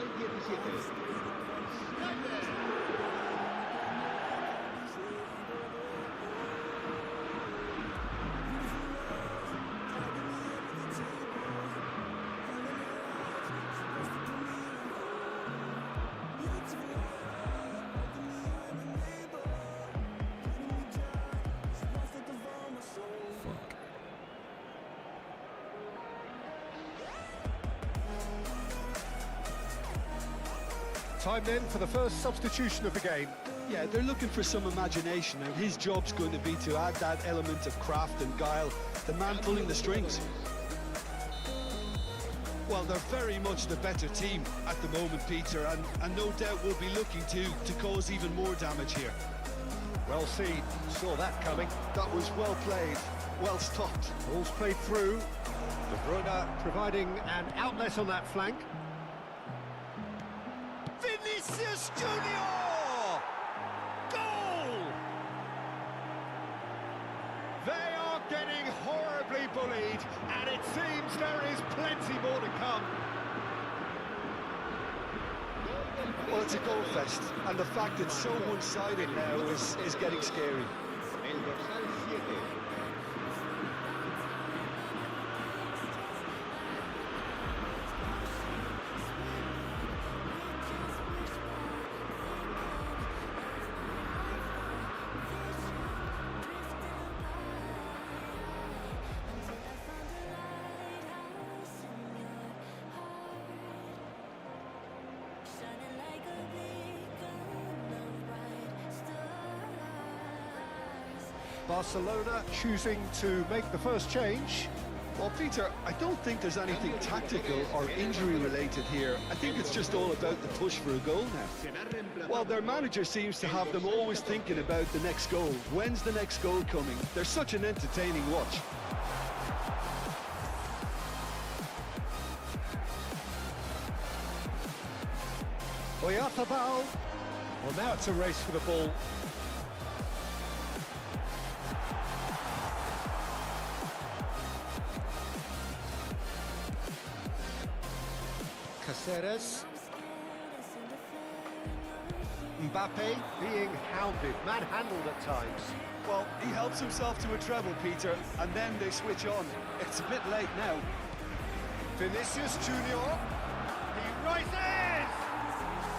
Time then for the first substitution of the game. Yeah, they're looking for some imagination, and his job's going to be to add that element of craft and guile, the man pulling the strings. Well, they're very much the better team at the moment, Peter, and no doubt will be looking to cause even more damage here. Well seen, saw that coming. That was well played, well stopped. Ball's played through. De Bruyne providing an outlet on that flank. Vinicius Junior! Goal! They are getting horribly bullied, and it seems there is plenty more to come. Well, it's a goal fest, and the fact it's so one-sided now is getting scary. El dorsal 7. Barcelona choosing to make the first change. Well, Peter, I don't think there's anything tactical or injury-related here. I think it's just all about the push for a goal now. Well, their manager seems to have them always thinking about the next goal. When's the next goal coming? They're such an entertaining watch. Oyarzabal. Well, now it's a race for the ball. Caceres. Mbappe being hounded, manhandled at times. Well, he helps himself to a treble, Peter, and then they switch on. It's a bit late now. Vinicius Junior. He rises!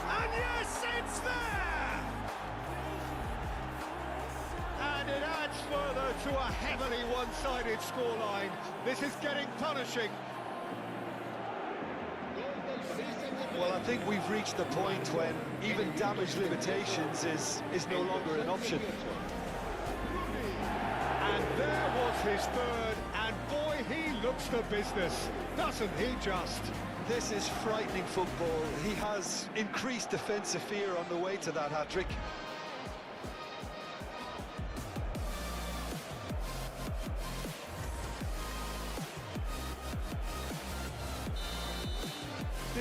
And yes, it's there! And it adds further to a heavily one-sided scoreline. This is getting punishing. Well, I think we've reached the point when even damage limitations is no longer an option. And there was his third, and boy, he looks the business, doesn't he just? This is frightening football. He has increased defensive fear on the way to that hat-trick.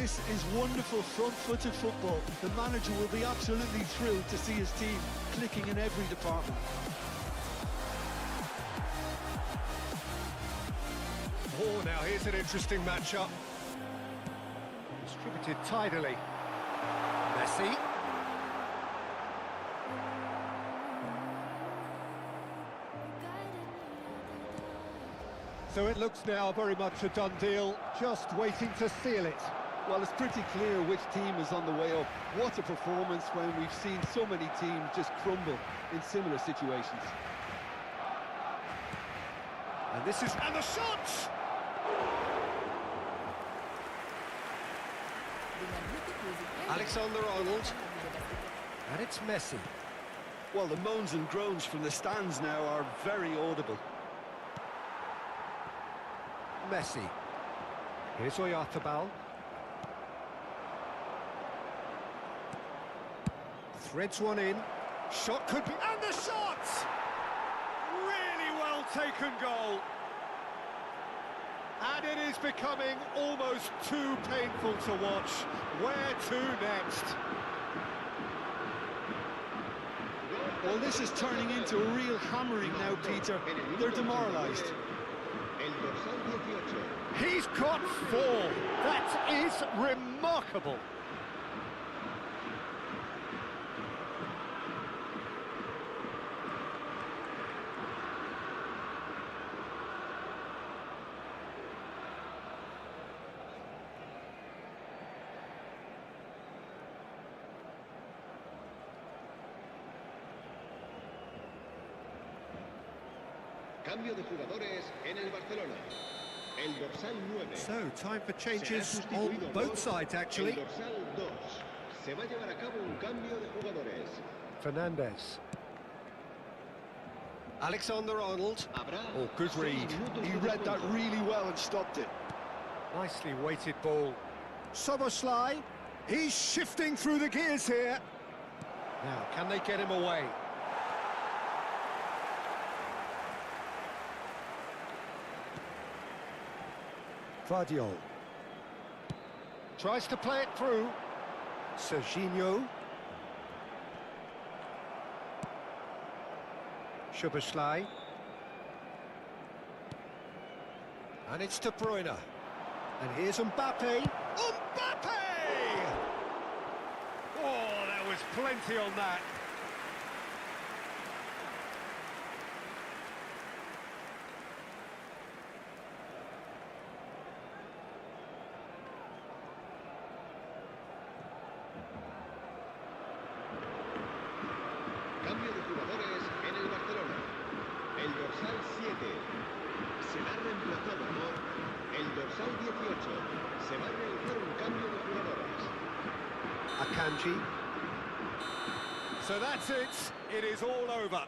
This is wonderful front-footed football. The manager will be absolutely thrilled to see his team clicking in every department. Oh, now here's an interesting matchup. Distributed tidily. Messi. So it looks now very much a done deal, just waiting to seal it. Well, it's pretty clear which team is on the way up. What a performance when we've seen so many teams just crumble in similar situations. And this is... and the shot! Alexander-Arnold. And it's Messi. Well, the moans and groans from the stands now are very audible. Messi. Here's Oyarzabal. Threads one in. Shot could be... and the shot! Really well taken goal. And it is becoming almost too painful to watch. Where to next? Well, this is turning into a real hammering now, Peter. They're demoralised. He's got 4. That is remarkable. Cambio de jugadores en el Barcelona. El dorsal 9. So, time for changes on both sides, actually. El dorsal 2. Se va a llevar a cabo un cambio de jugadores. Fernandez. Alexander-Arnold. Oh, good read. He read that really well and stopped it. Nicely weighted ball. Soboslai. He's shifting through the gears here. Now, can they get him away? Vardiol. Tries to play it through. Serginho. Szoboszlai. And it's De Bruyne. And here's Mbappe. Mbappe! Oh, there was plenty on that. Cambio de jugadores en el Barcelona. El dorsal 7 será reemplazado por el dorsal 18. Se va a realizar un cambio de jugadores. Akanji. So that's it. It is all over.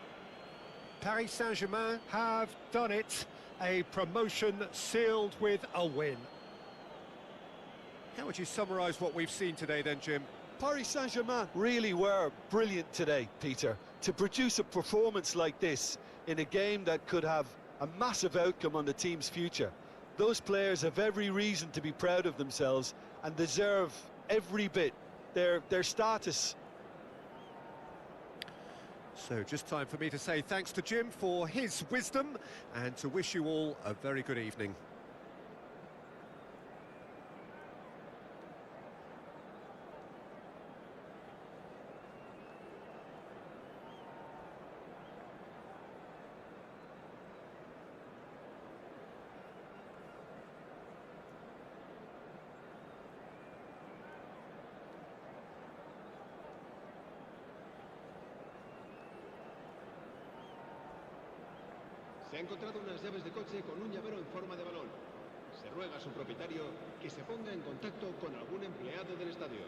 Paris Saint-Germain have done it. A promotion sealed with a win. How would you summarise what we've seen today then, Jim? Paris Saint-Germain really were brilliant today, Peter. To produce a performance like this in a game that could have a massive outcome on the team's future. Those players have every reason to be proud of themselves and deserve every bit their status. So just time for me to say thanks to Jim for his wisdom and to wish you all a very good evening. Se ha encontrado unas llaves de coche con un llavero en forma de balón. Se ruega a su propietario que se ponga en contacto con algún empleado del estadio.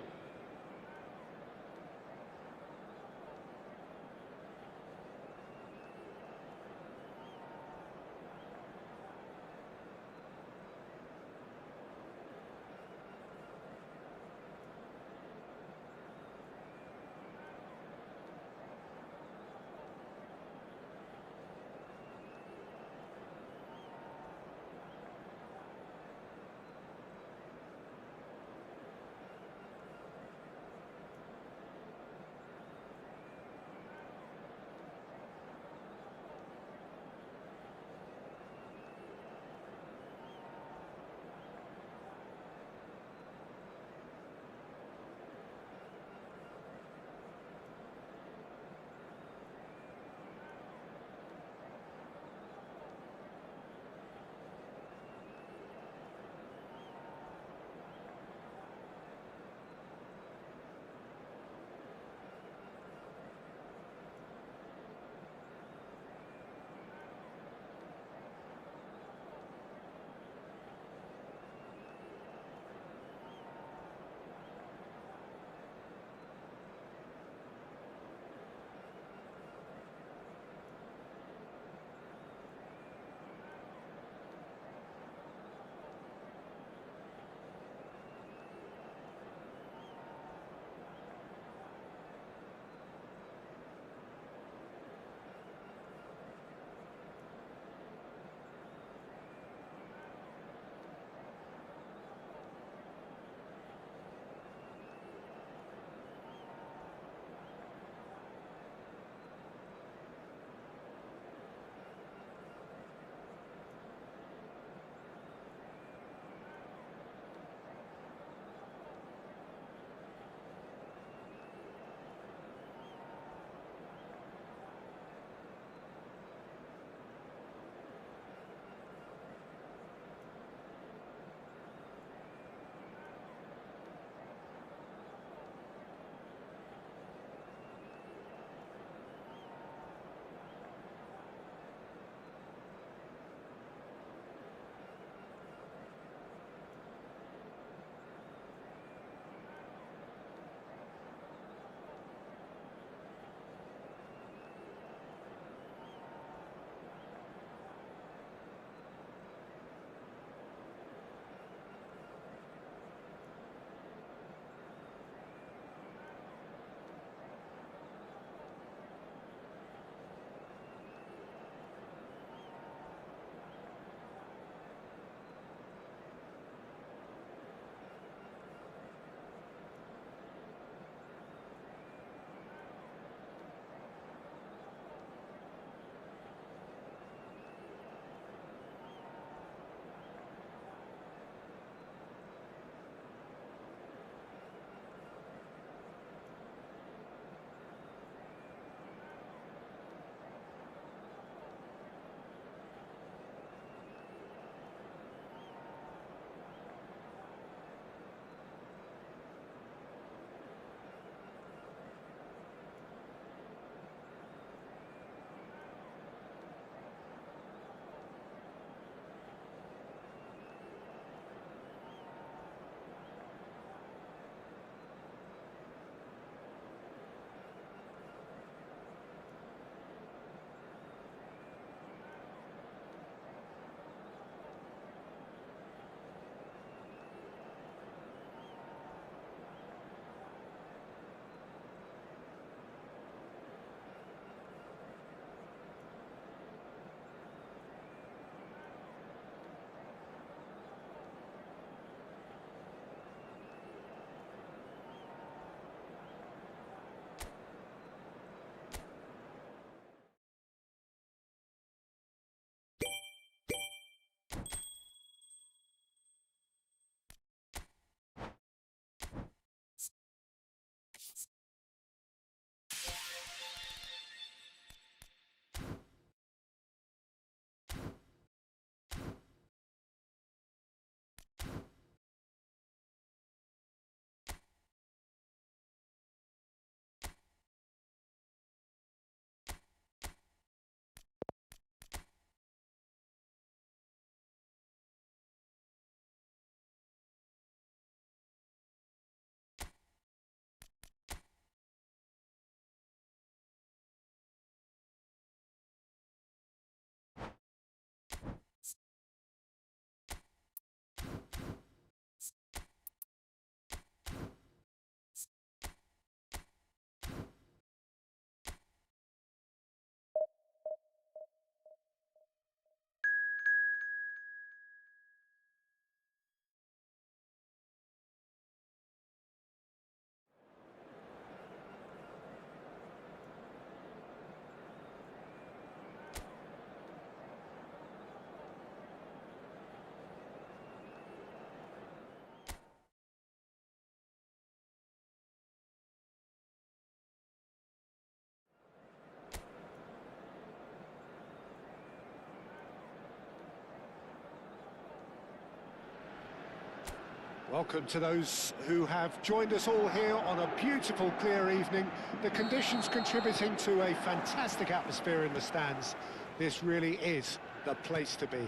Welcome to those who have joined us all here on a beautiful, clear evening. The conditions contributing to a fantastic atmosphere in the stands. This really is the place to be.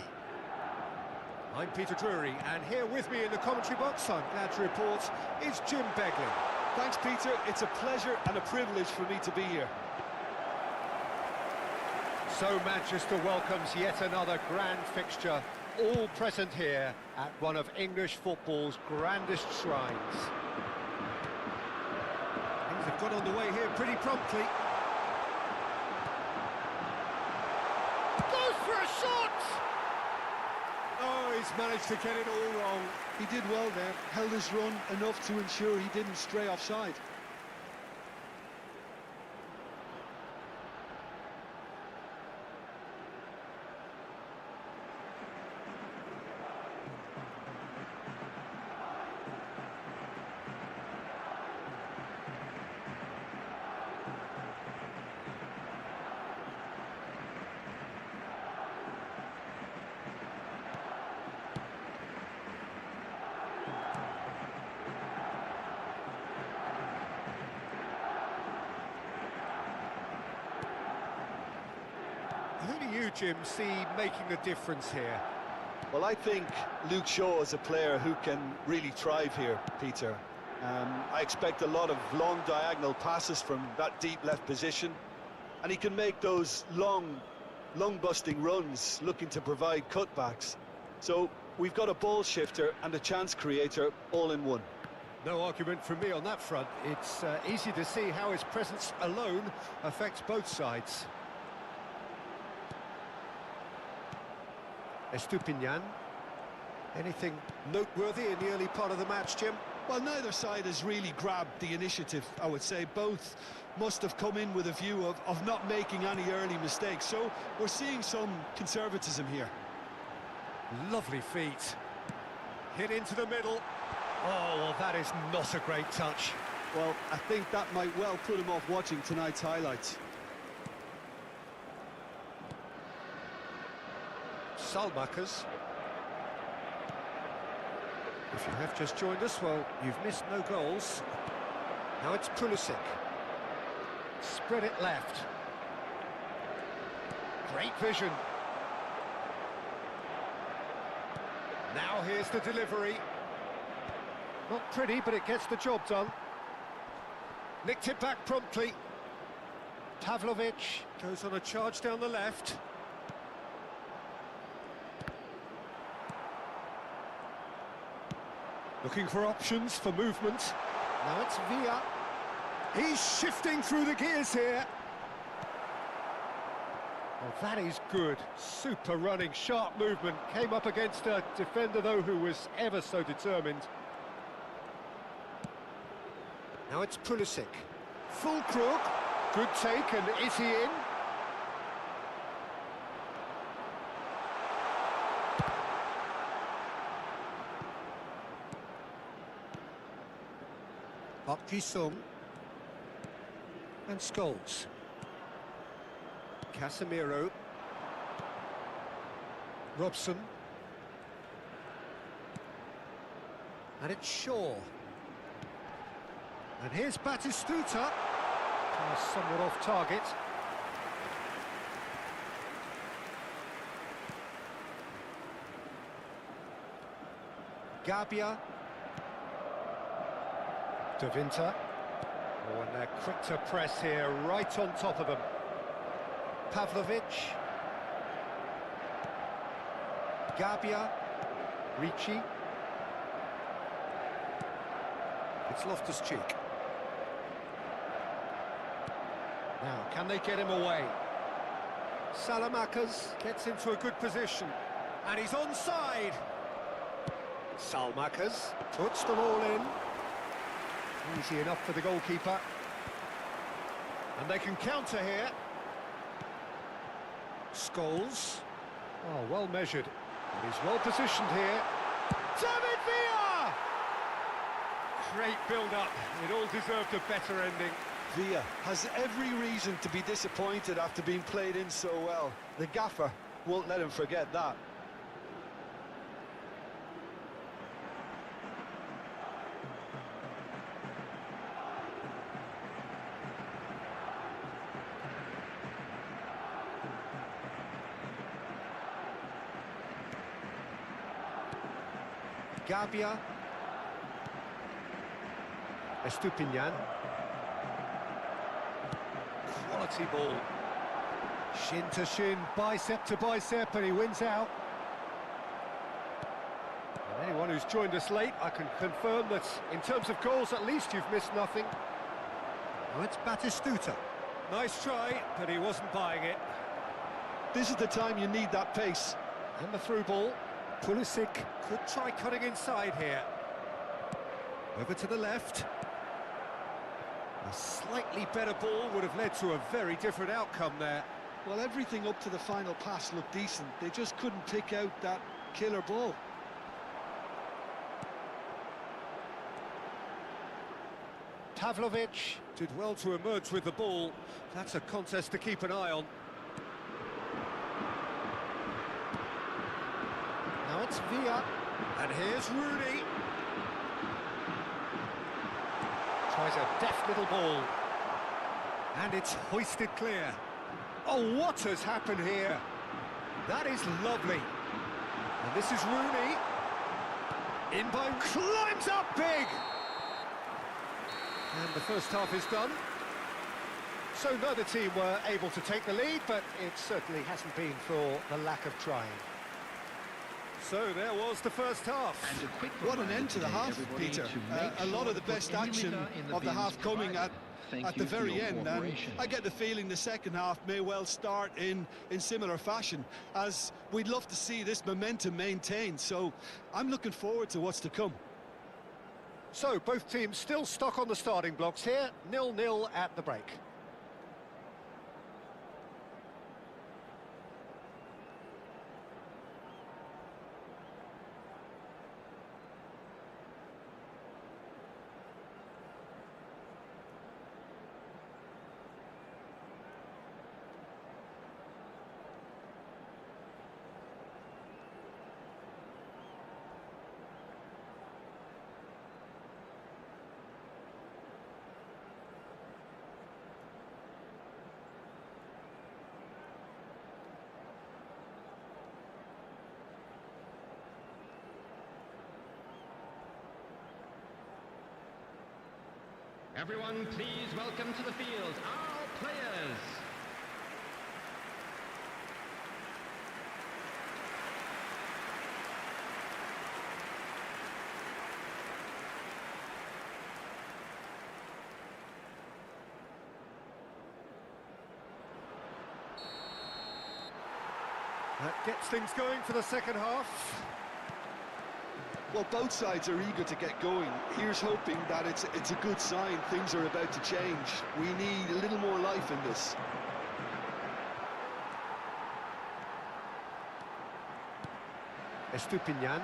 I'm Peter Drury, and here with me in the commentary box, I'm glad to report, is Jim Beglin. Thanks, Peter. It's a pleasure and a privilege for me to be here. So Manchester welcomes yet another grand fixture, all present here at one of English football's grandest shrines. Things have got underway here pretty promptly. Goes for a shot! Oh, he's managed to get it all wrong. He did well there, held his run enough to ensure he didn't stray offside. Who do you, Jim, see making the difference here? Well, I think Luke Shaw is a player who can really thrive here, Peter. I expect a lot of long diagonal passes from that deep left position, and he can make those long busting runs looking to provide cutbacks. So we've got a ball shifter and a chance creator all in one. No argument from me on that front. It's easy to see how his presence alone affects both sides. Estupinian. Anything noteworthy in the early part of the match, Jim? Well, neither side has really grabbed the initiative, I would say. Both must have come in with a view of not making any early mistakes. So we're seeing some conservatism here. Lovely feet. Hit into the middle. Oh, well, that is not a great touch. Well, I think that might well put him off watching tonight's highlights. Salmakers. If you have just joined us, well, you've missed no goals. Now it's Pulisic. Spread it left. Great vision. Now here's the delivery. Not pretty, but it gets the job done. Nicked it back promptly. Pavlovic goes on a charge down the left. Looking for options for movement. Now it's Villa. He's shifting through the gears here. Well, that is good. Super running, sharp movement. Came up against a defender, though, who was ever so determined. Now it's Pulisic. Full crook. Good take, and is he in? Ji-sung and Scholes. Casemiro. Robson. And it's Shaw. And here's Batistuta. Somewhat off target. Gabia. De Winter. Oh, and they're quick to press here, right on top of them. Pavlovic. Gabia. Ricci. It's Loftus-Cheek. Now, can they get him away? Salamakers gets into a good position. And he's onside. Salmakers puts them all in. Easy enough for the goalkeeper. And they can counter here. Scholes. Oh, well measured. And he's well positioned here. David Villa! Great build-up. It all deserved a better ending. Villa has every reason to be disappointed after being played in so well. The gaffer won't let him forget that. Gabia. Estupinian. Quality ball. Shin to shin, bicep to bicep, and he wins out. And anyone who's joined us late, I can confirm that in terms of goals, at least you've missed nothing. Now it's Batistuta. Nice try, but he wasn't buying it. This is the time you need that pace. And the through ball. Pulisic could try cutting inside here. Over to the left. A slightly better ball would have led to a very different outcome there. Well, everything up to the final pass looked decent. They just couldn't pick out that killer ball. Pavlovic did well to emerge with the ball. That's a contest to keep an eye on. Now it's Villa. And here's Rooney. Tries a deft little ball. And it's hoisted clear. Oh, what has happened here? That is lovely. And this is Rooney. In by... climbs up big! And the first half is done. So neither team were able to take the lead, but it certainly hasn't been for the lack of trying. So there was the first half. And a quick What an end to the reminder, half, everybody, Peter. to make A lot sure of the to put best any action litter in of the half bins coming provided. Thank at you the for very your end, and cooperation. I get the feeling the second half may well start in similar fashion, as we'd love to see this momentum maintained. So I'm looking forward to what's to come. So both teams still stuck on the starting blocks here, 0-0 at the break. Everyone, please welcome to the field our players. That gets things going for the second half. Well, both sides are eager to get going. Here's hoping that it's a good sign. Things are about to change. We need a little more life in this. Estupinian.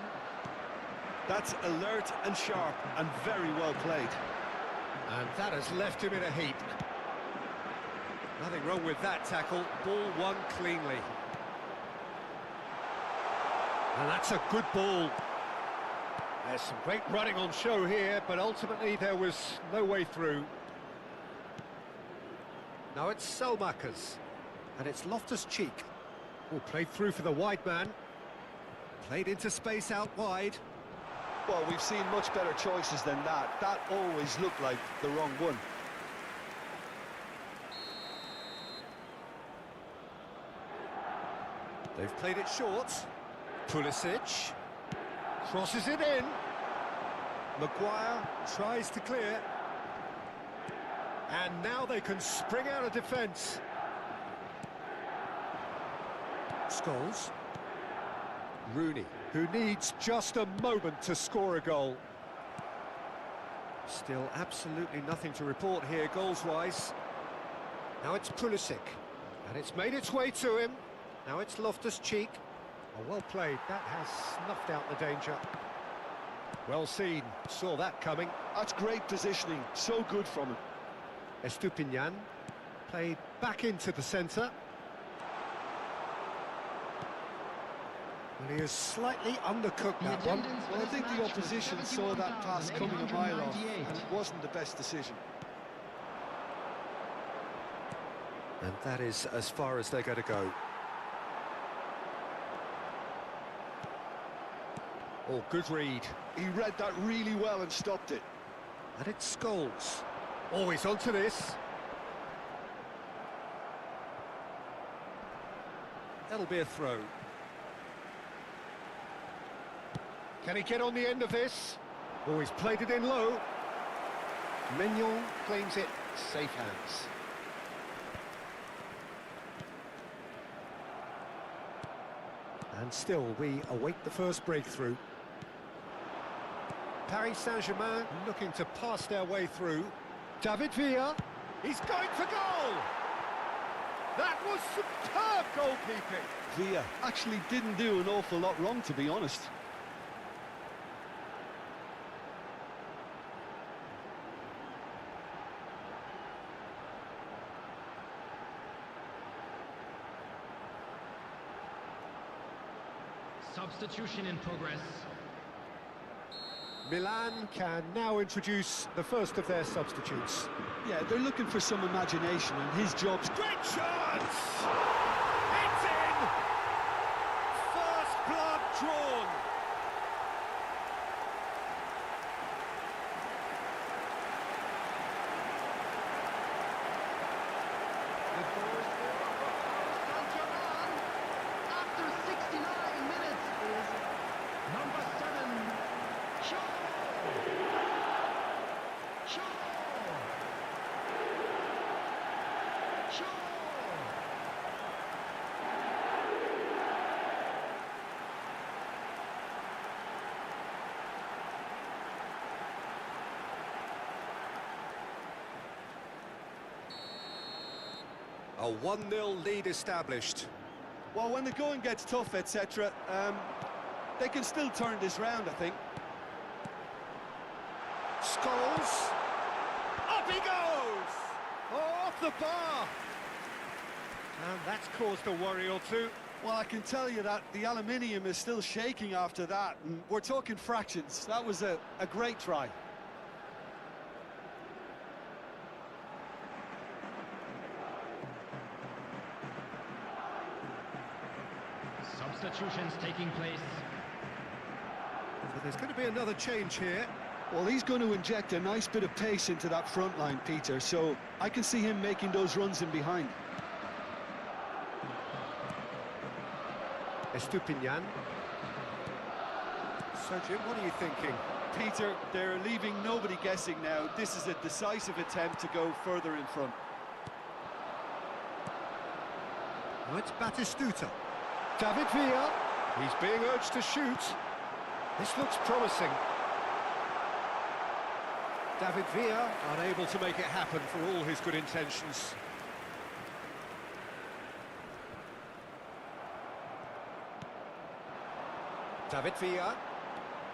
That's alert and sharp and very well played. And that has left him in a heap. Nothing wrong with that tackle. Ball won cleanly. And that's a good ball. There's some great running on show here, but ultimately there was no way through. Now it's Selmakers, and it's Loftus-Cheek. Oh, played through for the wide man. Played into space out wide. Well, we've seen much better choices than that. That always looked like the wrong one. They've played it short. Pulisic crosses it in. Maguire tries to clear. And now they can spring out of defence. Scholes. Rooney, who needs just a moment to score a goal. Still absolutely nothing to report here goals-wise. Now it's Pulisic, and it's made its way to him. Now it's Loftus-Cheek. Oh, well played, that has snuffed out the danger. Well seen, saw that coming. That's great positioning, so good from him. Estupinian played back into the centre. And he has slightly undercooked that one. Well, I think the opposition saw that pass coming a mile off, and it wasn't the best decision. And that is as far as they're going to go. Oh, good read. He read that really well and stopped it. And it's Scholes. Oh, he's onto this. That'll be a throw. Can he get on the end of this? Oh, he's played it in low. Mignon claims it. Safe hands. And still, we await the first breakthrough. Paris Saint-Germain looking to pass their way through. David Villa, he's going for goal! That was superb goalkeeping! Villa actually didn't do an awful lot wrong, to be honest. Substitution in progress. Milan can now introduce the first of their substitutes. Yeah, they're looking for some imagination, and his job's... Great chance! It's in! First blood drawn! After 69 minutes is number 7, Shaw! Shaw! Shaw! A 1-0 lead established. Well, when the going gets tough, etc., they can still turn this round, I think. Scholes. Up he goes! Oh, off the bar! And that's caused a worry or two. Well, I can tell you that the aluminium is still shaking after that, and we're talking fractions. That was a great try. Substitutions taking place. So there's going to be another change here. Well, he's going to inject a nice bit of pace into that front line, Peter, so I can see him making those runs in behind. Estupinian. So, Jim, what are you thinking? Peter, they're leaving nobody guessing now. This is a decisive attempt to go further in front. Now it's Batistuta. David Villa. He's being urged to shoot. This looks promising. David Villa unable to make it happen for all his good intentions. David Villa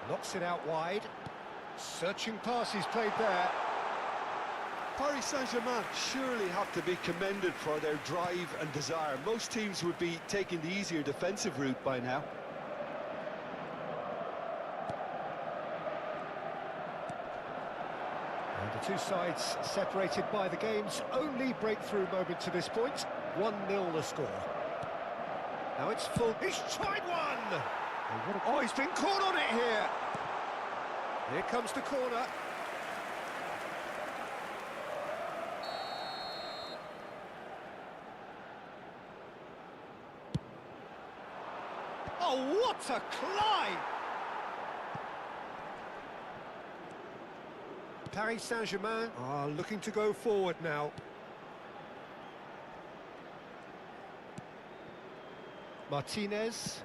knocks it out wide. Searching pass he's played there. Paris Saint-Germain surely have to be commended for their drive and desire. Most teams would be taking the easier defensive route by now. And the two sides separated by the game's only breakthrough moment to this point. 1-0 the score. Now it's full. He's tried one! Oh, he's been caught on it here. Here comes the corner. Oh, what a climb! Paris Saint-Germain are looking to go forward now. Martinez.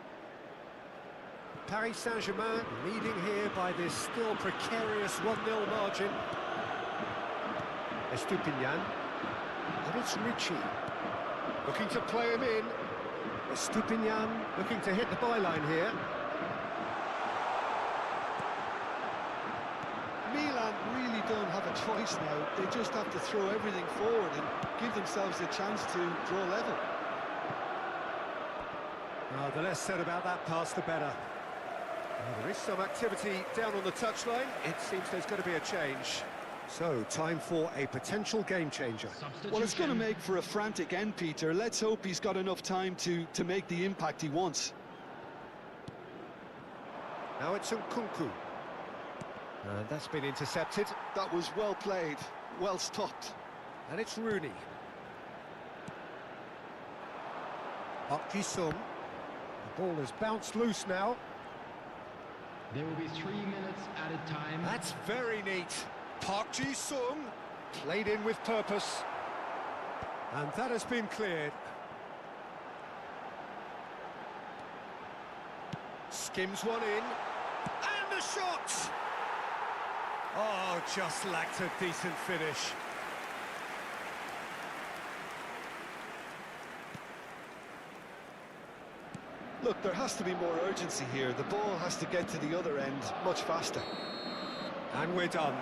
Paris Saint-Germain leading here by this still precarious 1-0 margin. Estupinian. And it's Richie. Looking to play him in. Estupinian looking to hit the byline here. Milan really don't have a choice now. They just have to throw everything forward and give themselves a chance to draw level. Oh, the less said about that pass, the better. Well, there is some activity down on the touchline. It seems there's going to be a change. So, time for a potential game changer. Well, it's going to make for a frantic end, Peter. Let's hope he's got enough time to make the impact he wants. Now it's Nkunku. That's been intercepted. That was well played, well stopped. And it's Rooney. Park Ji-sung. The ball has bounced loose now. There will be 3 minutes added time. That's very neat. Park Ji-sung played in with purpose. And that has been cleared. Skims one in. And the shot! Oh, just lacked a decent finish. Look, there has to be more urgency here. The ball has to get to the other end much faster. And we're done.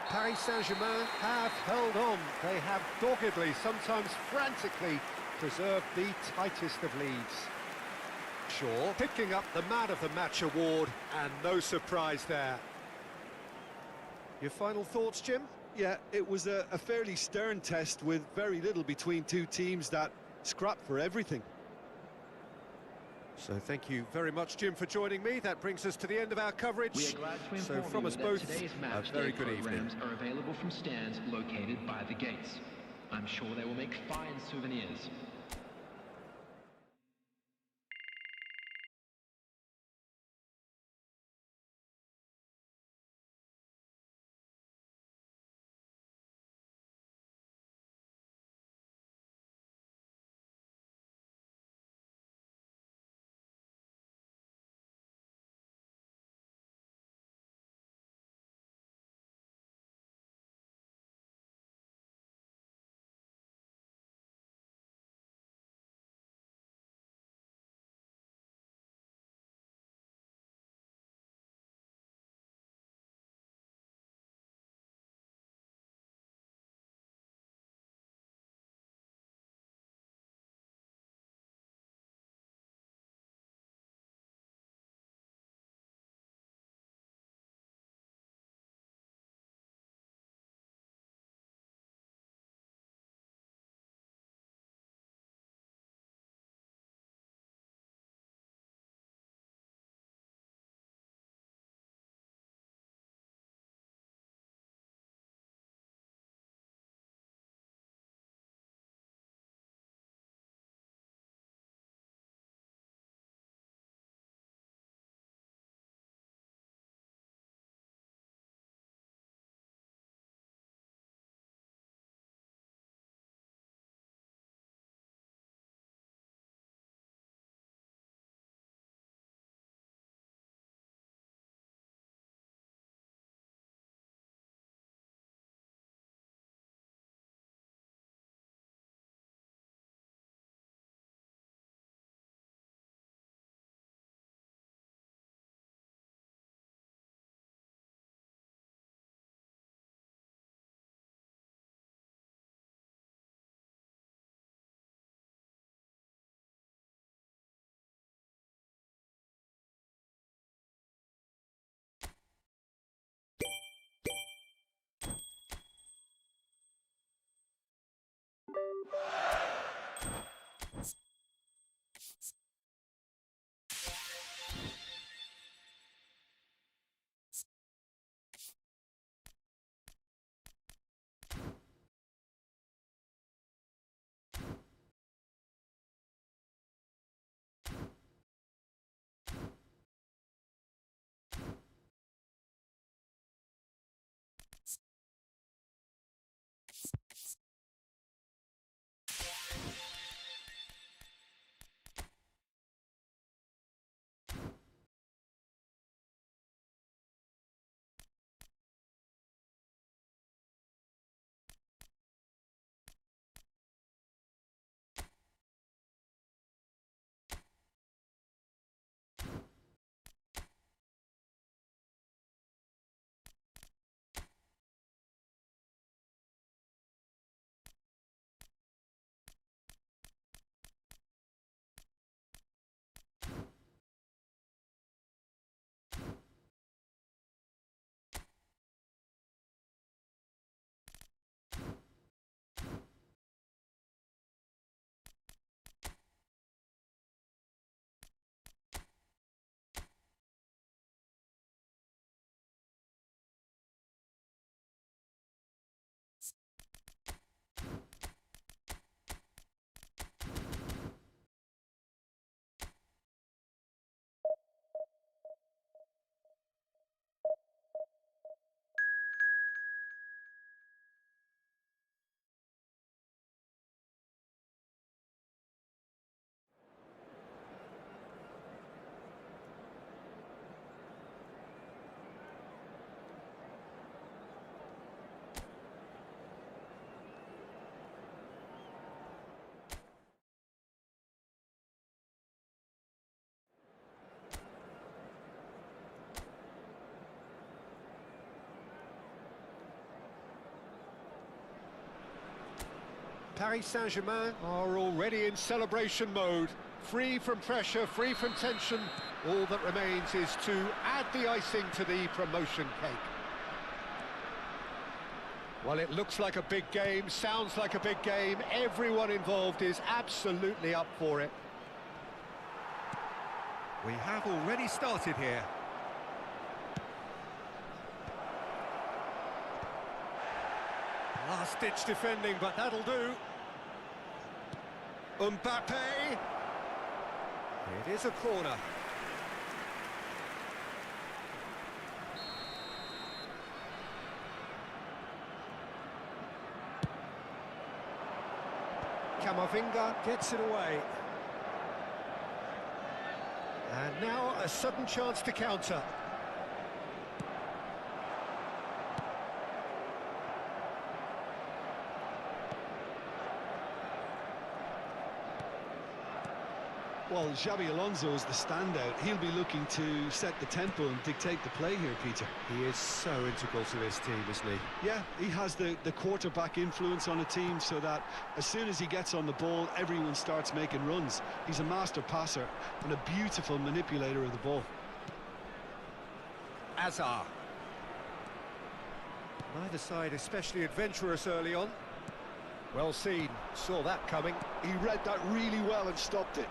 Paris Saint-Germain have held on. They have doggedly, sometimes frantically, preserved the tightest of leads. Shaw picking up the Man of the Match award, and no surprise there. Your final thoughts, Jim? Yeah, it was a fairly stern test with very little between two teams that scrapped for everything. So thank you very much, Jim, for joining me. That brings us to the end of our coverage. We are glad to So inform from you us that both, today's a match very day good evening. programs are available from stands located by the gates. I'm sure they will make fine souvenirs. Paris Saint-Germain are already in celebration mode. Free from pressure, free from tension. All that remains is to add the icing to the promotion cake. Well, it looks like a big game, sounds like a big game. Everyone involved is absolutely up for it. We have already started here. Last-ditch defending, but that'll do. Mbappe. It is a corner. Camavinga gets it away. And now a sudden chance to counter. Well, Xabi Alonso is the standout. He'll be looking to set the tempo and dictate the play here, Peter. He is so integral to this team, isn't he? Yeah, he has the quarterback influence on a team so that as soon as he gets on the ball, everyone starts making runs. He's a master passer and a beautiful manipulator of the ball. Hazard. Neither side especially adventurous early on. Well seen, saw that coming. He read that really well and stopped it.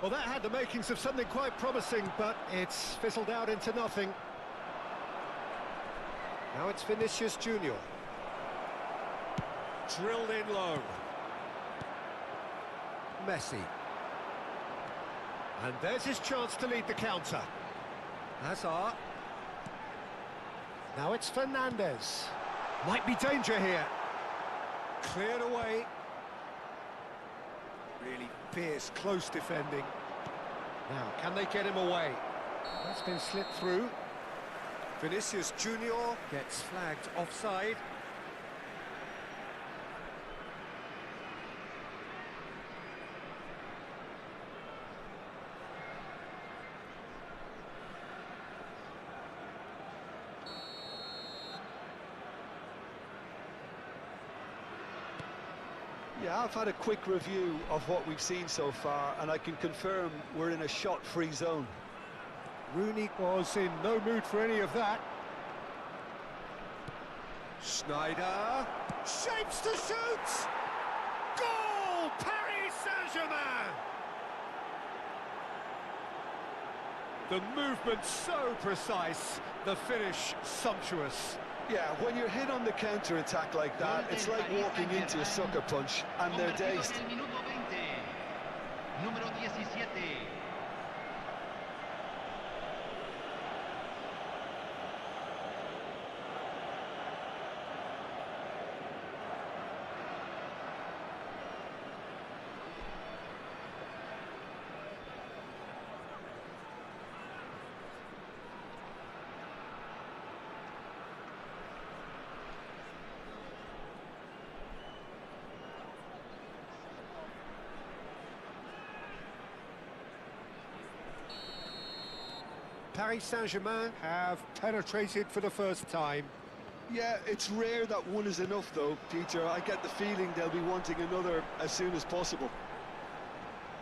Well, that had the makings of something quite promising, but it's fizzled out into nothing. Now it's Vinicius Junior. Drilled in low. Messi. And there's his chance to lead the counter. Hazard. Now it's Fernandez. Might be danger here. Cleared away. Really fierce, close defending. Now, can they get him away? That's been slipped through. Vinicius Junior gets flagged offside. Yeah, I've had a quick review of what we've seen so far, and I can confirm we're in a shot-free zone. Rooney was in no mood for any of that. Snyder shapes to shoot! Goal! Paris Saint-Germain! The movement so precise, the finish sumptuous. Yeah, when you're hit on the counter-attack like that, it's like walking into a sucker punch, and they're dazed. Número 17. Paris Saint-Germain have penetrated for the first time. Yeah, it's rare that one is enough, though, Peter. I get the feeling they'll be wanting another as soon as possible.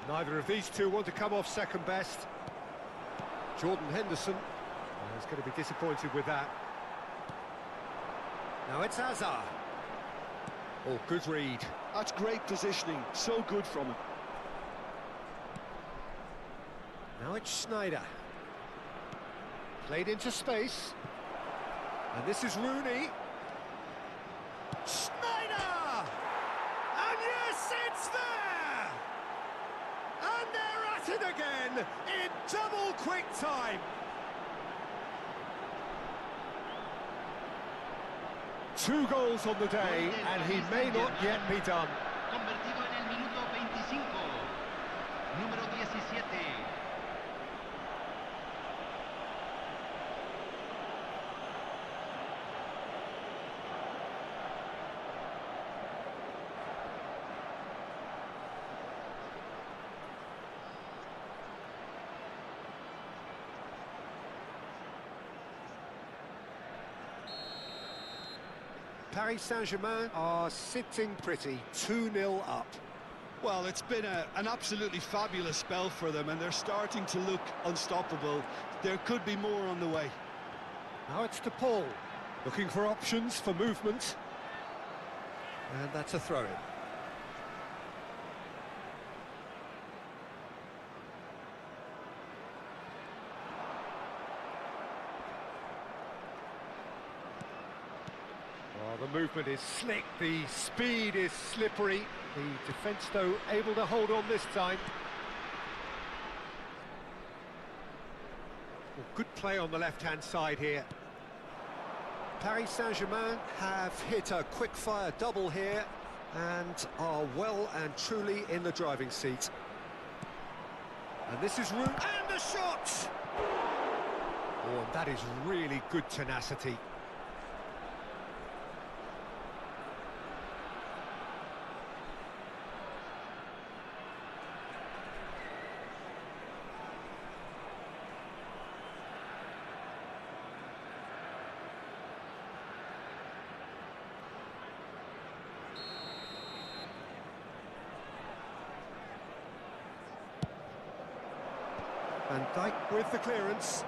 Neither of these two want to come off second best. Jordan Henderson is going to be disappointed with that. Now it's Hazard. Oh, good read. That's great positioning. So good from him. Now it's Snyder. Played into space. And this is Rooney. Snyder! And yes, it's there! And they're at it again in double quick time. Two goals on the day, and he may not yet be done. Convertido en el minuto 25. Número 17. Paris Saint-Germain are sitting pretty, 2-0 up. Well, it's been an absolutely fabulous spell for them, and they're starting to look unstoppable. There could be more on the way. Now it's to Paul, looking for options for movement. And that's a throw-in. Oh, the movement is slick, the speed is slippery. The defence, though, able to hold on this time. Well, good play on the left-hand side here. Paris Saint-Germain have hit a quick-fire double here and are well and truly in the driving seat. And this is room and a shot! Oh, and that is really good tenacity. Van Dijk with the clearance.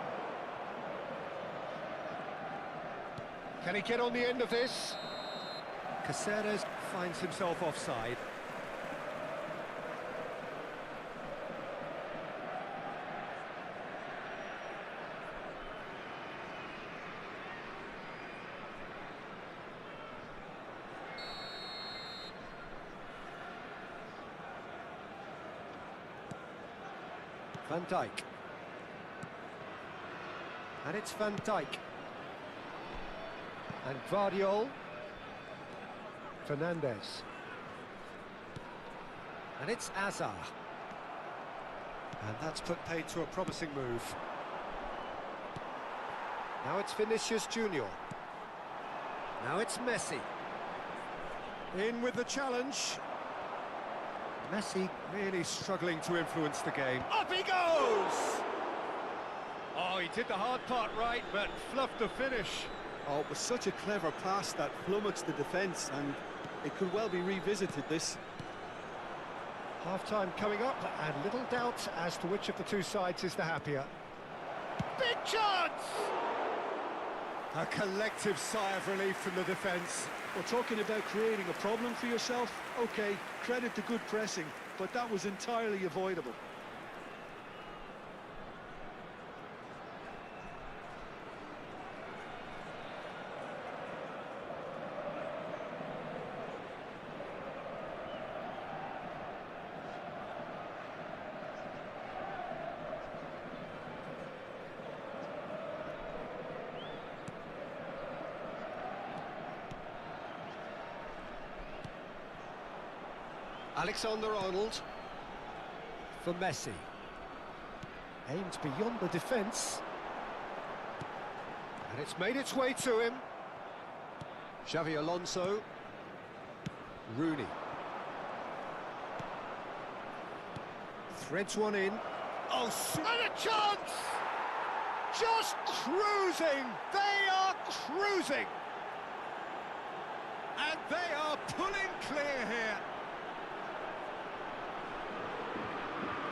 Can he get on the end of this? Caceres finds himself offside. Van Dijk. And it's Van Dijk. And Guardiola. Fernandez. And it's Azar. And that's put paid to a promising move. Now it's Vinicius Junior. Now it's Messi. In with the challenge. Messi really struggling to influence the game. Up he goes! Oh, he did the hard part right, but fluffed the finish. Oh, it was such a clever pass that flummoxed the defence, and it could well be revisited, this. Half-time coming up, and little doubt as to which of the two sides is the happier. Big chance! A collective sigh of relief from the defence. We're talking about creating a problem for yourself. OK, credit to good pressing, but that was entirely avoidable. Alexander-Arnold for Messi. Aimed beyond the defence. And it's made its way to him. Xavi Alonso. Rooney. Threads one in. Oh, and a chance! Just cruising! They are cruising! And they are pulling clear here.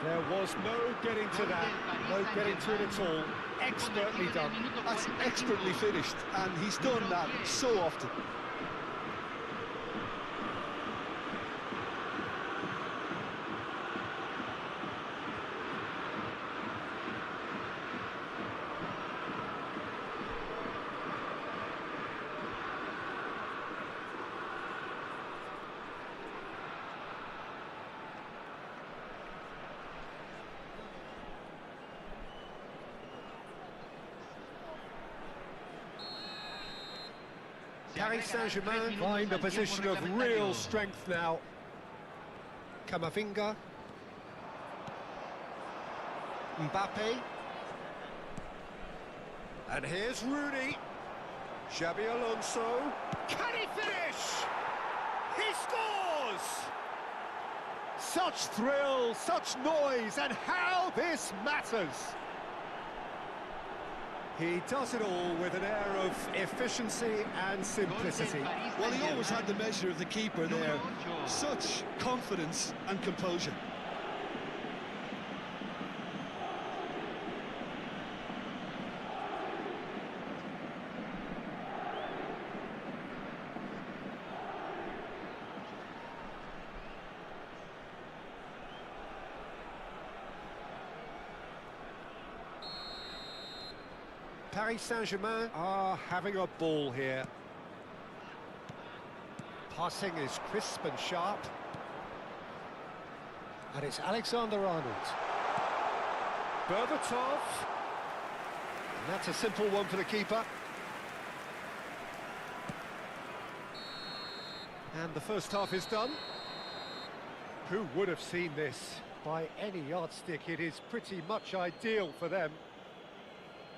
There was no getting to that, no getting to it at all. Expertly done. That's expertly finished, and he's done that so often. Paris Saint-Germain find a position of real strength now. Camavinga. Mbappe. And here's Rooney. Xabi Alonso. Can he finish? He scores! Such thrill, such noise, and how this matters. He does it all with an air of efficiency and simplicity. Well, he always had the measure of the keeper there. Such confidence and composure. Paris Saint-Germain are having a ball here. Passing is crisp and sharp. And it's Alexander-Arnold. Berbatov. And that's a simple one for the keeper. And the first half is done. Who would have seen this? By any yardstick, it is pretty much ideal for them.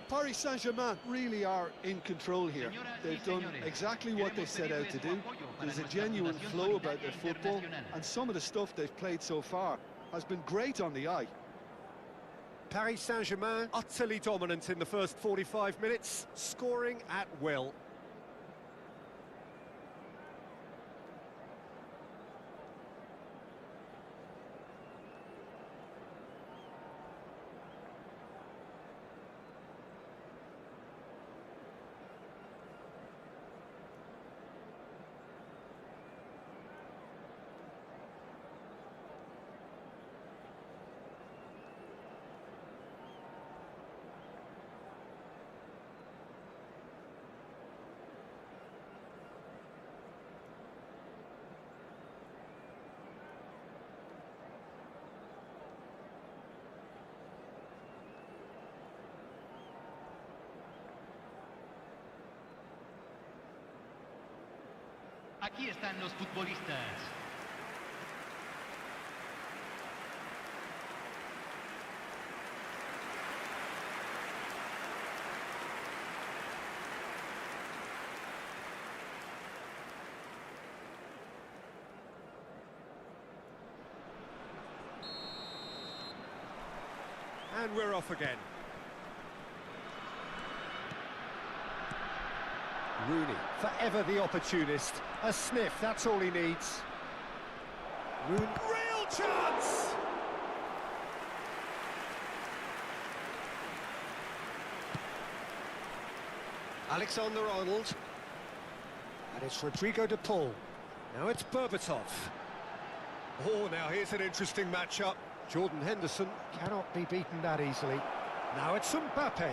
Paris Saint-Germain really are in control here. They've done exactly what they set out to do. There's a genuine flow about their football, and some of the stuff they've played so far has been great on the eye. Paris Saint-Germain utterly dominant in the first 45 minutes, scoring at will. Aquí están los futbolistas. And we're off again. Rooney, forever the opportunist. A sniff, that's all he needs. Rooney, real chance! Alexander-Arnold. And it's Rodrigo de Paul. Now it's Berbatov. Oh, now here's an interesting matchup. Jordan Henderson cannot be beaten that easily. Now it's Mbappe.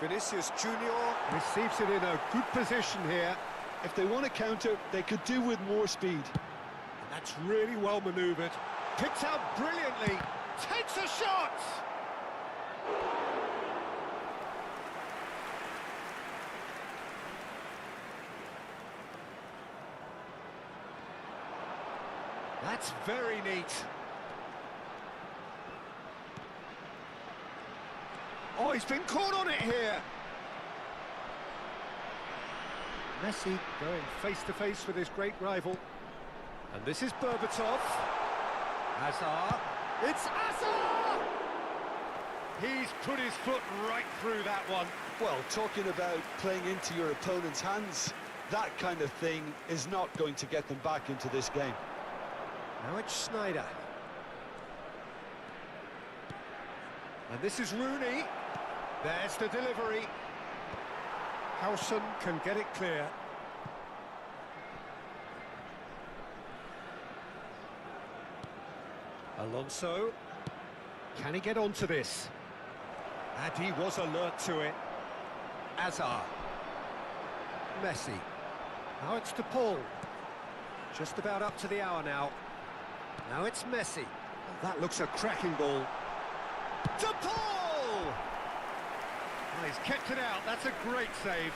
Vinicius Junior receives it in a good position here. If they want to counter, they could do with more speed. And that's really well manoeuvred. Picked out brilliantly. Takes a shot! That's very neat. Oh, he's been caught on it here. Messi going face-to-face with his great rival. And this is Berbatov. Hazard. It's Hazard! He's put his foot right through that one. Well, talking about playing into your opponent's hands, that kind of thing is not going to get them back into this game. Now it's Sneijder. And this is Rooney. There's the delivery. Howson can get it clear. Alonso. Can he get onto this? And he was alert to it. Hazard. Messi. Now it's De Paul. Just about up to the hour now. Now it's Messi. That looks a cracking ball. De Paul! Well, he's kept it out. That's a great save.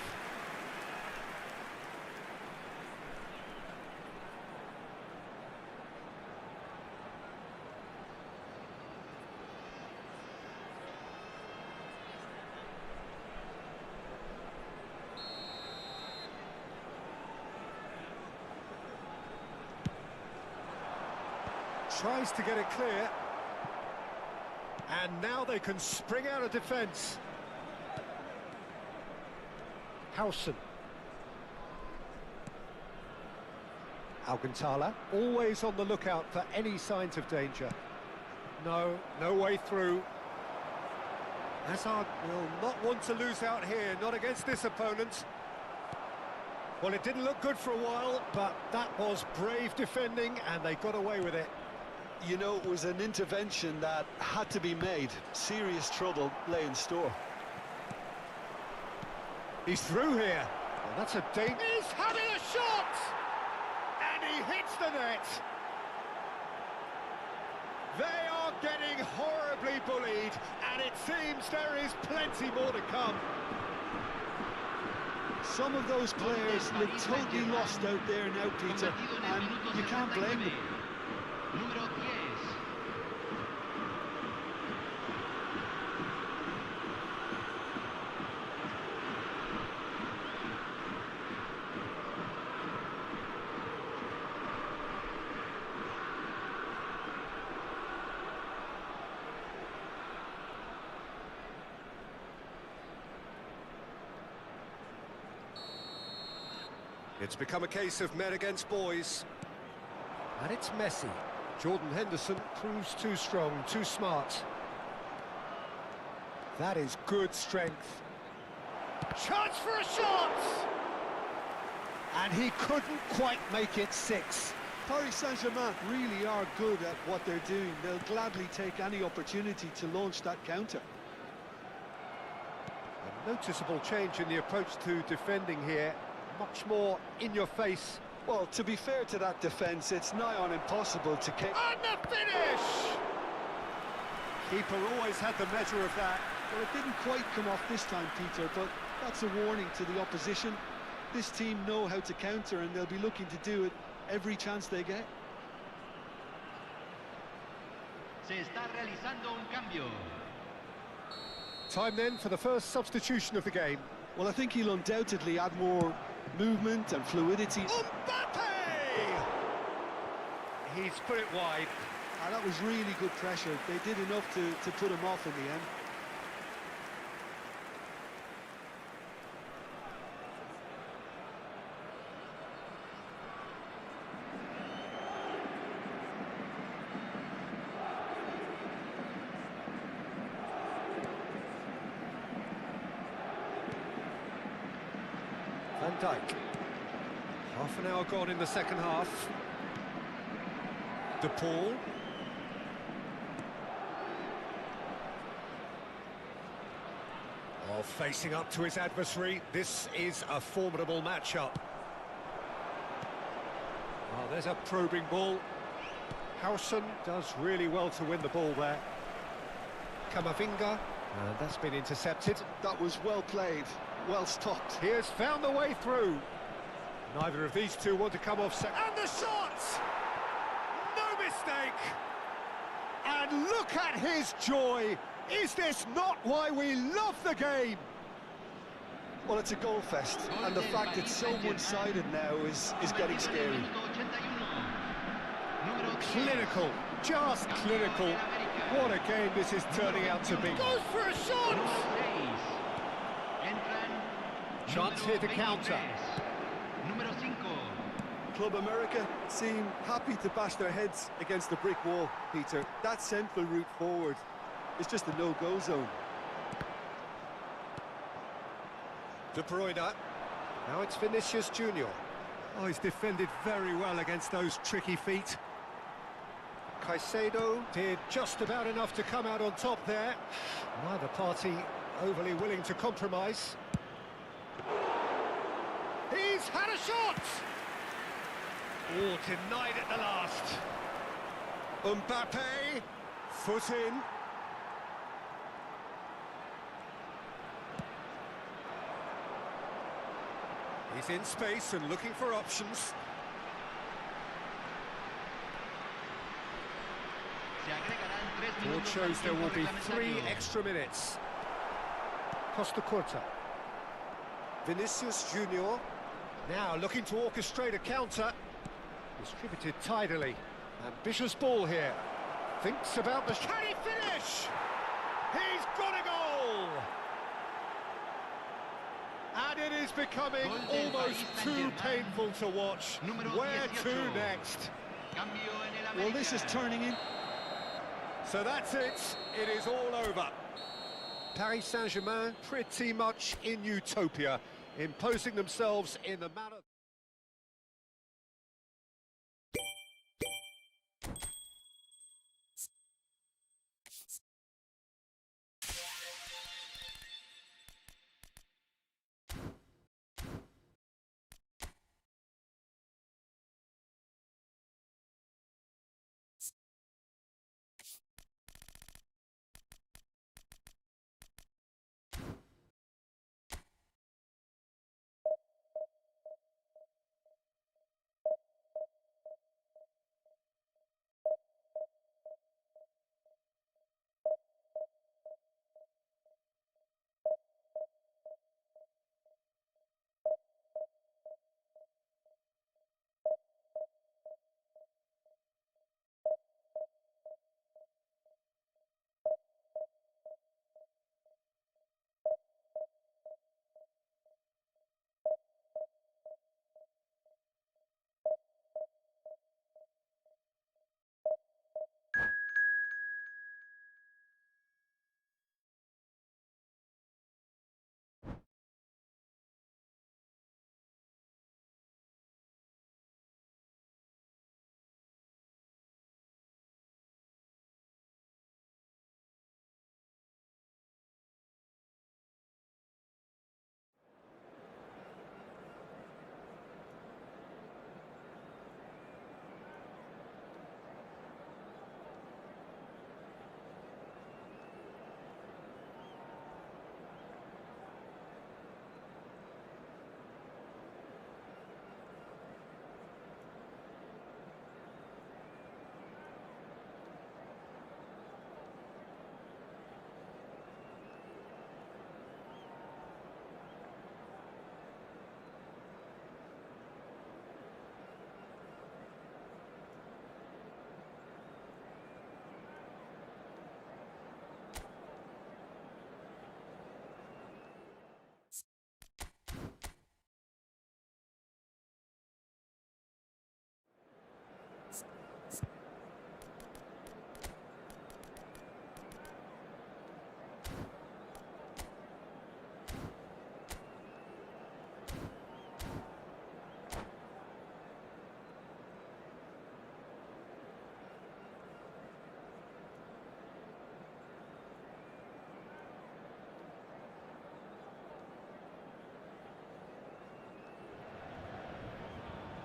Tries to get it clear. And now they can spring out of defence. Howson. Alcantara, always on the lookout for any signs of danger. No way through. Hazard will not want to lose out here, not against this opponent. Well, it didn't look good for a while, but that was brave defending, and they got away with it. You know, it was an intervention that had to be made. Serious trouble lay in store. He's through here. Well, that's a danger. He's having a shot! And he hits the net. They are getting horribly bullied, and it seems there is plenty more to come. Some of those players look totally lost out there now, Peter, and you can't blame them. Número 10. It's become a case of men against boys. And it's messy. Jordan Henderson proves too strong, too smart. That is good strength. Chance for a shot! And he couldn't quite make it 6. Paris Saint-Germain really are good at what they're doing. They'll gladly take any opportunity to launch that counter. A noticeable change in the approach to defending here. Much more in your face. Well, to be fair to that defence, it's nigh on impossible to kick. And the finish! Keeper always had the measure of that. Well, it didn't quite come off this time, Peter, but that's a warning to the opposition. This team know how to counter, and they'll be looking to do it every chance they get. Se está realizando un cambio. Time then for the first substitution of the game. Well, I think he'll undoubtedly add more movement and fluidity. Mbappe! He's put it wide. And that was really good pressure. They did enough to put him off in the end. Van Dijk. Half an hour gone in the second half. De Paul. Oh, facing up to his adversary. This is a formidable matchup. Oh, there's a probing ball. Howson does really well to win the ball there. Kamavinga. And that's been intercepted. That was well played. Well stopped. He has found the way through. Neither of these two want to come off set. And the shot! No mistake! And look at his joy! Is this not why we love the game? Well, it's a goal fest, and the fact it's so one-sided now is getting scary. Clinical, just clinical. What a game this is turning out to be. Goes for a shot! Chance here to counter. Número 5. Club America seem happy to bash their heads against the brick wall, Peter. That central route forward is just a no-go zone. De Bruyne. Now it's Vinicius Junior. Oh, he's defended very well against those tricky feet. Caicedo did just about enough to come out on top there. Neither party overly willing to compromise. He's had a shot! Oh, denied at the last. Mbappe, foot in. He's in space and looking for options. Board shows there will be 3 extra minutes. Costa Curta. Vinicius Junior. Now looking to orchestrate a counter. Distributed tidily. Ambitious ball here. Thinks about the... Can he finish? He's got a goal! And it is becoming almost too painful to watch. Where to next? Well, this is turning in. So that's it. It is all over. Paris Saint-Germain pretty much in utopia, imposing themselves in the manner...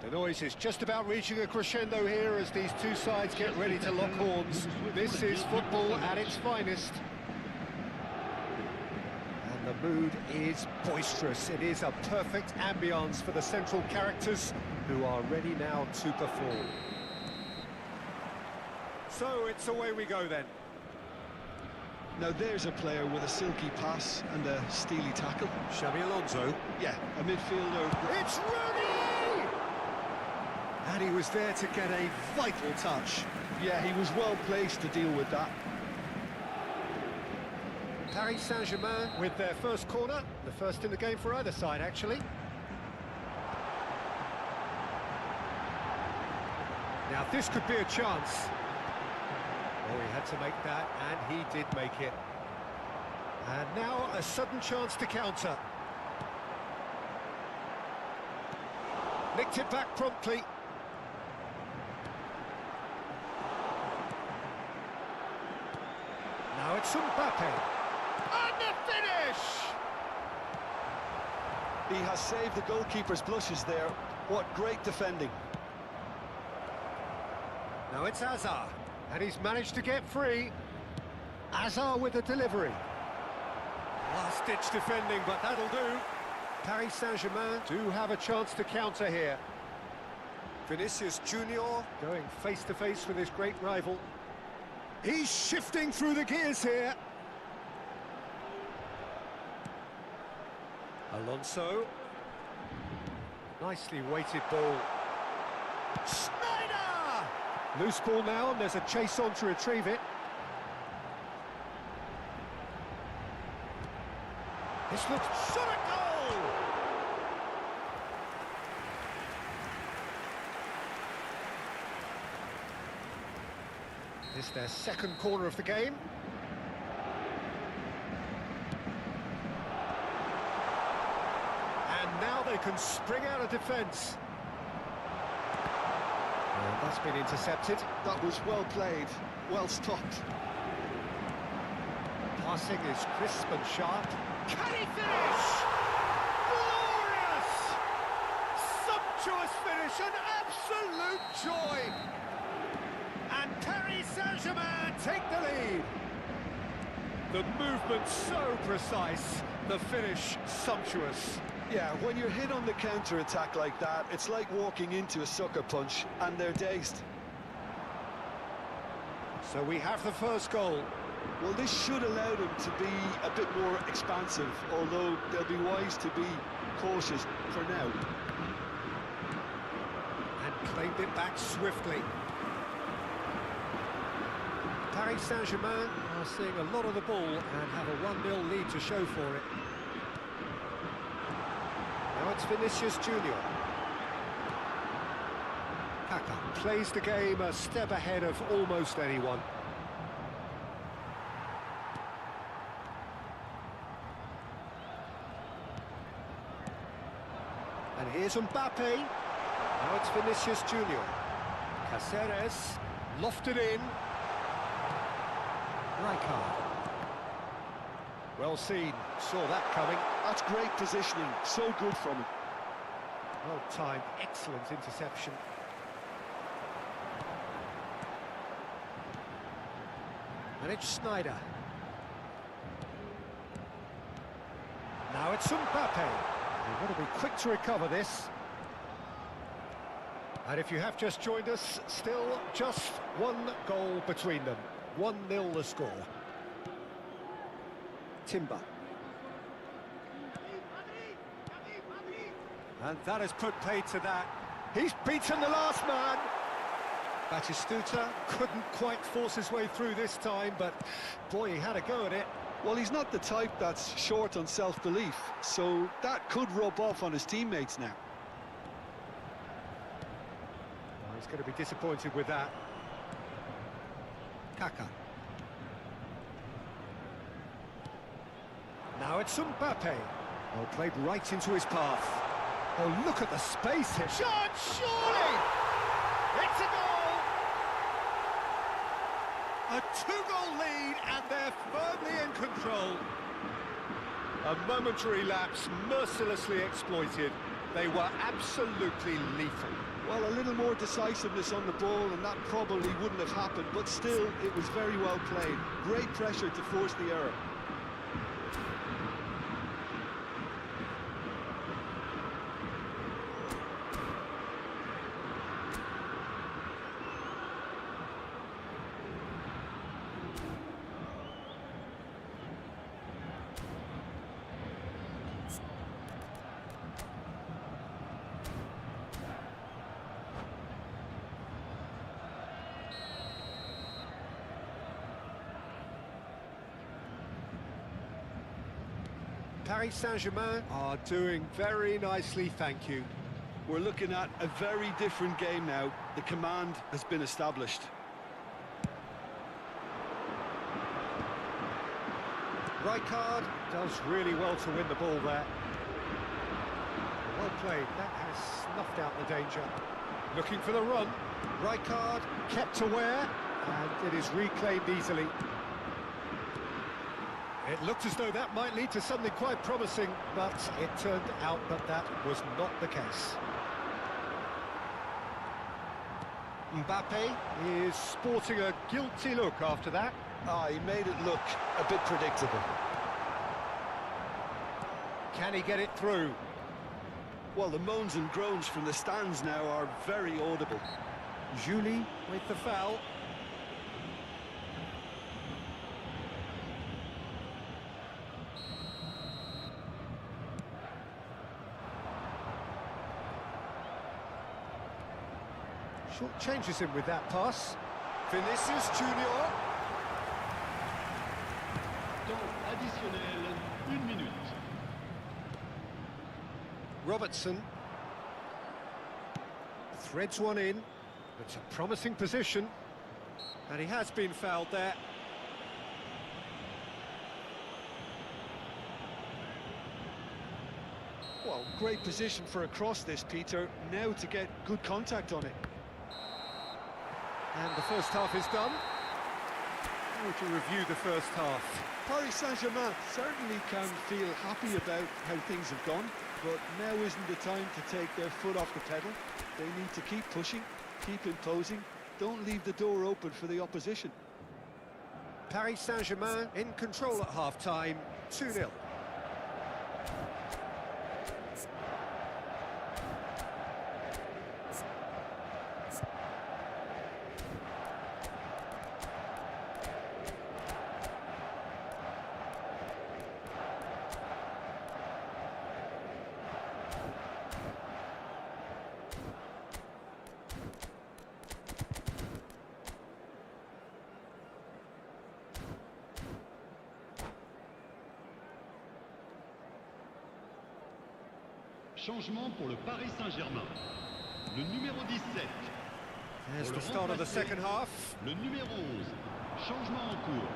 The noise is just about reaching a crescendo here as these two sides get ready to lock horns. This is football at its finest. And the mood is boisterous. It is a perfect ambience for the central characters who are ready now to perform. So it's away we go then. Now there's a player with a silky pass and a steely tackle. Xabi Alonso. Yeah, a midfielder. It's Rooney! And he was there to get a vital touch. Yeah, he was well placed to deal with that. Paris Saint-Germain with their first corner, the first in the game for either side, actually. Now, this could be a chance. Oh, he had to make that, and he did make it. And now a sudden chance to counter. Nicked it back promptly. Now it's Mbappe. And the finish! He has saved the goalkeeper's blushes there. What great defending. Now it's Hazard, and he's managed to get free. Hazard with the delivery. Last-ditch defending, but that'll do. Paris Saint-Germain do have a chance to counter here. Vinicius Junior going face-to-face with his great rival. He's shifting through the gears here. Alonso. Nicely weighted ball. Schneider! Loose ball now, and there's a chase on to retrieve it. This looks shot at goal! This their second corner of the game. And now they can spring out of defence. And that's been intercepted. That was well played, well stopped. Passing is crisp and sharp. Can he finish? Glorious! Sumptuous finish, an absolute joy! And Paris Saint-Germain take the lead. The movement so precise, the finish sumptuous. Yeah, when you're hit on the counter-attack like that, it's like walking into a sucker punch, and they're dazed. So we have the first goal. Well, this should allow them to be a bit more expansive, although they'll be wise to be cautious for now. And claimed it back swiftly. Paris Saint-Germain are seeing a lot of the ball and have a 1-0 lead to show for it. Now it's Vinicius Junior. Kaka plays the game a step ahead of almost anyone. And here's Mbappe. Now it's Vinicius Junior. Cáceres lofted in. Rijkaard. Well seen, saw that coming. That's great positioning, so good from him. Well timed, excellent interception. And it's Sneijder. Now it's Mbappe. They've got to be quick to recover this. And if you have just joined us, still just one goal between them. 1-0 the score. Timber. And that has put paid to that. He's beaten the last man. Batistuta couldn't quite force his way through this time, but boy, he had a go at it. Well, he's not the type that's short on self-belief, so that could rub off on his teammates now. Well, he's going to be disappointed with that. Kaka. Now it's Mbappe. Well, played right into his path. Oh, look at the space here. Shot, surely! It's a goal! A 2-goal lead, and they're firmly in control. A momentary lapse, mercilessly exploited. They were absolutely lethal. Well, a little more decisiveness on the ball, and that probably wouldn't have happened, but still, it was very well played. Great pressure to force the error. Paris Saint-Germain are doing very nicely, thank you. We're looking at a very different game now. The command has been established. Rijkaard does really well to win the ball there. Well played, that has snuffed out the danger. Looking for the run. Rijkaard kept aware, and it is reclaimed easily. It looked as though that might lead to something quite promising, but it turned out that that was not the case. Mbappe is sporting a guilty look after that. He made it look a bit predictable. Can he get it through? Well, the moans and groans from the stands now are very audible. Julie with the foul. Short changes him with that pass. Vinicius Junior. Temps additionnel, 1 minute. Robertson. Threads one in. It's a promising position. And he has been fouled there. Well, great position for a cross this, Peter. Now to get good contact on it. And the first half is done. How would you review the first half? Paris Saint-Germain certainly can feel happy about how things have gone, but now isn't the time to take their foot off the pedal. They need to keep pushing, keep imposing, don't leave the door open for the opposition. Paris Saint-Germain in control at half-time, 2-0. Changement pour le Paris Saint-Germain. Le numéro 17. There's the start of the second half. Le numéro 11. Changement en cours.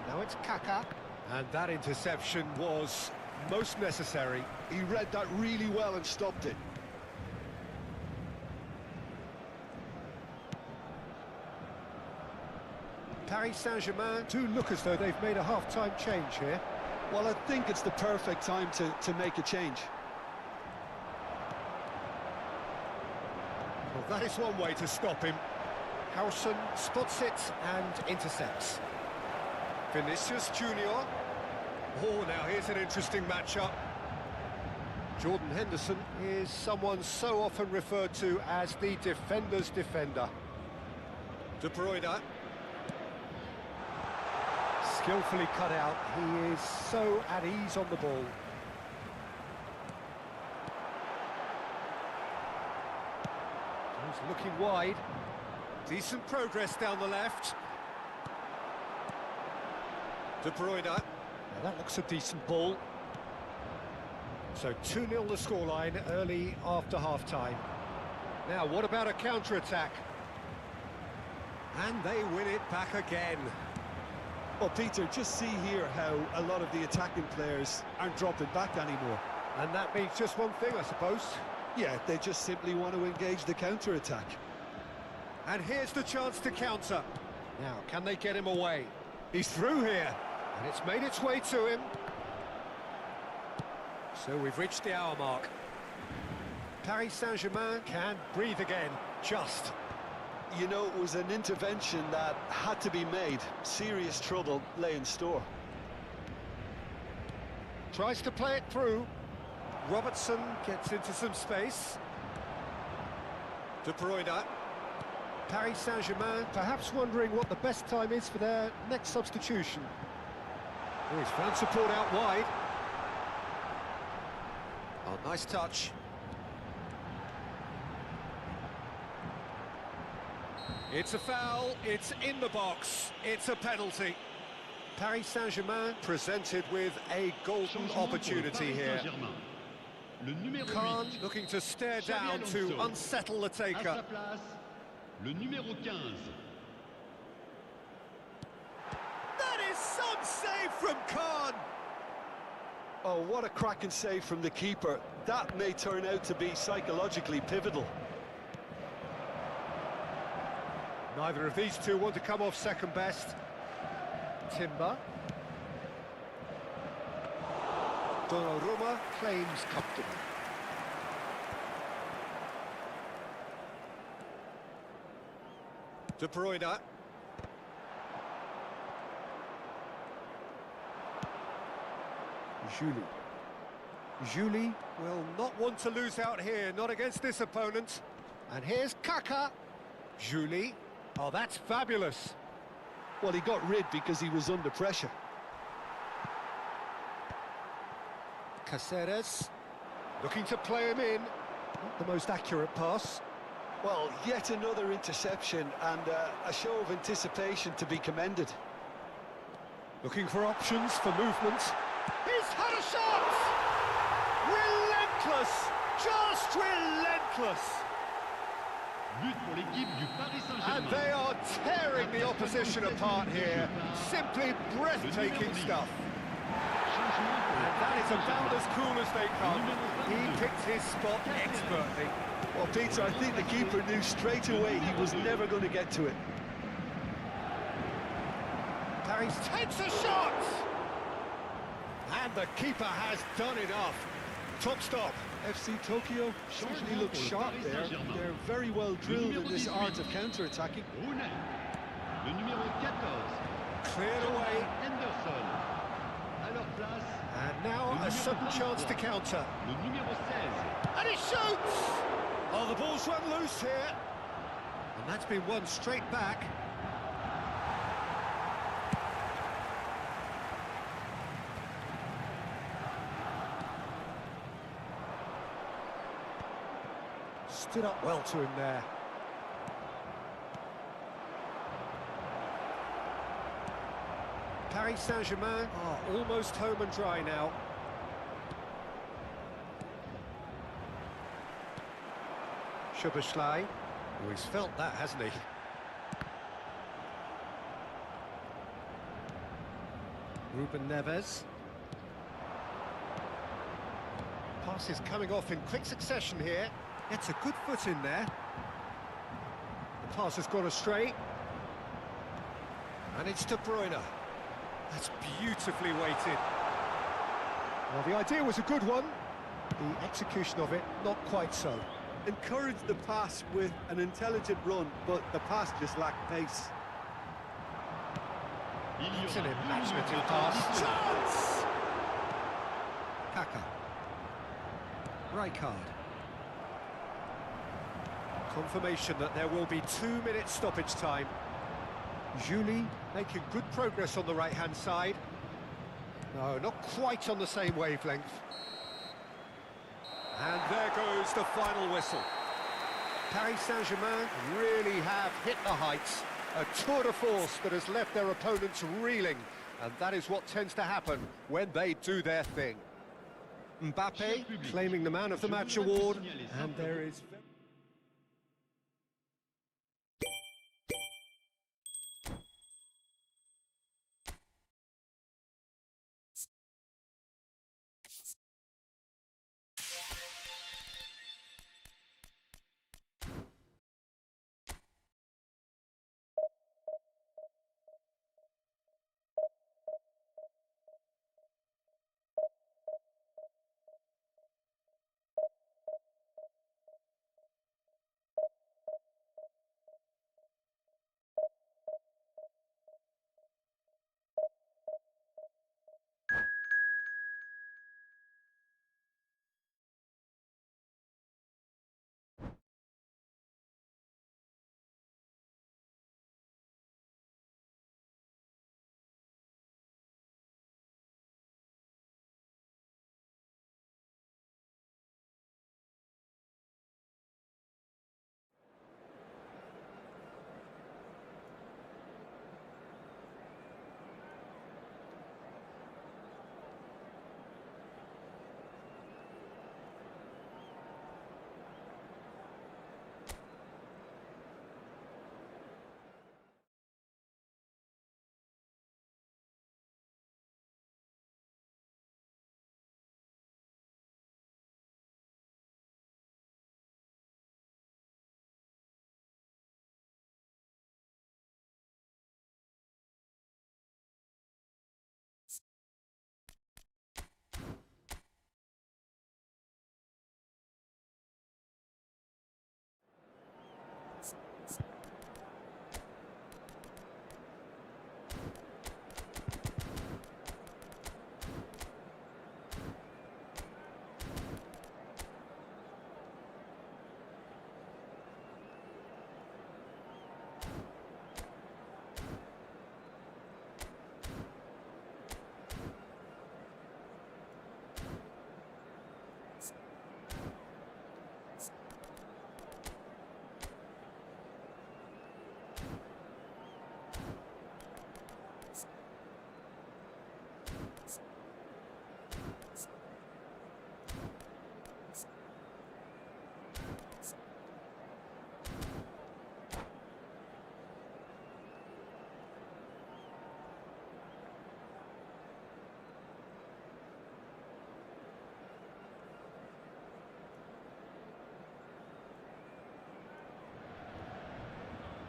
Now it's Kaka. And that interception was most necessary. He read that really well and stopped it. Paris Saint-Germain do look as though they've made a half-time change here. Well, I think it's the perfect time to make a change. Well, that is one way to stop him. Howson spots it and intercepts. Vinicius Junior. Oh, now here's an interesting matchup. Jordan Henderson is someone so often referred to as the defender's defender. De Bruyne. Skillfully cut out. He is so at ease on the ball. He's looking wide. Decent progress down the left. De Bruyne. Now that looks a decent ball. So 2-0 the scoreline early after half-time. Now, what about a counter-attack? And they win it back again. Well, Peter, just see here how a lot of the attacking players aren't dropping back anymore. And that means just one thing, I suppose. Yeah, they just simply want to engage the counter-attack. And here's the chance to counter. Now, can they get him away? He's through here, and it's made its way to him. So we've reached the hour mark. Paris Saint-Germain can breathe again, just. You know, it was an intervention that had to be made. Serious trouble lay in store. Tries to play it through. Robertson gets into some space. De Bruyne. Paris Saint-Germain perhaps wondering what the best time is for their next substitution. Oh, he's found support out wide. Oh, nice touch. It's a foul, it's in the box, it's a penalty. Paris Saint-Germain presented with a golden opportunity here. Khan looking to stare down to unsettle the taker. Le numéro 15. That is some save from Khan! Oh, what a cracking save from the keeper. That may turn out to be psychologically pivotal. Neither of these two want to come off second best. Timber. Donnarumma claims comfortable. De Bruyne. Julie will not want to lose out here, not against this opponent. And here's Kaka. Julie. Oh, that's fabulous. Well, he got rid because he was under pressure. Caceres. Looking to play him in. Not the most accurate pass. Well, yet another interception and a show of anticipation to be commended. Looking for options for movement. He's had a shot! Relentless! Just relentless. But pour l'équipe du Paris And Saint-Germain. they are tearing the opposition apart here. Simply breathtaking stuff. And that is about as cool as they come. He picked his spot expertly. Well, Peter, I think the keeper knew straight away he was never going to get to it. Paris takes a shot! And the keeper has done enough. Top stop. FC Tokyo certainly look sharp there. They're very well drilled in this art of counter-attacking. Brunel. Le numéro 14. Cleared away. Henderson. À leur place. And now a sudden chance to counter. Le numéro 16. And he shoots! Oh, the ball's run loose here. And that's been won straight back. Stood up well to him there. Paris Saint-Germain are almost home and dry now. Szoboszlai. Oh, he's felt that, hasn't he? Ruben Neves. Pass is coming off in quick succession here. Gets a good foot in there. The pass has gone astray. And it's De Bruyne. That's beautifully weighted. Well, the idea was a good one. The execution of it, not quite so. Encouraged the pass with an intelligent run, but the pass just lacked pace. It's an imaginative pass. Chance! Kaka. Rijkaard. Confirmation that there will be 2 minutes stoppage time. Julie making good progress on the right-hand side. No, not quite on the same wavelength. And there goes the final whistle. Paris Saint-Germain really have hit the heights. A tour de force that has left their opponents reeling. And that is what tends to happen when they do their thing. Mbappe claiming the Man of the Match award. And there is...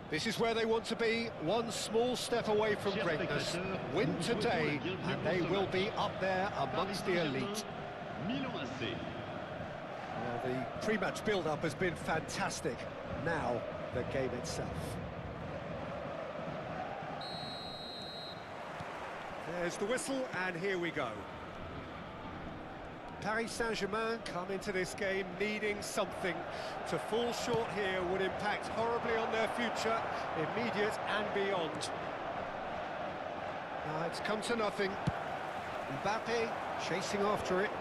This is where they want to be, one small step away from greatness. Win today, and they will be up there amongst the elite. Well, the pre-match build-up has been fantastic. Now, the game itself. There's the whistle, and here we go. Paris Saint-Germain come into this game needing something. To fall short here would impact horribly on their future, immediate and beyond. Now it's come to nothing. Mbappe chasing after it.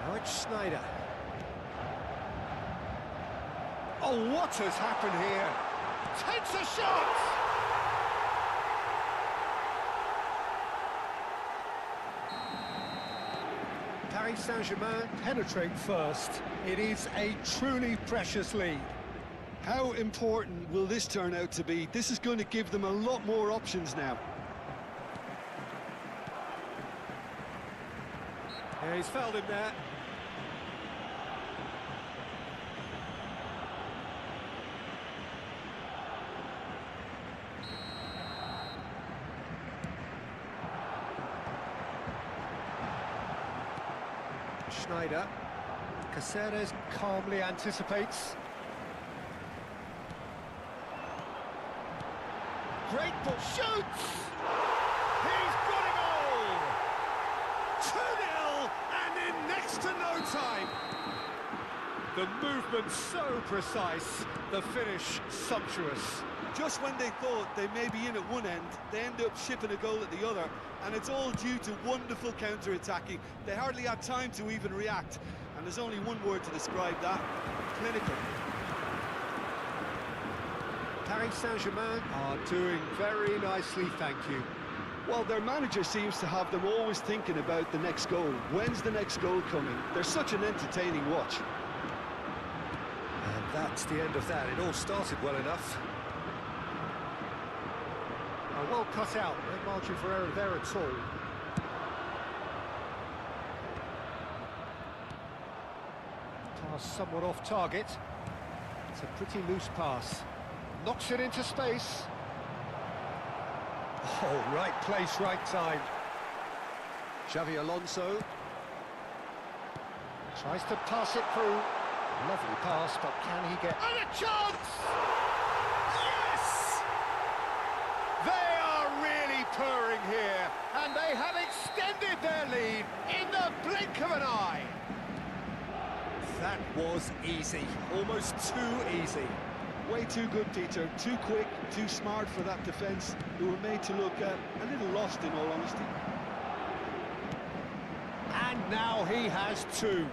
Now it's Schneider. Oh, what has happened here? Takes a shot! Paris Saint-Germain penetrate first. It is a truly precious lead. How important will this turn out to be? This is going to give them a lot more options now. Yeah, he's fouled him there. Schneider. Caceres calmly anticipates. Great ball, shoots! He's got it all! 2-0 and in next to no time. The movement so precise, the finish sumptuous. Just when they thought they may be in at one end, they end up shipping a goal at the other, and it's all due to wonderful counter-attacking. They hardly had time to even react, and there's only one word to describe that: clinical. Paris Saint-Germain are doing very nicely, thank you. Well, their manager seems to have them always thinking about the next goal. When's the next goal coming? They're such an entertaining watch. And that's the end of that. It all started well enough. Well cut out, no margin for error there at all. Pass somewhat off target. It's a pretty loose pass. Knocks it into space. Oh, right place, right time. Xavi Alonso. Tries to pass it through. Lovely pass, but can he get... And a chance! Yes! They are really purring here, and they have extended their lead in the blink of an eye. That was easy, almost too easy. Way too good, Peter. Too quick, too smart for that defence, who were made to look a little lost, in all honesty. And now he has two.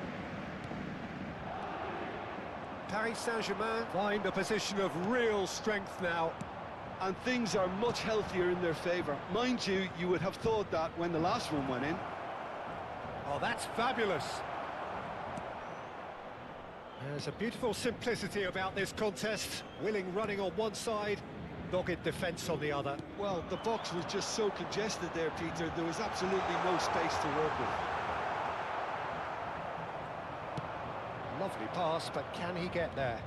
Paris Saint-Germain find a position of real strength now. And things are much healthier in their favour. Mind you, you would have thought that when the last one went in. Oh, that's fabulous. There's a beautiful simplicity about this contest. Willing running on one side, dogged defence on the other. Well, the box was just so congested there, Peter. There was absolutely no space to work with. Lovely pass, but can he get there?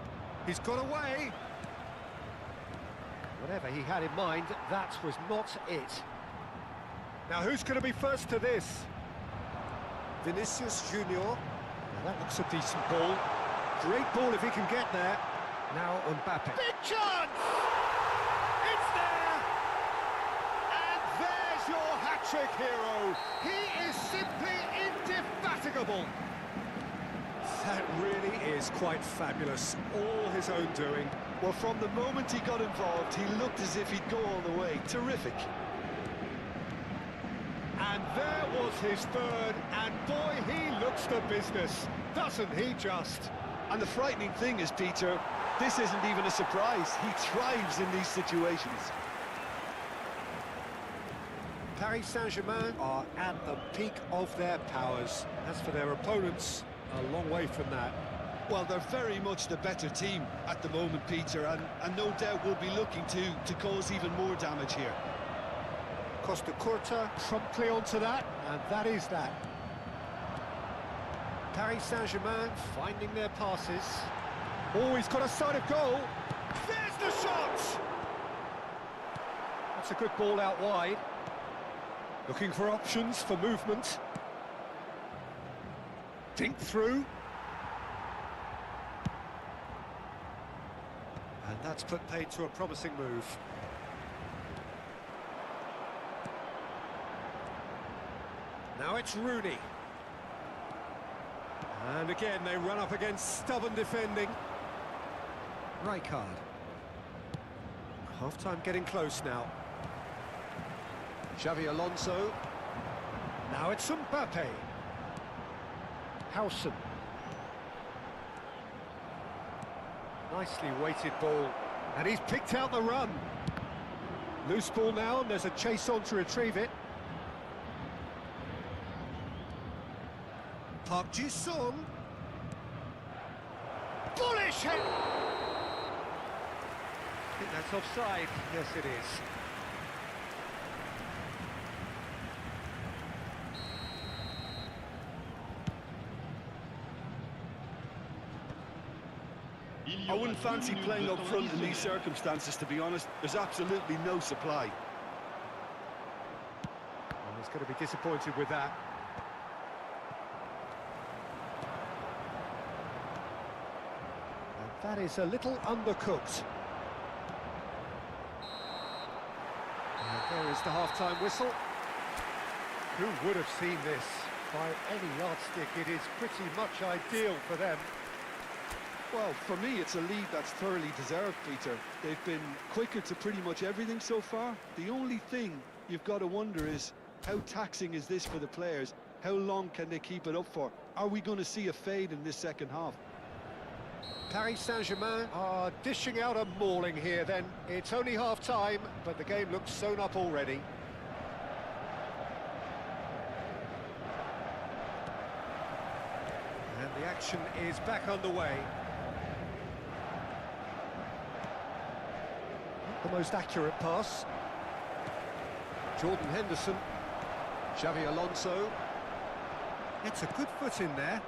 He's got away. Whatever he had in mind, that was not it. Now, who's going to be first to this? Vinicius Junior. Now, that looks a decent ball. Great ball if he can get there. Now Mbappe. Big chance! It's there! And there's your hat-trick hero. He is simply indefatigable. That really is quite fabulous. All his own doing. Well, from the moment he got involved, he looked as if he'd go all the way. Terrific. And there was his third, and boy, he looks the business, doesn't he just? And the frightening thing is, Peter, this isn't even a surprise. He thrives in these situations. Paris Saint-Germain are at the peak of their powers. As for their opponents, a long way from that. Well, they're very much the better team at the moment, Peter, and no doubt will be looking to cause even more damage here. Costa Curta promptly onto that, and that is that. Paris Saint-Germain finding their passes. Oh, he's got a side of goal. There's Here's the shot! That's a good ball out wide. Looking for options for movement. Dink through. And that's put paid to a promising move. Now it's Rooney. And again they run up against stubborn defending. Rijkaard. Half-time getting close now. Xavi Alonso. Now it's Mbappe. Howson. Nicely weighted ball. And he's picked out the run. Loose ball now, and there's a chase on to retrieve it. Park Ji-sung. Bullish hit! I think that's offside. Yes, it is. I wouldn't fancy playing up front in these circumstances, to be honest. There's absolutely no supply. Well, he's going to be disappointed with that. And that is a little undercooked. And there is the half-time whistle. Who would have seen this? By any yardstick, it is pretty much ideal for them. Well, for me, it's a lead that's thoroughly deserved, Peter. They've been quicker to pretty much everything so far. The only thing you've got to wonder is, how taxing is this for the players? How long can they keep it up for? Are we going to see a fade in this second half? Paris Saint-Germain are dishing out a mauling here then. It's only half-time, but the game looks sewn up already. And the action is back underway. Not the most accurate pass. Jordan Henderson. Xavi Alonso. It's a good foot in there.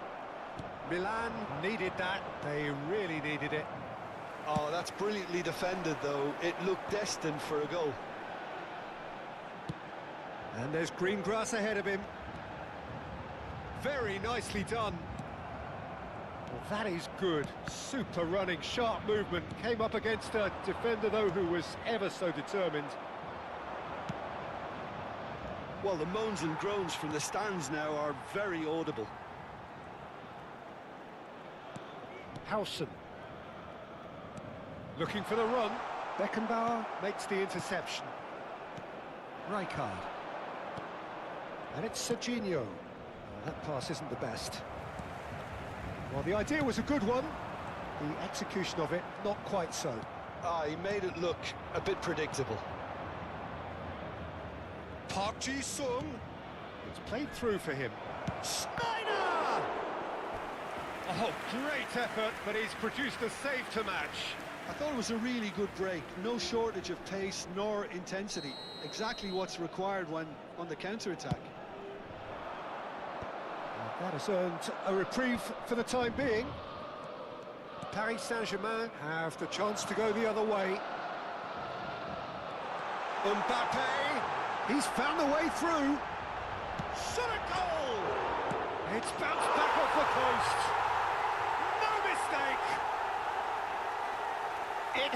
Milan needed that. They really needed it. Oh, that's brilliantly defended, though. It looked destined for a goal. And there's green grass ahead of him. Very nicely done. Well, that is good. Super running, sharp movement. Came up against a defender, though, who was ever so determined. Well, the moans and groans from the stands now are very audible. Howson. Looking for the run. Beckenbauer makes the interception. Rijkaard. And it's Serginho. That pass isn't the best. Well, the idea was a good one. The execution of it, not quite so. He made it look a bit predictable. Park Ji-sung. It's played through for him. Schneider! Oh, great effort, but he's produced a save to match. I thought it was a really good break. No shortage of pace nor intensity. Exactly what's required when on the counter-attack. That has earned a reprieve for the time being. Paris Saint-Germain have the chance to go the other way. Mbappe, he's found the way through. Shot a goal! It's bounced back off the post. No mistake! It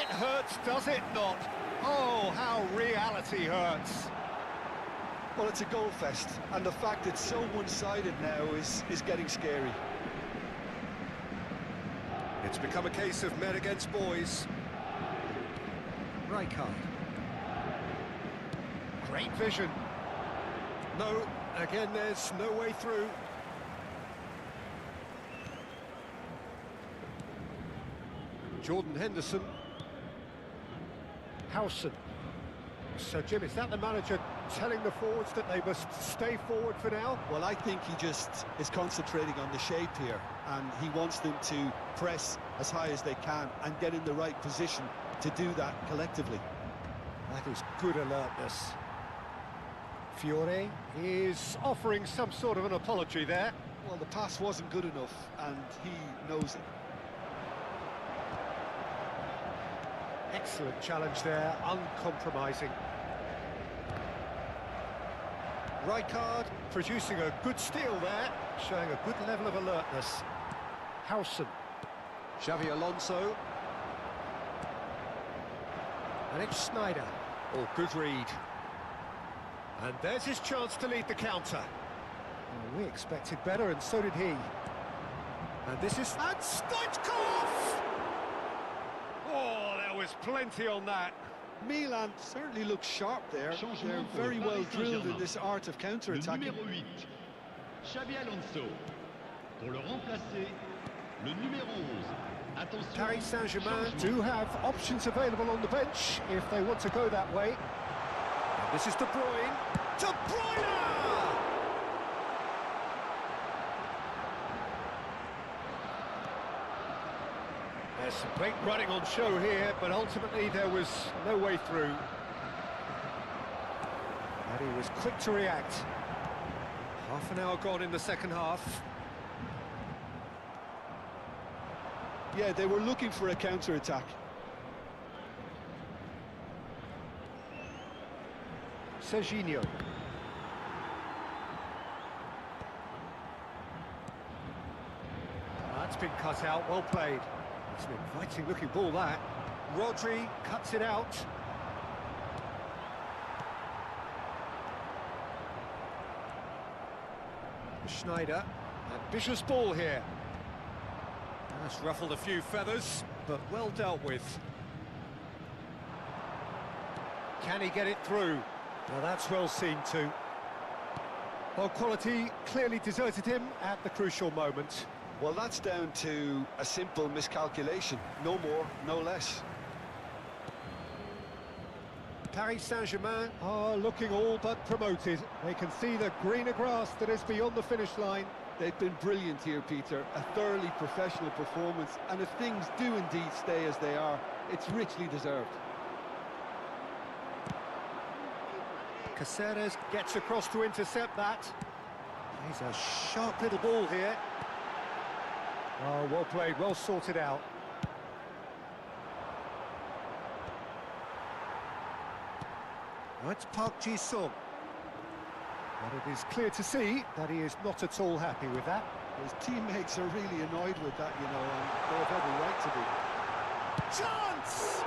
hurts, does it not? Oh, how reality hurts. Well, it's a goal fest, and the fact it's so one-sided now is getting scary. It's become a case of men against boys. Rijkaard. Great vision. No, again, there's no way through. Jordan Henderson. Howson. So, Jim, is that the manager telling the forwards that they must stay forward for now? Well, I think he just is concentrating on the shape here, and he wants them to press as high as they can and get in the right position to do that collectively. That is good alertness. Fiore is offering some sort of an apology there. Well, the pass wasn't good enough, and he knows it. Excellent challenge there, uncompromising. Rijkaard producing a good steal there, showing a good level of alertness. Howson. Xavi Alonso. And it's Snyder. Oh, good read. And there's his chance to lead the counter. Well, we expected better, and so did he. And this is... And Stoichkov! Oh, there was plenty on that. Milan certainly looks sharp there. They're very well drilled in this art of counter-attacking. Numéro 8, Xavi Alonso. Pour le remplacer, le numéro 11. Attention. Paris Saint-Germain do have options available on the bench if they want to go that way. And this is De Bruyne. De Bruyne! There's some great running on show here, but ultimately there was no way through. And he was quick to react. Half an hour gone in the second half. Yeah, they were looking for a counter-attack. Serginho. That's been cut out, well played. It's an inviting looking ball, that. Rodri cuts it out. Schneider, ambitious ball here. That's ruffled a few feathers, but well dealt with. Can he get it through? Now that's well seen too. Well, quality clearly deserted him at the crucial moment. Well, that's down to a simple miscalculation. No more, no less. Paris Saint-Germain are looking all but promoted. They can see the greener grass that is beyond the finish line. They've been brilliant here, Peter. A thoroughly professional performance. And if things do indeed stay as they are, it's richly deserved. Caceres gets across to intercept that. Plays a sharp little ball here. Oh, well played, well sorted out. Now it's Park Ji-sung. And it is clear to see that he is not at all happy with that. His teammates are really annoyed with that, you know, and they have every right to be. Chance!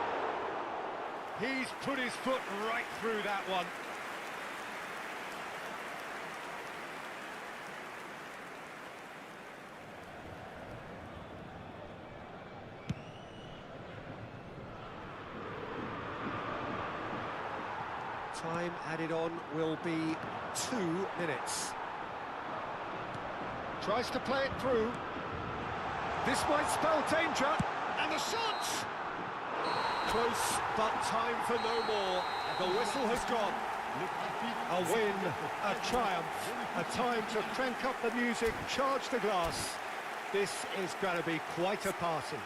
He's put his foot right through that one. Time added on will be 2 minutes. Tries to play it through. This might spell danger, and the shot! Close, but time for no more. The whistle has gone. A win, a triumph, a time to crank up the music, charge the glass. This is going to be quite a party.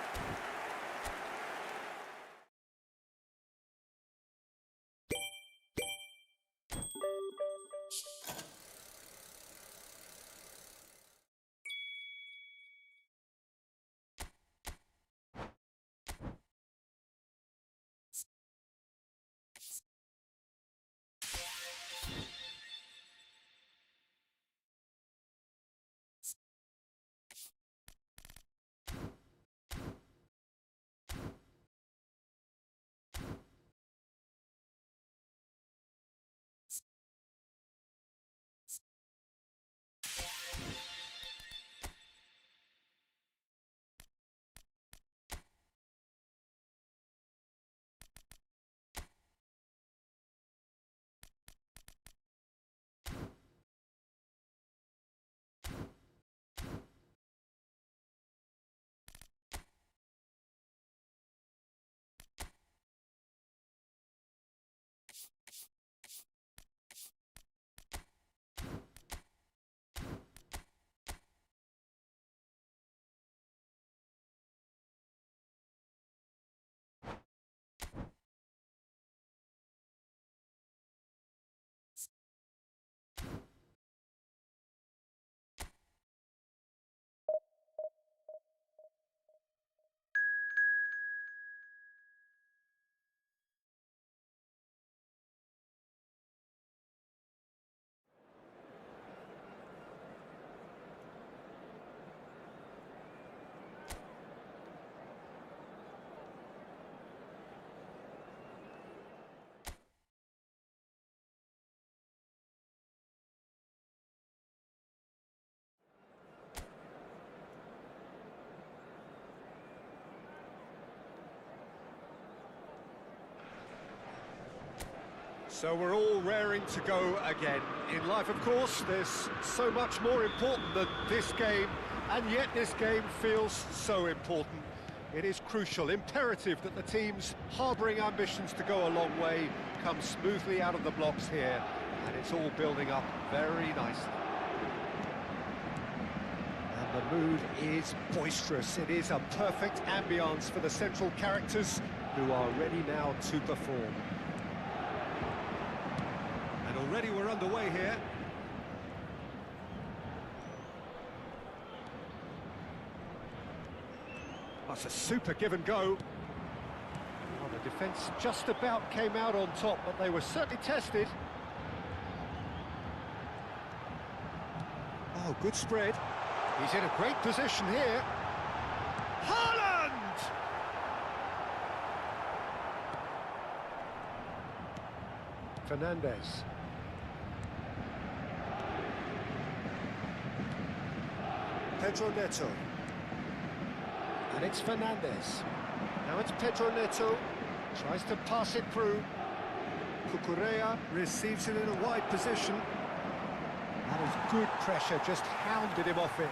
So we're all raring to go again. In life, of course, there's so much more important than this game, and yet this game feels so important. It is crucial, imperative that the teams harbouring ambitions to go a long way come smoothly out of the blocks here, and it's all building up very nicely. And the mood is boisterous. It is a perfect ambience for the central characters who are ready now to perform. And already we're underway here. That's a super give and go. Well, the defence just about came out on top, but they were certainly tested. Oh, good spread. He's in a great position here. Haaland! Fernandes. Pedro Neto. And it's Fernandes. Now it's Pedro Neto. Tries to pass it through. Cucurella receives it in a wide position. That is good pressure, just hounded him off it.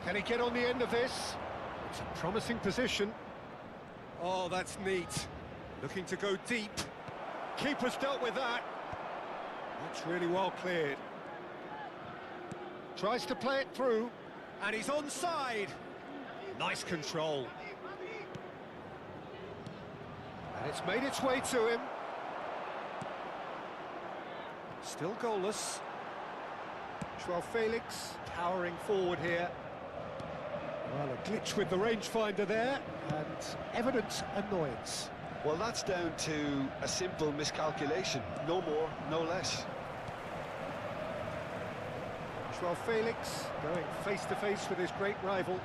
Can he get on the end of this? It's a promising position. Oh, that's neat. Looking to go deep. Keeper's dealt with that. That's really well cleared. Tries to play it through. And he's onside. Nice control. And it's made its way to him. Still goalless. Joao Felix powering forward here. Well, a glitch with the rangefinder there, and evident annoyance. Well, that's down to a simple miscalculation. No more, no less. Joao Felix going face-to-face with his great rival.